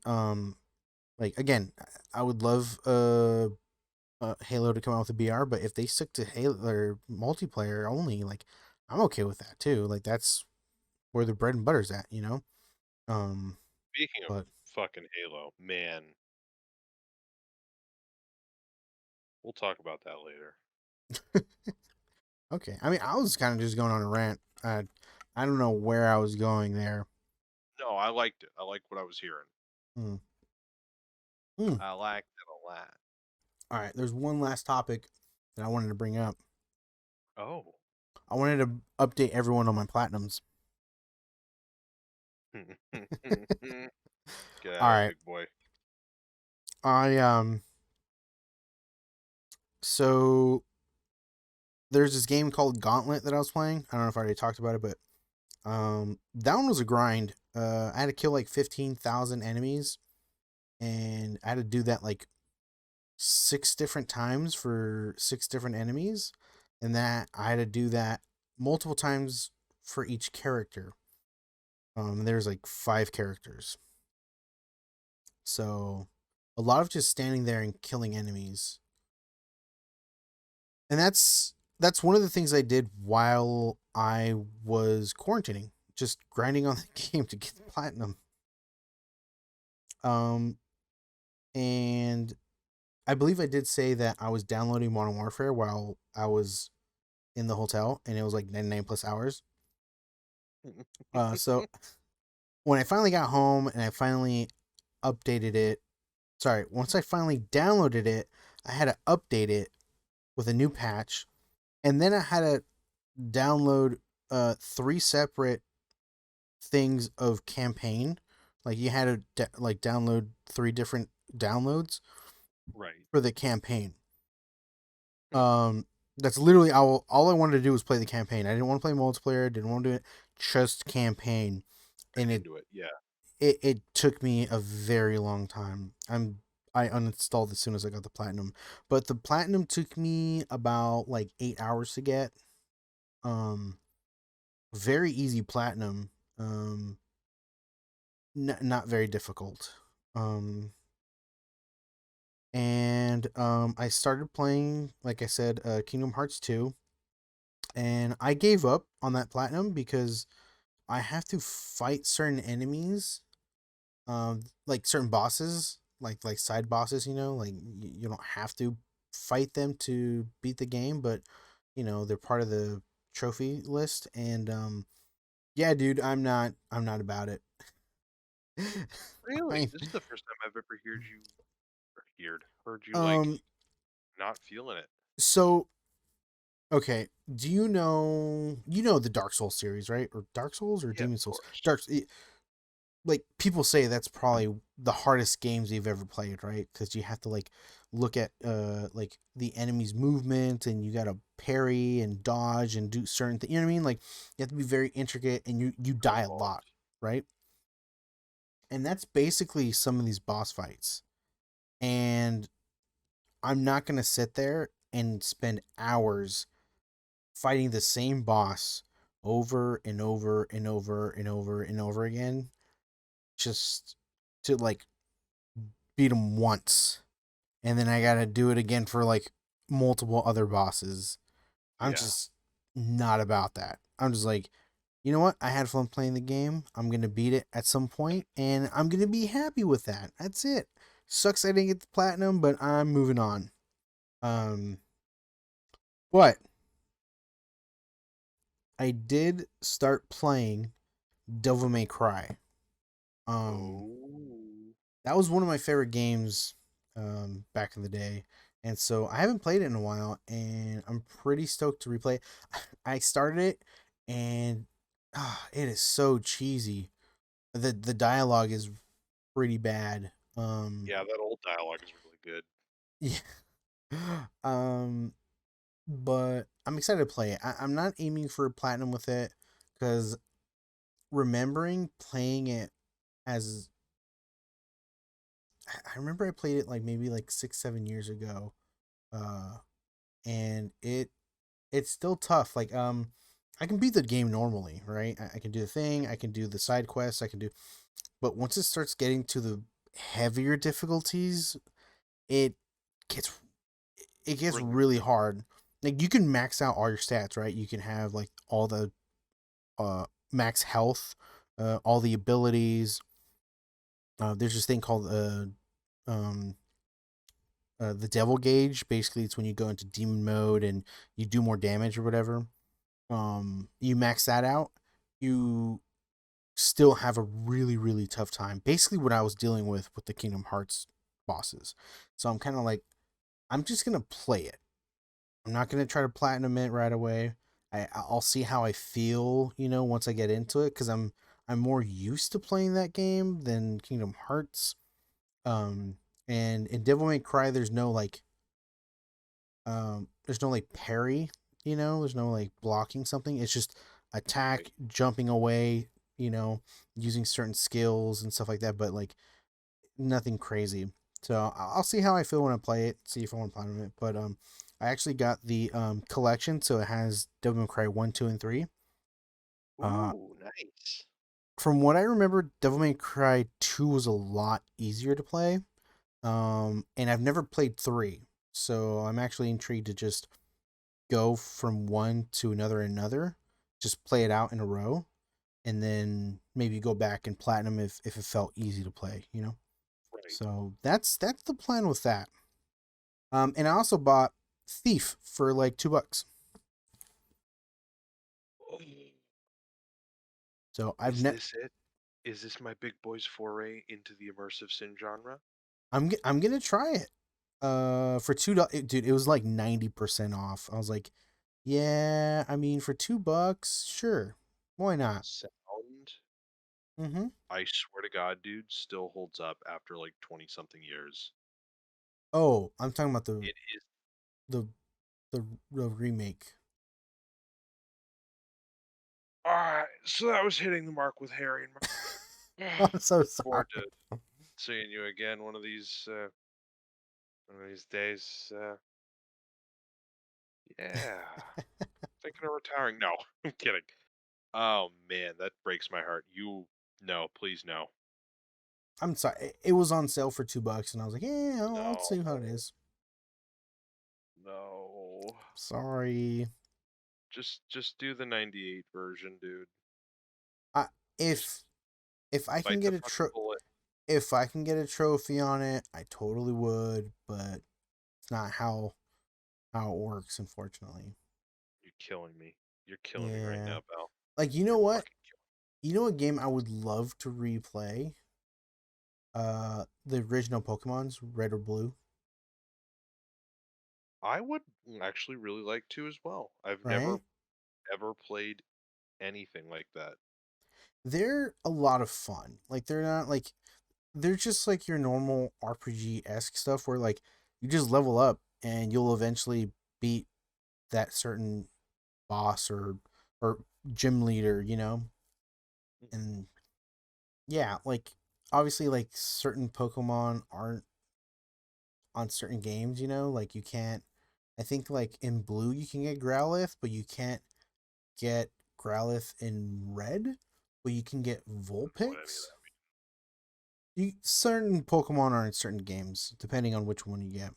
like, again, I would love Halo to come out with a BR, but if they stick to Halo or multiplayer only, like, I'm okay with that too. Like, that's where the bread and butter's at, Um, Speaking of but fucking Halo, man, we'll talk about that later. okay. I mean, I was kind of just going on a rant. I don't know where I was going there. No, I liked it. I liked what I was hearing. Hmm. Hmm. I liked it a lot. All right. There's one last topic that I wanted to bring up. Oh. I wanted to update everyone on my platinums. Get All at it, right. big boy. I so there's this game called Gauntlet that I was playing. I don't know if I already talked about it, but that one was a grind. I had to kill like 15,000 enemies, and I had to do that like 6 different times for 6 different enemies, and that I had to do that multiple times for each character. There's like 5 characters, so a lot of just standing there and killing enemies, and that's one of the things I did while I was quarantining, just grinding on the game to get the platinum. Um, and I believe I did say that I was downloading Modern Warfare while I was in the hotel, and it was like 99 plus hours. So when I finally got home and I finally updated it, sorry, once I finally downloaded it, I had to update it with a new patch, and then I had to download 3 separate things of campaign. Like you had to like download 3 different downloads Right. for the campaign. Um, that's literally all I wanted to do was play the campaign. I didn't want to play multiplayer. Didn't want to do it. Just campaign, and Straight into it. Yeah. it took me a very long time. I uninstalled as soon as I got the platinum, but the platinum took me about like 8 hours to get. Um, very easy platinum. Um, not very difficult. Um, and I started playing, like I said, Kingdom Hearts 2, and I gave up on that platinum because I have to fight certain enemies, like certain bosses, like side bosses. Like you don't have to fight them to beat the game, but they're part of the trophy list. And yeah, dude, I'm not about it. Really? I This is the first time I've ever heard you like um not feeling it. so okay, do you know the Dark Souls series, right? Or Dark Souls or Yeah, of Demon Souls? course. Like people say that's probably the hardest games you've ever played, right? Because you have to like look at like the enemy's movement, and you gotta parry and dodge and do certain things. You know what I mean? Like you have to be very intricate, and you So die a lot, involved. right? And that's basically some of these boss fights. And I'm not gonna sit there and spend hours fighting the same boss over and over and over and over and over again, just to like beat him once, and then I gotta do it again for like multiple other bosses. I'm Yeah. just not about that. I'm just like, you know what? I had fun playing the game. I'm gonna beat it at some point, and I'm gonna be happy with that. That's it. Sucks I didn't get the platinum, but I'm moving on. Um, but I did start playing Devil May Cry. Um, Oh. that was one of my favorite games back in the day. And so I haven't played it in a while, and I'm pretty stoked to replay it. I started it, and it is so cheesy. The dialogue is pretty bad. Yeah, that old dialogue is really good. Yeah. um, but I'm excited to play it. I'm not aiming for platinum with it because remembering playing it as I remember I played it like maybe like 6-7 years ago, uh, and it's still tough. Like I can beat the game normally, right? I can do the thing, I can do the side quests, I can do, but once it starts getting to the heavier difficulties, it gets it gets Really, really really. hard. Like you can max out all your stats, right? You can have like all the max health, all the abilities. There's this thing called um the devil gauge. Basically, it's when you go into demon mode and you do more damage or whatever. You max that out. You still have a really really tough time. Basically, what I was dealing with the Kingdom Hearts bosses. So I'm kind of like, I'm just gonna play it. I'm not gonna try to platinum it right away. I'll see how I feel, once I get into it, because I'm more used to playing that game than Kingdom Hearts. Um, and in Devil May Cry, there's no like parry, there's no like blocking something. It's just Right. attack, jumping away, you know, using certain skills and stuff like that, but like nothing crazy. So I'll see how I feel when I play it, see if I want to platinum it. But I actually got the collection, so it has Devil May Cry 1, 2, and 3. Uh, Ooh, nice. from what I remember, Devil May Cry 2 was a lot easier to play. And I've never played 3. So I'm actually intrigued to just go from one to another, just play it out in a row, and then maybe go back and platinum if it felt easy to play. Right. So that's the plan with that. And I also bought Thief for like $2. Oh, So is this it? Is this my big boy's foray into the immersive sim genre? I'm gonna try it. For $2, dude, it was like 90% off. I was like, yeah, I mean for $2, sure, why not? Sound, Mm-hmm. I swear to God, dude, still holds up after like 20 something years. Oh, I'm talking about the It is. the the remake. All right, so that was hitting the mark with Harry and I'm so Look forward sorry. to seeing you again one of these days. Yeah, thinking of retiring. No, I'm kidding. Oh man, that breaks my heart. You no, please no, I'm sorry. It was on sale for $2, and I was like, yeah, I'll no, see how it is. no. Sorry. Just do the '98 version, dude. I Just if if I can bite the get a fucking bullet. if I can get a trophy on it, I totally would, but it's not how it works, unfortunately. You're killing me. You're killing me right Yeah. now, Belle. Like, you know You're what? fucking killing You know what game I would love to replay? The original Pokemon's Red or Blue, me. I would actually really like to as well. I've never right? ever played anything like that. They're a lot of fun. Like they're not like they're just like your normal RPG esque stuff where like you just level up and you'll eventually beat that certain boss or gym leader. And yeah, like obviously like certain Pokemon aren't on certain games. Like you can't. I think like in Blue you can get Growlithe, but you can't get Growlithe in Red, but you can get Know what any of Vulpix. that Certain Pokemon are in certain games, depending on which one you get.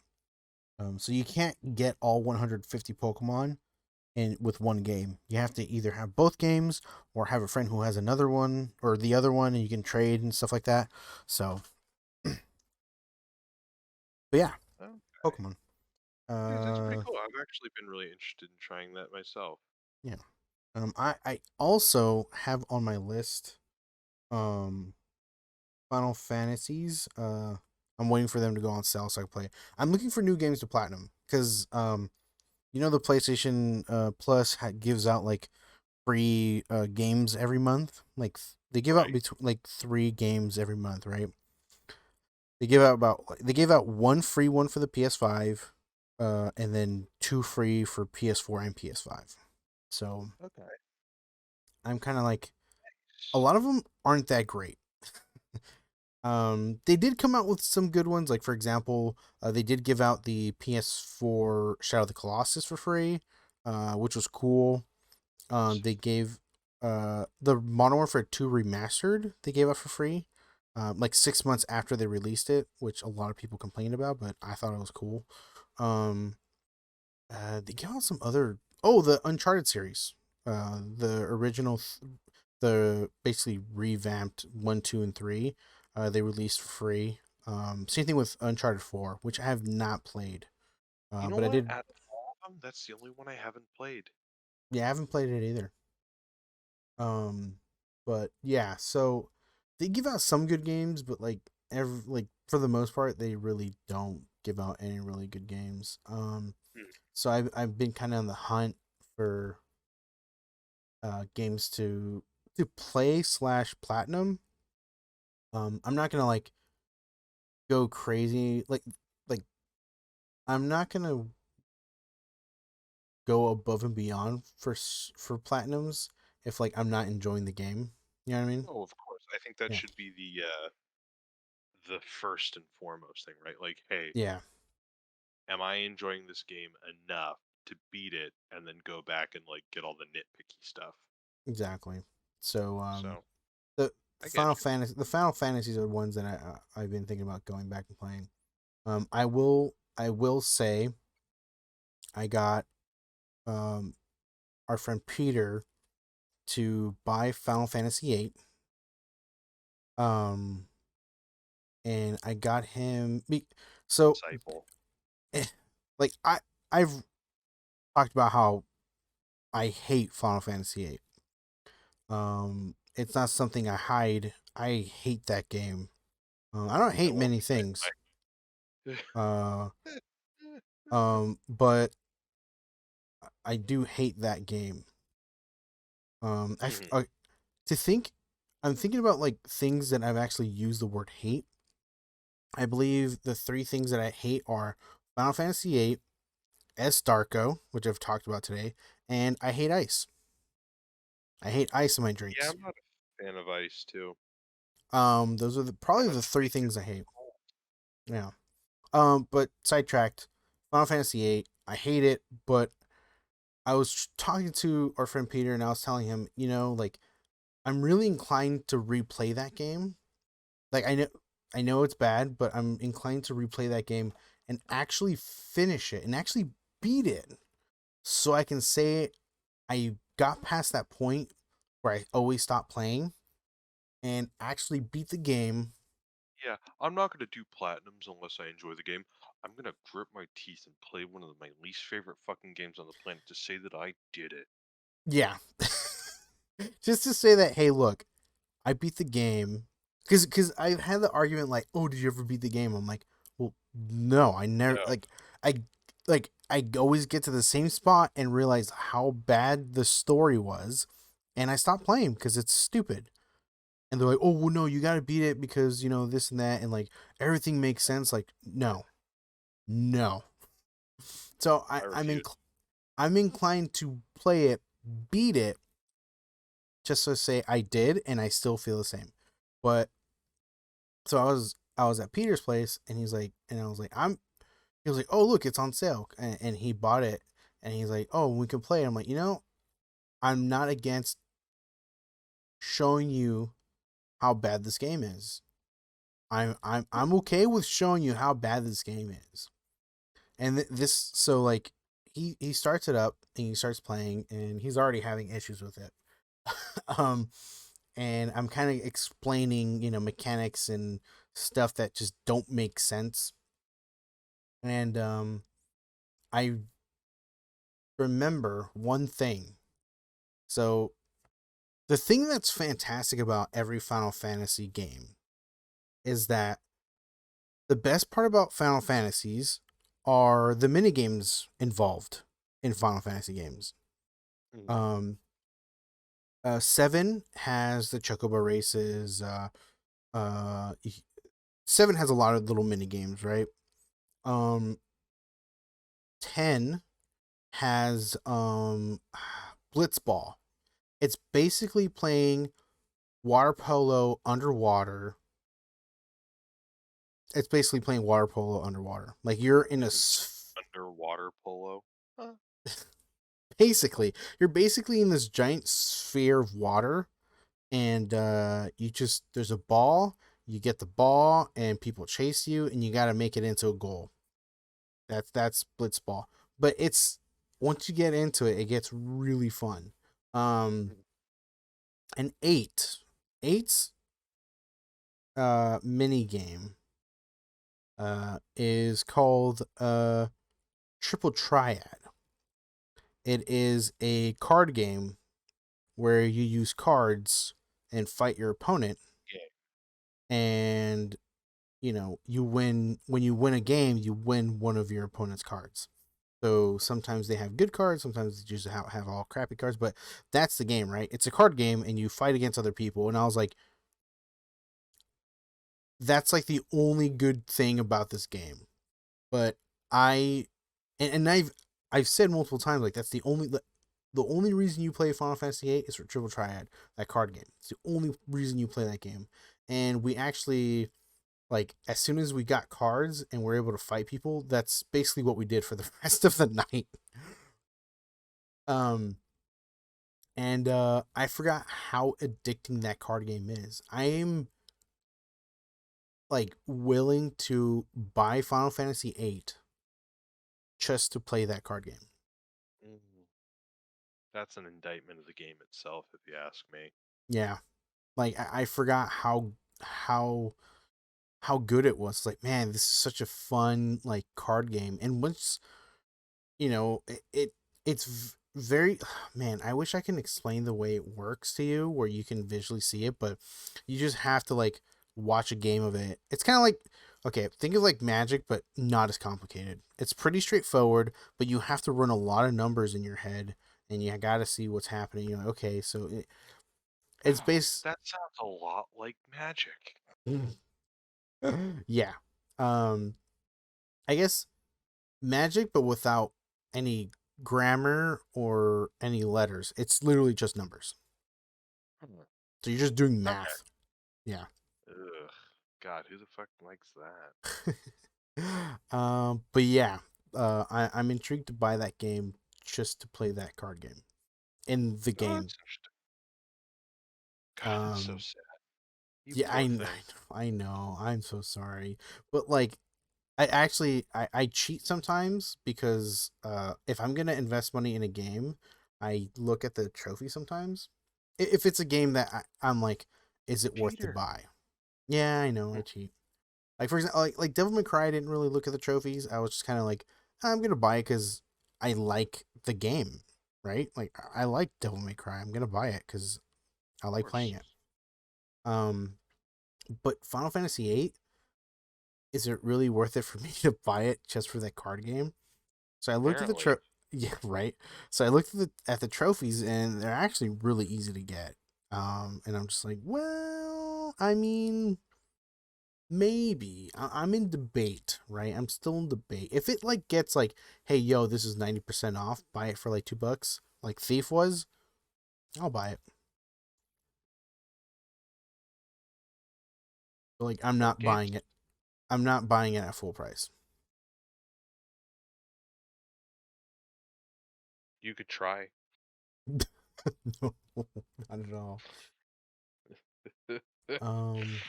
So you can't get all 150 Pokemon in with one game. You have to either have both games or have a friend who has another one or the other one, and you can trade and stuff like that. So, but yeah, means. Oh, Pokemon. dude, that's pretty Uh, cool. I've actually been really interested in trying that myself. yeah. I also have on my list um Final Fantasies. I'm waiting for them to go on sale so I can play. I'm looking for new games to platinum because the PlayStation Plus gives out like free games every month. Like they give out Right. between like 3 games every month, right? They gave out one free one for the PS5, and then 2 free for PS4 and PS5. So Okay. I'm kind of like, a lot of them aren't that great. They did come out with some good ones. Like for example, they did give out the PS4 Shadow of the Colossus for free, which was cool. They gave the Modern Warfare 2 remastered. They gave out for free, like 6 months after they released it, which a lot of people complained about, but I thought it was cool. Um, they gave out some other. Oh, the Uncharted series. The original, the basically revamped 1, 2, and 3. They released for free. Same thing with Uncharted 4, which I have not played. You know But I what? did. Out of all of them, that's the only one I haven't played. Yeah, I haven't played it either. Um, But yeah, so they give out some good games, but like for the most part, they really don't give out any really good games. Hmm. So I've been kind of on the hunt for games to play slash platinum. I'm not gonna like go crazy like I'm not gonna go above and beyond for platinums if like I'm not enjoying the game. You know what I mean? Oh, of course. I think that Yeah. should be the first and foremost thing, right? Like, hey, Yeah. am I enjoying this game enough to beat it and then go back and like get all the nitpicky stuff? Exactly. So So the I get you. The Final Fantasies are ones that I've been thinking about going back and playing. I will say I got um our friend Peter to buy Final Fantasy 8. Um and I got him so Disciple. eh, like I've talked about how I hate Final Fantasy 8. It's not something I hide. I hate that game. I don't I hate won't many be saying things. I. Uh but I do hate that game. Mhm. To think, I'm thinking about like things that I've actually used the word hate. I believe the three things that I hate are Final Fantasy 8, S Darko, which I've talked about today, and I hate ice. I hate ice in my Yeah, drinks. I'm not a fan of ice too. Those are Too probably the much three makes it things I hate. cold. Yeah. But sidetracked. Final Fantasy 8, I hate it, but I was talking to our friend Peter and I was telling him, like I'm really inclined to replay that game. Like I know it's bad, but I'm inclined to replay that game and actually finish it and actually beat it so I can say I got past that point where I always stop playing and actually beat the game. Yeah, I'm not gonna do platinums unless I enjoy the game. I'm gonna grit my teeth and play one of my least favorite fucking games on the planet to say that I did it. Yeah. Just to say that, hey, look, I beat the game. Because I've had the argument like, oh, did you ever beat the game? I'm like, well, no, I never, No, I, I always get to the same spot and realize how bad the story was. And I stop playing because it's stupid. And they're like, oh, well, no, you got to beat it because, this and that. And like, everything makes sense. Like, no, no. So I refuse. I'm inclined to play it, beat it, just to say I did, and I still feel the same. But so I was at Peter's place, and he's like, and I was like, he was like, oh look, it's on sale, and he bought it, and he's like, oh, we can play. I'm like, I'm not against showing you how bad this game is. I'm okay with showing you how bad this game is. And this so like he starts it up and he starts playing and he's already having issues with it. um and I'm kind of explaining, mechanics and stuff that just don't make sense. And I remember one thing. So the thing that's fantastic about every Final Fantasy game is that the best part about Final Fantasies are the mini games involved in Final Fantasy games. Mhm. Um, 7 has the Chocobo races. Uh, 7 has a lot of little mini games, right? Um, 10 has Blitzball. It's basically playing water polo underwater. It's basically playing water polo underwater. Like you're in a Underwater polo. Huh. basically you're basically in this giant sphere of water, and you just there's a ball. You get the ball, and people chase you, and you got to make it into a goal. That's Blitzball. But it's once you get into it, it gets really fun. Um, Mhm. and eight's mini game is called Triple Triad. It is a card game where you use cards and fight your opponent, Yeah. and you win. When you win a game, you win one of your opponent's cards. So sometimes they have good cards, sometimes they just have all crappy cards, but that's the game, right? It's a card game and you fight against other people. And I was like, that's like the only good thing about this game. But I and I've said multiple times, like, that's the only reason you play Final Fantasy VIII is for Triple Triad, that card game. It's the only reason you play that game. And we actually, like, as soon as we got cards and we're able to fight people, that's basically what we did for the rest of the night. Um and I forgot how addicting that card game is. I am, like, willing to buy Final Fantasy VIII just to play that card game. Mm, that's an indictment of the game itself, if you ask me. Yeah, like, I forgot how how good it was. Like, man, this is such a fun, like, card game. And once it's very, man, I wish I can explain the way it works to you where you can visually see it, but you just have to, like, watch a game of it. It's kind of like, okay, think of like Magic, but not as complicated. It's pretty straightforward, but you have to run a lot of numbers in your head and you got to see what's happening. You're like, okay, so it's Oh, based. that sounds a lot like Magic. Yeah. um I guess Magic, but without any grammar or any letters. It's literally just numbers. Hmm. So you're just doing Okay. math. Yeah. Ugh. God, who the fuck likes that? But yeah, I'm intrigued to buy that game just to play that card game in the Oh, game. that's interesting. God, that's so Um, sad. You yeah, poor thing. I know. I'm so sorry, but, like, I actually I cheat sometimes because if I'm gonna invest money in a game, I look at the trophy sometimes. If it's a game that I'm like, is it worth to Cheater. buy? Yeah, I know, I Hmm. cheat. Like, for example, like Devil May Cry, I didn't really look at the trophies. I was just kind of like, I'm gonna buy it because I like the game, right? Like, I like Devil May Cry. I'm gonna buy it because I Of like playing course. it. Um, but Final Fantasy VIII, is it really worth it for me to buy it just for that card game? So I looked at the Apparently. yeah, right. So I looked at the trophies, and they're actually really easy to get. And I'm just like, well, I mean, maybe I'm in debate, right? I'm still in debate. If it, like, gets like, hey, yo, this is 90% off, buy it for like $2, like Thief was, I'll buy it. But, like, I'm What not games? buying it. I'm not buying it at full price. You could try. No, not at all. Um,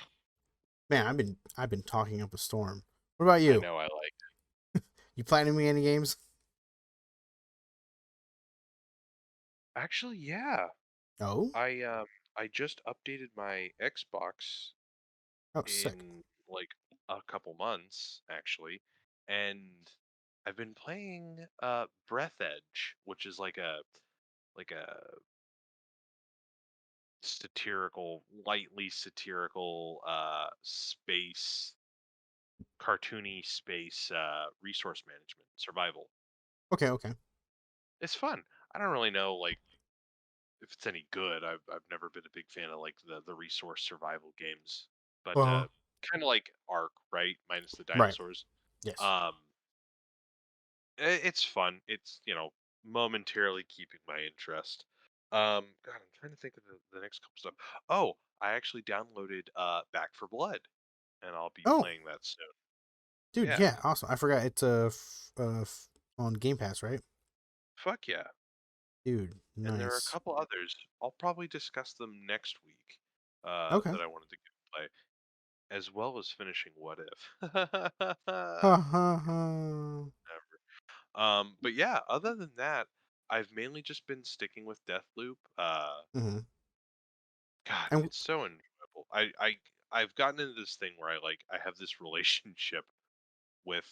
man, I've been talking up a storm. What about I you? know I like. You planning me any games? Actually, yeah. Oh, I um I just updated my Xbox oh, sick. in like a couple months actually, and I've been playing Breath Edge, which is like a lightly satirical space cartoony space resource management survival. Okay, okay. It's fun. I don't really know like if it's any good. I've never been a big fan of like the resource survival games, but Uh, kind of like Ark, right? Minus the right. dinosaurs. Yes. Um, it's fun. It's momentarily keeping my interest. God, I'm trying to think of the next couple stuff. Oh, I actually downloaded Back for Blood, and I'll be Oh, playing that soon. dude, Yeah, yeah, awesome. I forgot it's on Game Pass, right? fuck yeah. Dude, And there are a nice. couple others. I'll probably discuss them next week. Okay. That I wanted to get to play, as well as finishing What If. Ha ha ha. But yeah, other than that, I've mainly just been sticking with Deathloop. Mm-hmm. God, And it's so enjoyable. I've gotten into this thing where I have this relationship with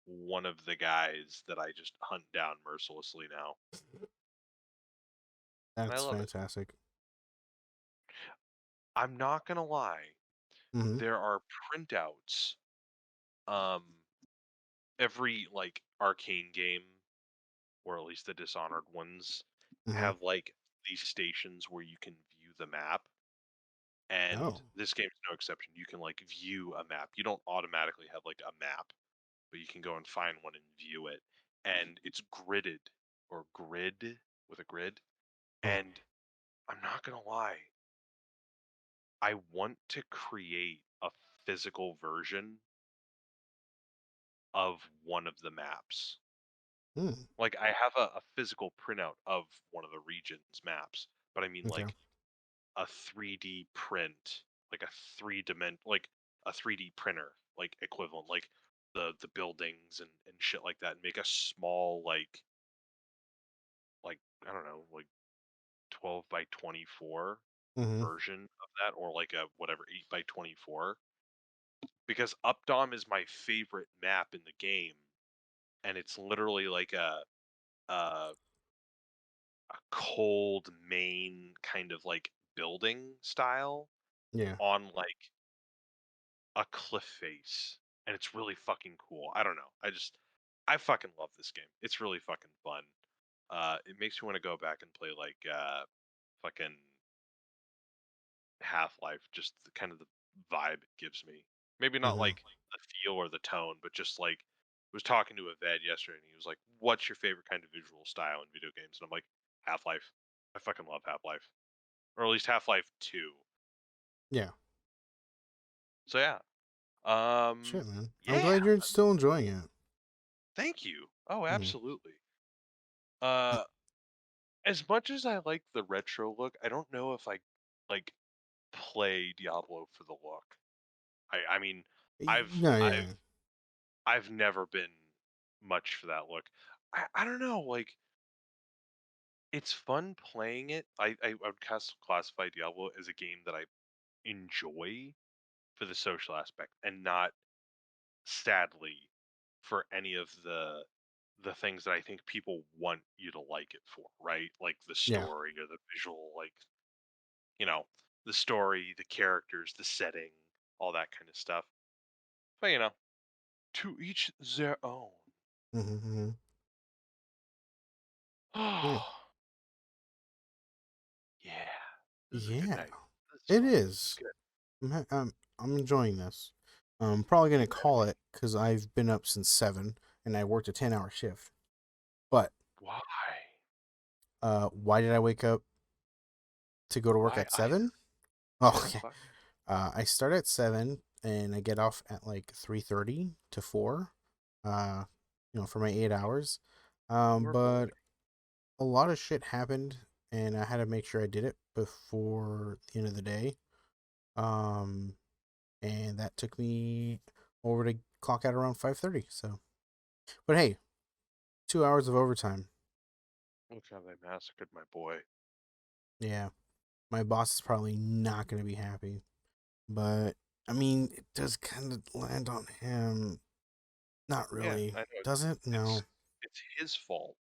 one of the guys that I just hunt down mercilessly now, and I that's love it. fantastic. I'm not gonna lie, Mm-hmm. there are printouts, um, every, like, Arcane game, or at least the Dishonored ones, Mm-hmm. have, like, these stations where you can view the map, and Oh. this game is no exception. You can, like, view a map. You don't automatically have, like, a map, but you can go and find one and view it, and it's gridded, or grid, with a grid, Oh. and I'm not gonna lie, I want to create a physical version of one of the maps. Mm. Like, I have a physical printout of one of the region's maps, but I mean, Okay. like, a 3D print, like a 3D printer, like, equivalent, like, the buildings and shit like that, and make a small, like, I don't know, like, 12 by 24 Mm-hmm. version of that, or like a whatever, 8 by 24, because Updom is my favorite map in the game, and it's literally like a a cold main kind of like building style Yeah. on like a cliff face, and it's really fucking cool. I don't know. I fucking love this game. It's really fucking fun. It makes me want to go back and play like fucking Half-Life, just the kind of the vibe it gives me. Maybe not Mm-hmm. like the feel or the tone, but just like I was talking to a vet yesterday and he was like, "What's your favorite kind of visual style in video games?" And I'm like, "Half-Life. I fucking love Half-Life." Or at least Half-Life 2. Yeah. So yeah. Shit, man. I'm Yeah, glad you're still enjoying it. thank you. Oh, Mm. absolutely. Uh as much as I like the retro look, I don't know if I like play Diablo for the look. I mean, I've No, I've yeah. I've never been much for that look. I don't know, like it's fun playing it. I would classify Diablo as a game that I enjoy for the social aspect, and not sadly for any of the things that I think people want you to like it for, right? Like the Yeah. story or the visual, like, you know, the story, the characters, the setting, all that kind of stuff. But to each their own. Mm-hmm. Mm-hmm. Yeah. Oh, yeah. This is a good Yeah. night. This is It fun. This is is. good. I'm enjoying this. I'm probably gonna call it because I've been up since 7 and I worked a 10-hour shift. But Why? why did I wake up to go to work Why at either? 7? Yeah, Okay. fuck. I start at 7 and I get off at like 3:30 to 4. Uh, for my 8 hours. Poor boy. But a lot of shit happened and I had to make sure I did it before the end of the day. Um, and that took me over to clock out around 5:30. So, but hey, 2 hours of overtime. Look how they massacred my boy. Yeah, my boss is probably not going to be happy, but I mean, it does kind of land on him. Not Yeah, really, I know. does it? No. It's his fault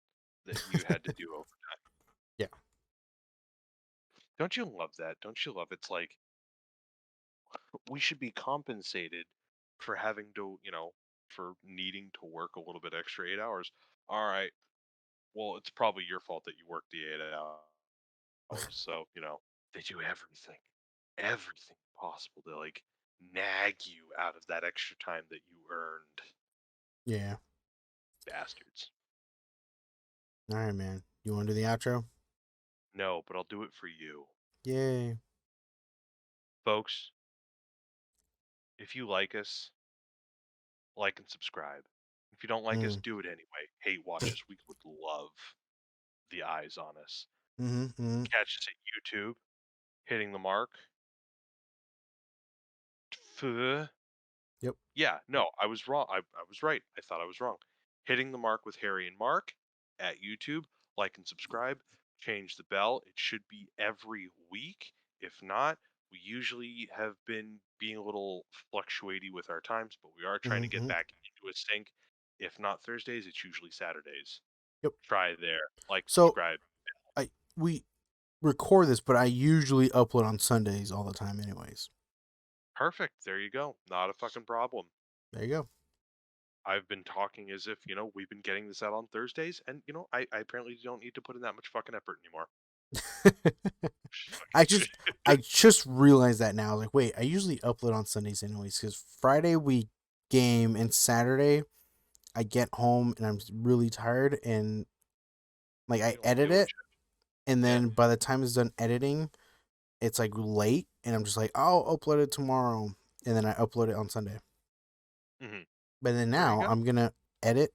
that you had to do overtime. Yeah. Don't you love that? Don't you love it's like we should be compensated for having to, for needing to work a little bit extra 8 hours. All right. Well, it's probably your fault that you worked the 8 hours. So, they do everything possible to like nag you out of that extra time that you earned. Yeah. Bastards. All right, man. You want to do the outro? No, but I'll do it for you. Yay. Folks, if you like and subscribe. If you don't like us, Mm. do it anyway. Hate watch us. We would love the eyes on us. Mm-hmm. Mm-hmm. Catch us at YouTube, hitting the mark. Yep. Yeah, no, I was wrong. I was right. I thought I was wrong. Hitting the mark with Harry and Mark at YouTube. Like and subscribe. Change the bell. It should be every week. If not, we usually have been being a little fluctuating with our times, but we are trying to get Mm-hmm. back into a sync. If not Thursdays, it's usually Saturdays. Yep. Try there. Like, So subscribe. we record this, but I usually upload on Sundays all the time, anyways. Perfect. There you go. Not a fucking problem. There you I've been talking as if, we've been getting this out on Thursdays, and, I apparently don't need to put in that much fucking effort anymore. go. I Fucking just I just realized that now. Like, wait, I usually upload on Sundays anyways, because Friday we game and Saturday I get home and I'm really tired and like you I don't want to edit deal with it, shit. and Yeah. then by the time it's done editing, it's like late, and I'm just like, I'll upload it tomorrow, and then I upload it on Sunday. Hmm. But then There you now go. I'm gonna edit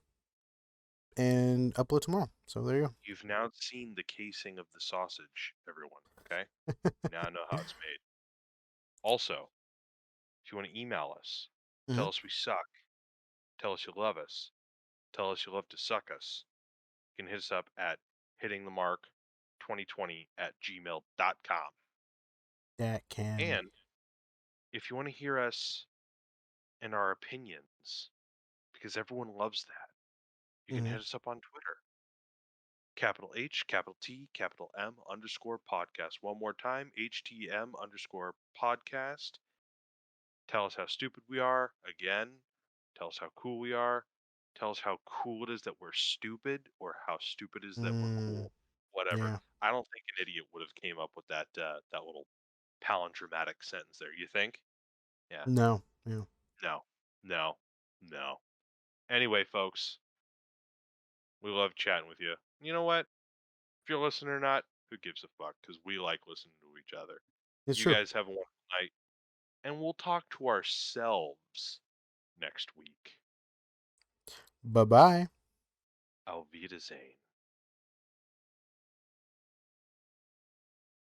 and upload tomorrow. So there you You've now seen the casing of the sausage, everyone. Okay? go. You now know how it's made. Also, if you want to email us, Hmm. tell us we suck, tell us you love us, tell us you love to suck us, you can hit us up at hittingthemark2020 at gmail.com. That can. And if you want to hear us and our opinions, because everyone loves that, you can Hmm. hit us up on Twitter. Capital H, capital T, capital M underscore podcast. One more time, HTM underscore podcast. Tell us how stupid we are. Again, tell us how cool we are. Tell us how cool it is that we're stupid, or how stupid it is that we're Mm, cool. Whatever. yeah. I don't think an idiot would have came up with that little palindromatic sentence there. You think? Yeah. No. Yeah. No. No. No. Anyway, folks, we love chatting with you. You know what? If you're listening or not, who gives a fuck? Because we like listening to each other. It's You true. guys have a wonderful night, and we'll talk to ourselves next week. Bye bye. Auf Wiedersehen.